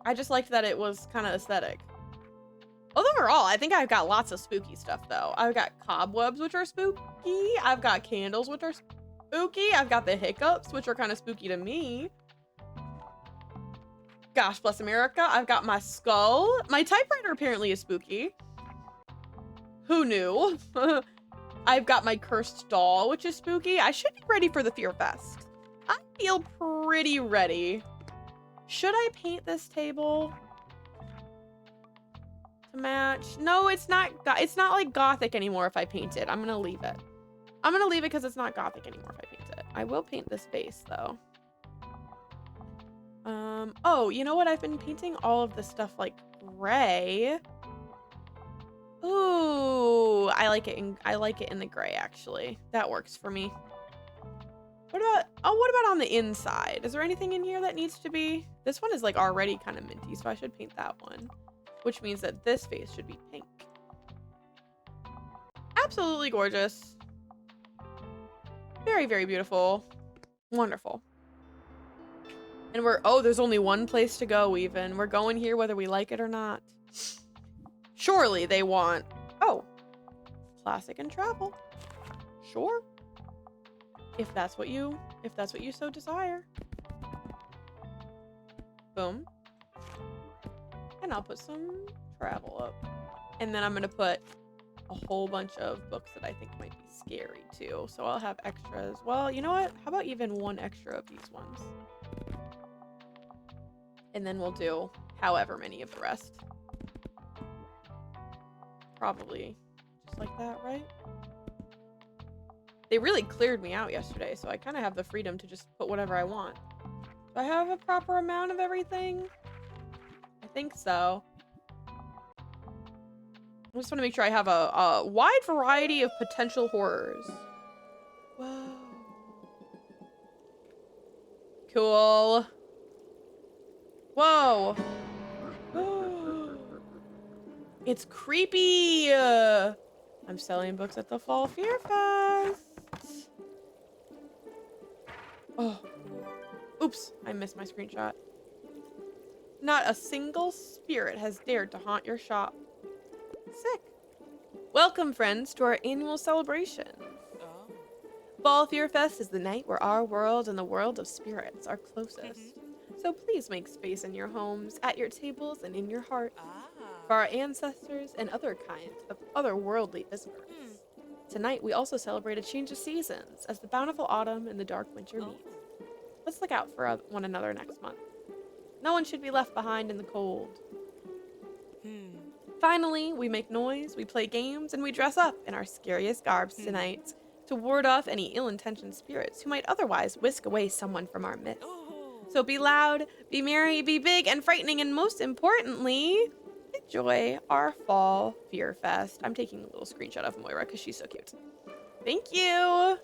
I just liked that it was kind of aesthetic. Overall, I think I've got lots of spooky stuff, though. I've got cobwebs, which are spooky. I've got candles, which are spooky. I've got the hiccups, which are kind of spooky to me. Gosh bless America. I've got my skull. My typewriter apparently is spooky. Who knew? I've got my cursed doll, which is spooky. I should be ready for the Fear Fest. I feel pretty ready. Should I paint this table to match? No, it's not like gothic anymore if I paint it. I'm gonna leave it. I'm gonna leave it because it's not gothic anymore if I paint it. I will paint this vase though. Oh, you know what? I've been painting all of this stuff like gray. Ooh, I like it in the gray actually. That works for me. What about on the inside? Is there anything in here that needs to be? This one is like already kind of minty, so I should paint that one, which means that this face should be pink. Absolutely gorgeous. Very, very beautiful. Wonderful. And there's only one place to go even. We're going here whether we like it or not. Surely they want, classic and travel. Sure. If that's what you so desire. Boom. And I'll put some travel up. And then I'm gonna put a whole bunch of books that I think might be scary too. So I'll have extras. Well, you know what? How about even one extra of these ones? And then we'll do however many of the rest. Probably just like that, right? They really cleared me out yesterday, so I kind of have the freedom to just put whatever I want. Do I have a proper amount of everything? I think so. I just want to make sure I have a wide variety of potential horrors. Whoa. Cool. Whoa. It's creepy. I'm selling books at the Fall Fear Fest. Oh. Oops, I missed my screenshot. Not a single spirit has dared to haunt your shop. Sick. Welcome, friends, to our annual celebration. Fall Fear Fest is the night where our world and the world of spirits are closest. So please make space in your homes, at your tables, and in your hearts for our ancestors and other kinds of otherworldly visitors. Tonight, we also celebrate a change of seasons as the bountiful autumn and the dark winter meet. Let's look out for one another next month. No one should be left behind in the cold. Finally, we make noise, we play games, and we dress up in our scariest garbs tonight to ward off any ill-intentioned spirits who might otherwise whisk away someone from our midst. So be loud, be merry, be big and frightening, and most importantly, enjoy our Fall Fear Fest. I'm taking a little screenshot of Moira because she's so cute. Thank you.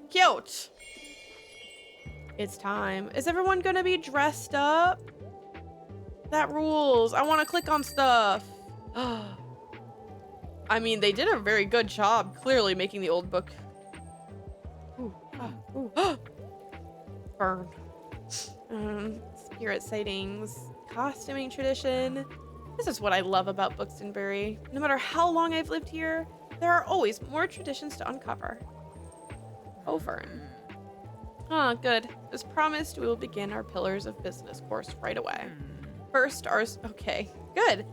Cute. It's time. Is everyone gonna be dressed up? That rules. I want to click on stuff. I mean, they did a very good job, clearly making the old book. Burn. Spirit sightings, costuming tradition. This is what I love about Bookstonbury. No matter how long I've lived here, There are always more traditions to uncover. Overn. Ah, good. As promised, we will begin our Pillars of Business course right away. First, okay, good.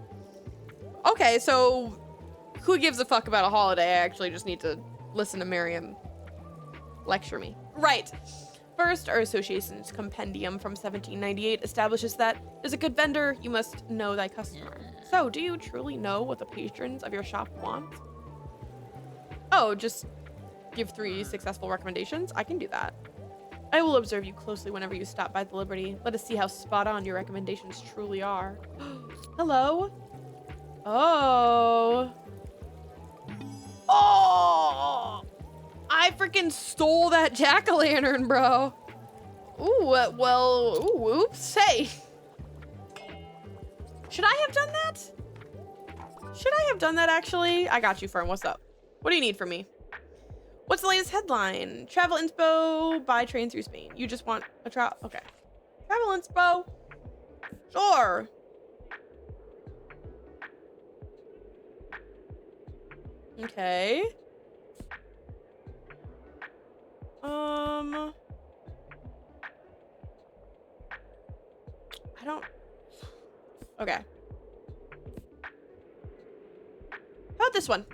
Okay, so who gives a fuck about a holiday? I actually just need to listen to Miriam lecture me. Right. First, our association's compendium from 1798 establishes that as a good vendor, you must know thy customer. So, do you truly know what the patrons of your shop want? Oh, just give 3 successful recommendations? I can do that. I will observe you closely whenever you stop by the Liberty. Let us see how spot on your recommendations truly are. Hello? Oh. Oh! I freaking stole that jack-o'-lantern, bro. Ooh, well, ooh, oops. Hey. Should I have done that? Should I have done that, actually? I got you, Fern. What's up? What do you need from me? What's the latest headline? Travel inspo, buy train through Spain. You just want a travel, okay. Travel inspo. Sure. Okay. I don't, okay. How about this one?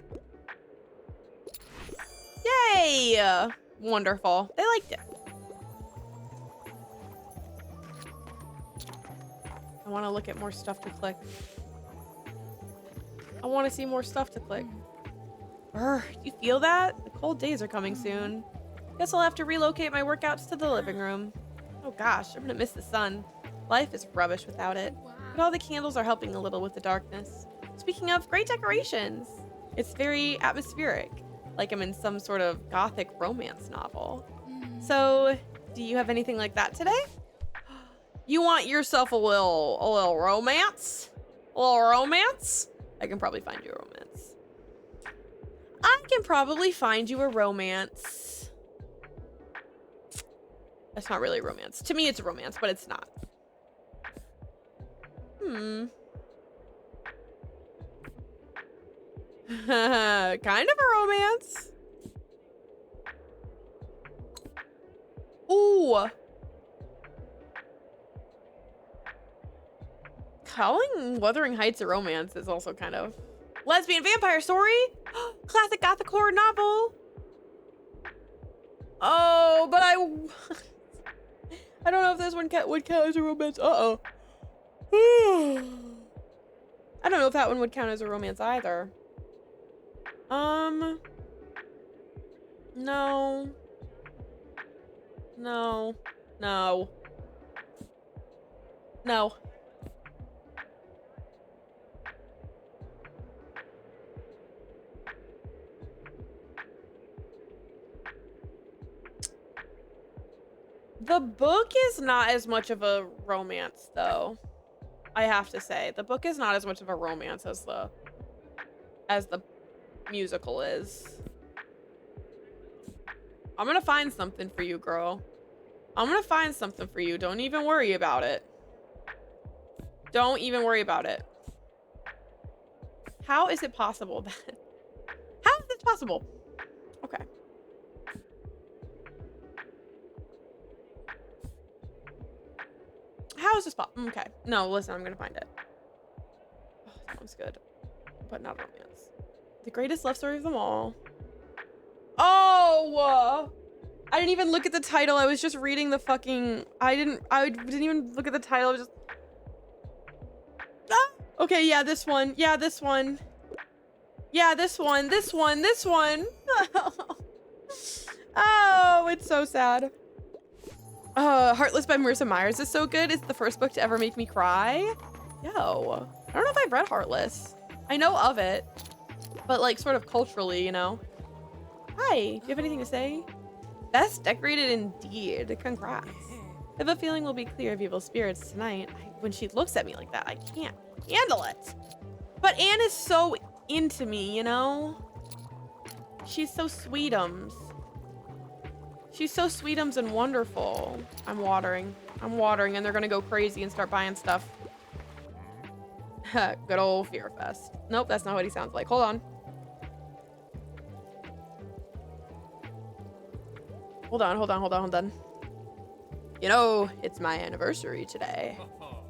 Yay! Wonderful. They liked it. I want to look at more stuff to click. I want to see more stuff to click. Brr, you feel that? The cold days are coming soon. Guess I'll have to relocate my workouts to the living room. Oh gosh, I'm gonna miss the sun. Life is rubbish without it. But all the candles are helping a little with the darkness. Speaking of, great decorations. It's very atmospheric, like I'm in some sort of gothic romance novel. So, do you have anything like that today? You want yourself a little romance? A little romance? I can probably find you a romance. I can probably find you a romance. That's not really a romance. To me, it's a romance, but it's not. Kind of a romance. Ooh. Calling Wuthering Heights a romance is also kind of lesbian vampire story. Classic gothic horror novel. Oh, but I don't know if this one would count as a romance. Uh-oh. I don't know if that one would count as a romance either. No. No. No. No. The book is not as much of a romance, though. I have to say, the book is not as much of a romance as the musical is. I'm gonna find something for you, girl. I'm gonna find something for you. Don't even worry about it. Don't even worry about it. How is it possible that... How is this possible? Okay. How is this possible? Okay. No, listen, I'm gonna find it. Oh, sounds good. But not romance. The greatest love story of them all. Oh! I didn't even look at the title. I was just reading the fucking... I didn't even look at the title. I was just... Ah! Okay, yeah, this one. Yeah, this one. Yeah, this one. This one. This one. Oh, it's so sad. Heartless by Marissa Myers is so good. It's the first book to ever make me cry. Yo, I don't know if I've read Heartless. I know of it, but like sort of culturally, you know. Hi, do you have anything to say? Best decorated indeed. Congrats. I have a feeling we'll be clear of evil spirits tonight. When she looks at me like that, I can't handle it. But Anne is so into me, you know? She's so sweetums. She's so sweetums and wonderful. I'm watering and they're gonna go crazy and start buying stuff. Good old Fear Fest. Nope, that's not what he sounds like. Hold on. hold on. You know, it's my anniversary today.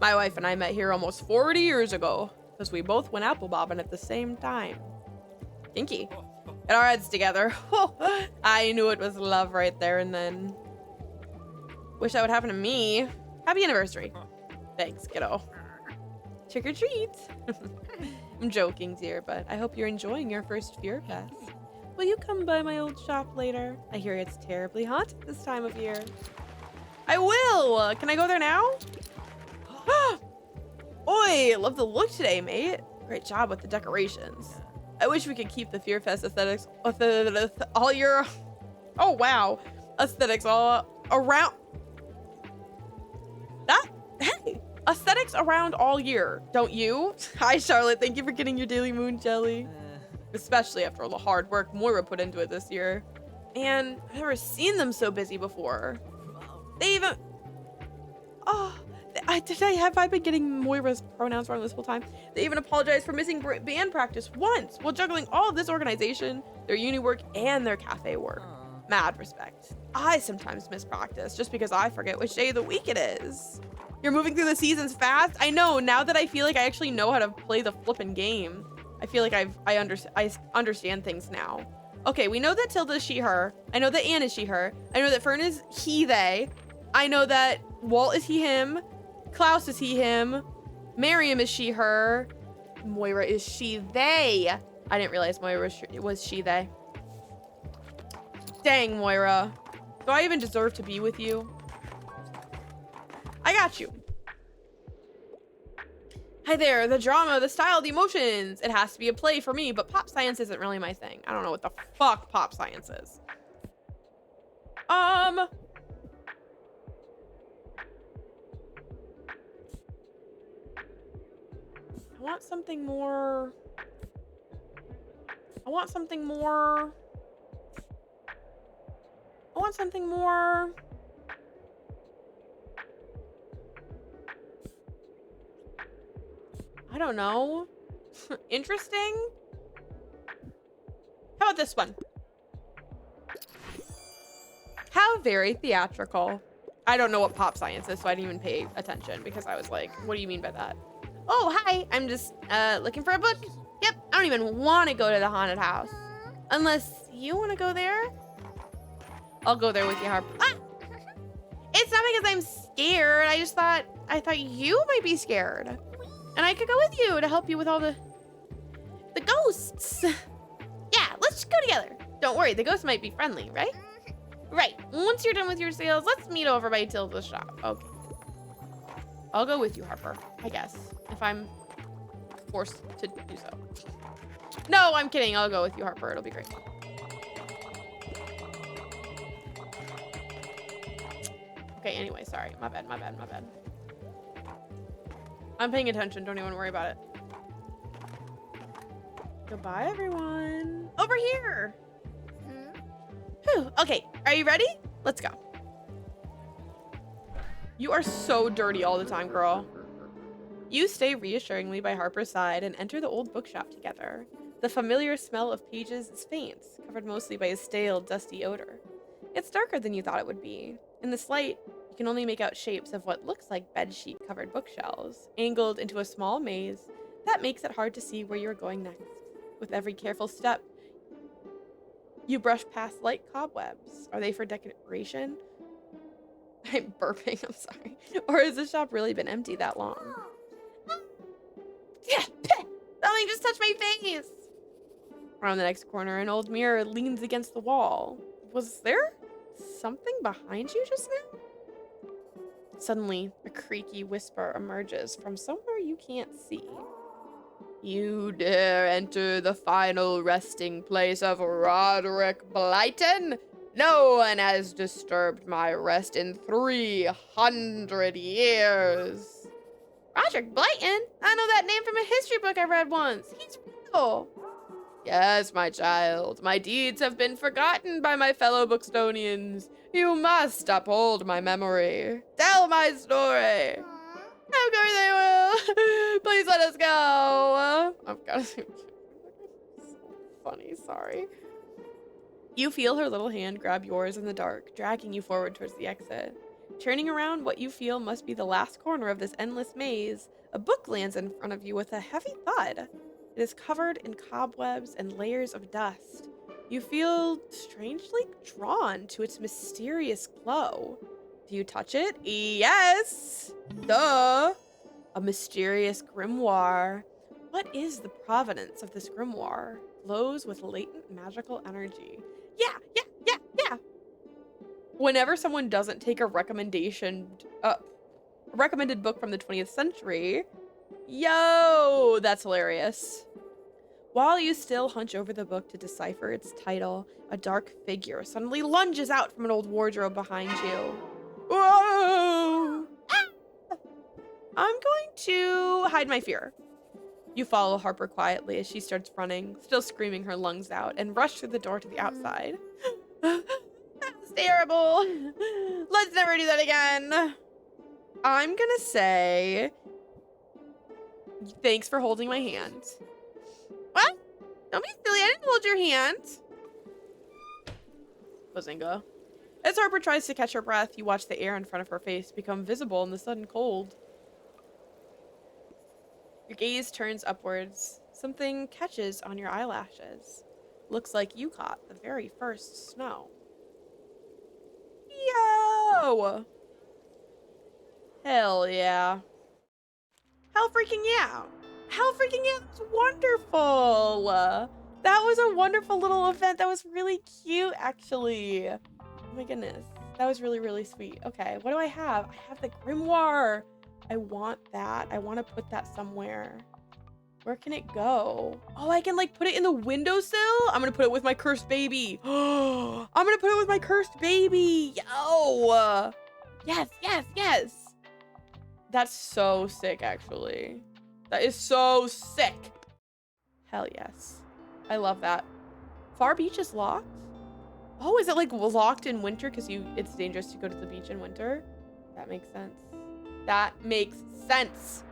My wife and I met here almost 40 years ago because we both went apple bobbing at the same time. Kinky. Get our heads together. I knew it was love right there and then. Wish that would happen to me. Happy anniversary. Thanks, kiddo. Trick or treat. I'm joking, dear, but I hope you're enjoying your first Fear Fest. Will you come by my old shop later? I hear it's terribly hot this time of year. I will. Can I go there now? Oi, love the look today, mate. Great job with the decorations. I wish we could keep the Fear Fest aesthetics all year. Oh, wow. Aesthetics all around. Hey, aesthetics around all year, don't you? Hi, Charlotte. Thank you for getting your daily moon jelly. Especially after all the hard work Moira put into it this year. And I've never seen them so busy before. They even... Oh, have I been getting Moira's pronouns wrong this whole time? They even apologized for missing band practice once while juggling all of this organization, their uni work, and their cafe work. Mad respect. I sometimes miss practice just because I forget which day of the week it is. You're moving through the seasons fast? I know, now that I feel like I actually know how to play the flippin' game. I feel like I understand things now. Okay, we know that Tilda is she, her. I know that Anne is she, her. I know that Fern is he, they. I know that Walt is he, him. Klaus is he, him. Miriam is she, her. Moira is she, they. I didn't realize Moira was she, they. Dang, Moira. Do I even deserve to be with you? I got you. Hi there, the drama, the style, the emotions. It has to be a play for me, but pop science isn't really my thing. I don't know what the fuck pop science is. I want something more. I want something more. I don't know. Interesting? How about this one? How very theatrical. I don't know what pop science is, so I didn't even pay attention because I was like, what do you mean by that? Oh, hi. I'm just looking for a book. Yep, I don't even want to go to the haunted house. Unless you want to go there? I'll go there with you, Harp. Ah! It's not because I'm scared. I thought you might be scared. And I could go with you to help you with all the ghosts. Yeah, let's go together. Don't worry, the ghosts might be friendly, right? Right. Once you're done with your sales, let's meet over by Tilda's shop. Okay. I'll go with you, Harper, I guess, if I'm forced to do so. No, I'm kidding. I'll go with you, Harper. It'll be great. Okay, anyway, sorry. My bad. I'm paying attention. Don't even worry about it. Goodbye, everyone. Over here. Whew. Okay, are you ready? Let's go. You are so dirty all the time, girl. You stay reassuringly by Harper's side and enter the old bookshop together. The familiar smell of pages is faint, covered mostly by a stale, dusty odor. It's darker than you thought it would be. In this light, you can only make out shapes of what looks like bedsheet-covered bookshelves, angled into a small maze that makes it hard to see where you're going next. With every careful step, you brush past light cobwebs. Are they for decoration? I'm burping, I'm sorry. Or has the shop really been empty that long? Yeah, something just touched my face. Around the next corner, an old mirror leans against the wall. Was there something behind you just now? Suddenly, a creaky whisper emerges from somewhere you can't see. You dare enter the final resting place of Roderick Blyton? No one has disturbed my rest in 300 years. Roderick Blyton? I know that name from a history book I read once. He's real. Yes, my child. My deeds have been forgotten by my fellow Bookstonians. You must uphold my memory. Tell my story. Of course I will. Please let us go. I've got to so funny, sorry. You feel her little hand grab yours in the dark, dragging you forward towards the exit. Turning around what you feel must be the last corner of this endless maze, a book lands in front of you with a heavy thud. It is covered in cobwebs and layers of dust. You feel strangely drawn to its mysterious glow. Do you touch it? Yes! Duh! A mysterious grimoire. What is the provenance of this grimoire? Glows with latent magical energy. Yeah. Whenever someone doesn't take a recommended book from the 20th century, yo, that's hilarious. While you still hunch over the book to decipher its title, a dark figure suddenly lunges out from an old wardrobe behind you. Whoa! I'm going to hide my fear. You follow Harper quietly as she starts running, still screaming her lungs out, and rush through the door to the outside. That was terrible. Let's never do that again. I'm gonna say, thanks for holding my hand. What? Don't be silly, I didn't hold your hand. Bazinga. As Harper tries to catch her breath, you watch the air in front of her face become visible in the sudden cold. Your gaze turns upwards. Something catches on your eyelashes. Looks like you caught the very first snow. Yo! Hell yeah. Hell freaking yeah. Hell freaking yeah, that was wonderful. That was a wonderful little event. That was really cute, actually. Oh my goodness. That was really, really sweet. Okay, what do I have? I have the grimoire. I want that. I want to put that somewhere. Where can it go? Oh, I can like put it in the windowsill? I'm gonna put it with my cursed baby. I'm gonna put it with my cursed baby. Yo! Yes. That's so sick, actually. That is so sick. Hell yes. I love that. Far Beach is locked? Oh, is it like locked in winter because it's dangerous to go to the beach in winter? That makes sense. That makes sense.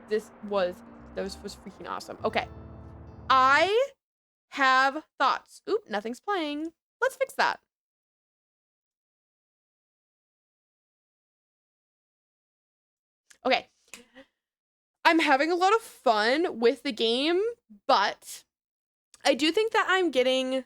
This was freaking awesome. Okay. I have thoughts. Oop, nothing's playing. Let's fix that. Okay. I'm having a lot of fun with the game, but I do think that I'm getting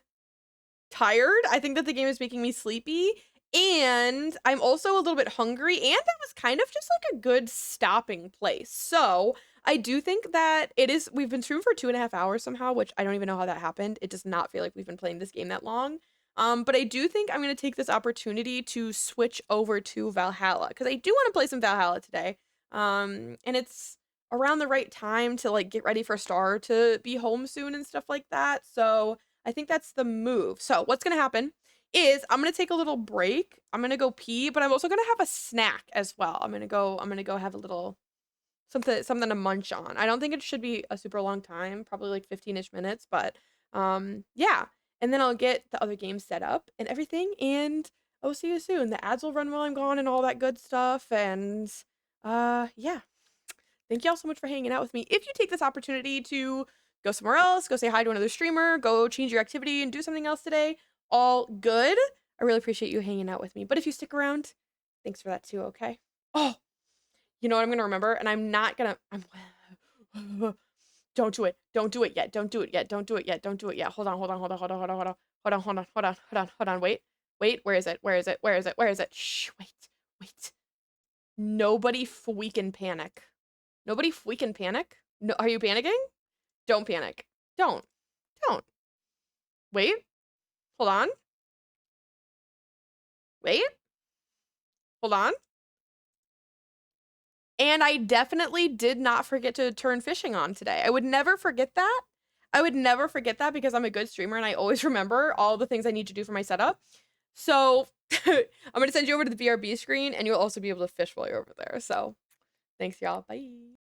tired. I think that the game is making me sleepy, and I'm also a little bit hungry, and that was kind of just like a good stopping place. So I do think that we've been streaming for 2.5 hours somehow, which I don't even know how that happened. It does not feel like we've been playing this game that long. But I do think I'm going to take this opportunity to switch over to Valhalla, because I do want to play some Valhalla today. And it's around the right time to like get ready for Star to be home soon and stuff like that. So I think that's the move. So what's going to happen is I'm going to take a little break. I'm going to go pee, but I'm also going to have a snack as well. I'm going to go have a little something to munch on. I don't think it should be a super long time, probably like 15-ish minutes, but yeah. And then I'll get the other games set up and everything, and I'll see you soon. The ads will run while I'm gone and all that good stuff, and yeah. Thank y'all so much for hanging out with me. If you take this opportunity to go somewhere else, go say hi to another streamer, go change your activity and do something else today, all good. I really appreciate you hanging out with me. But if you stick around, thanks for that too, okay? Oh, you know what I'm going to remember? And I'm not going to... Don't do it. Don't do it yet. Don't do it yet. Don't do it yet. Don't do it yet. Hold on. Wait. Where is it? Shh, wait. Nobody freaking panic. Nobody freaking panic? No, are you panicking? Don't panic. Don't. Wait. Hold on. Wait. Hold on. And I definitely did not forget to turn fishing on today. I would never forget that. Because I'm a good streamer and I always remember all the things I need to do for my setup. So I'm going to send you over to the BRB screen, and you'll also be able to fish while you're over there. So thanks, y'all. Bye.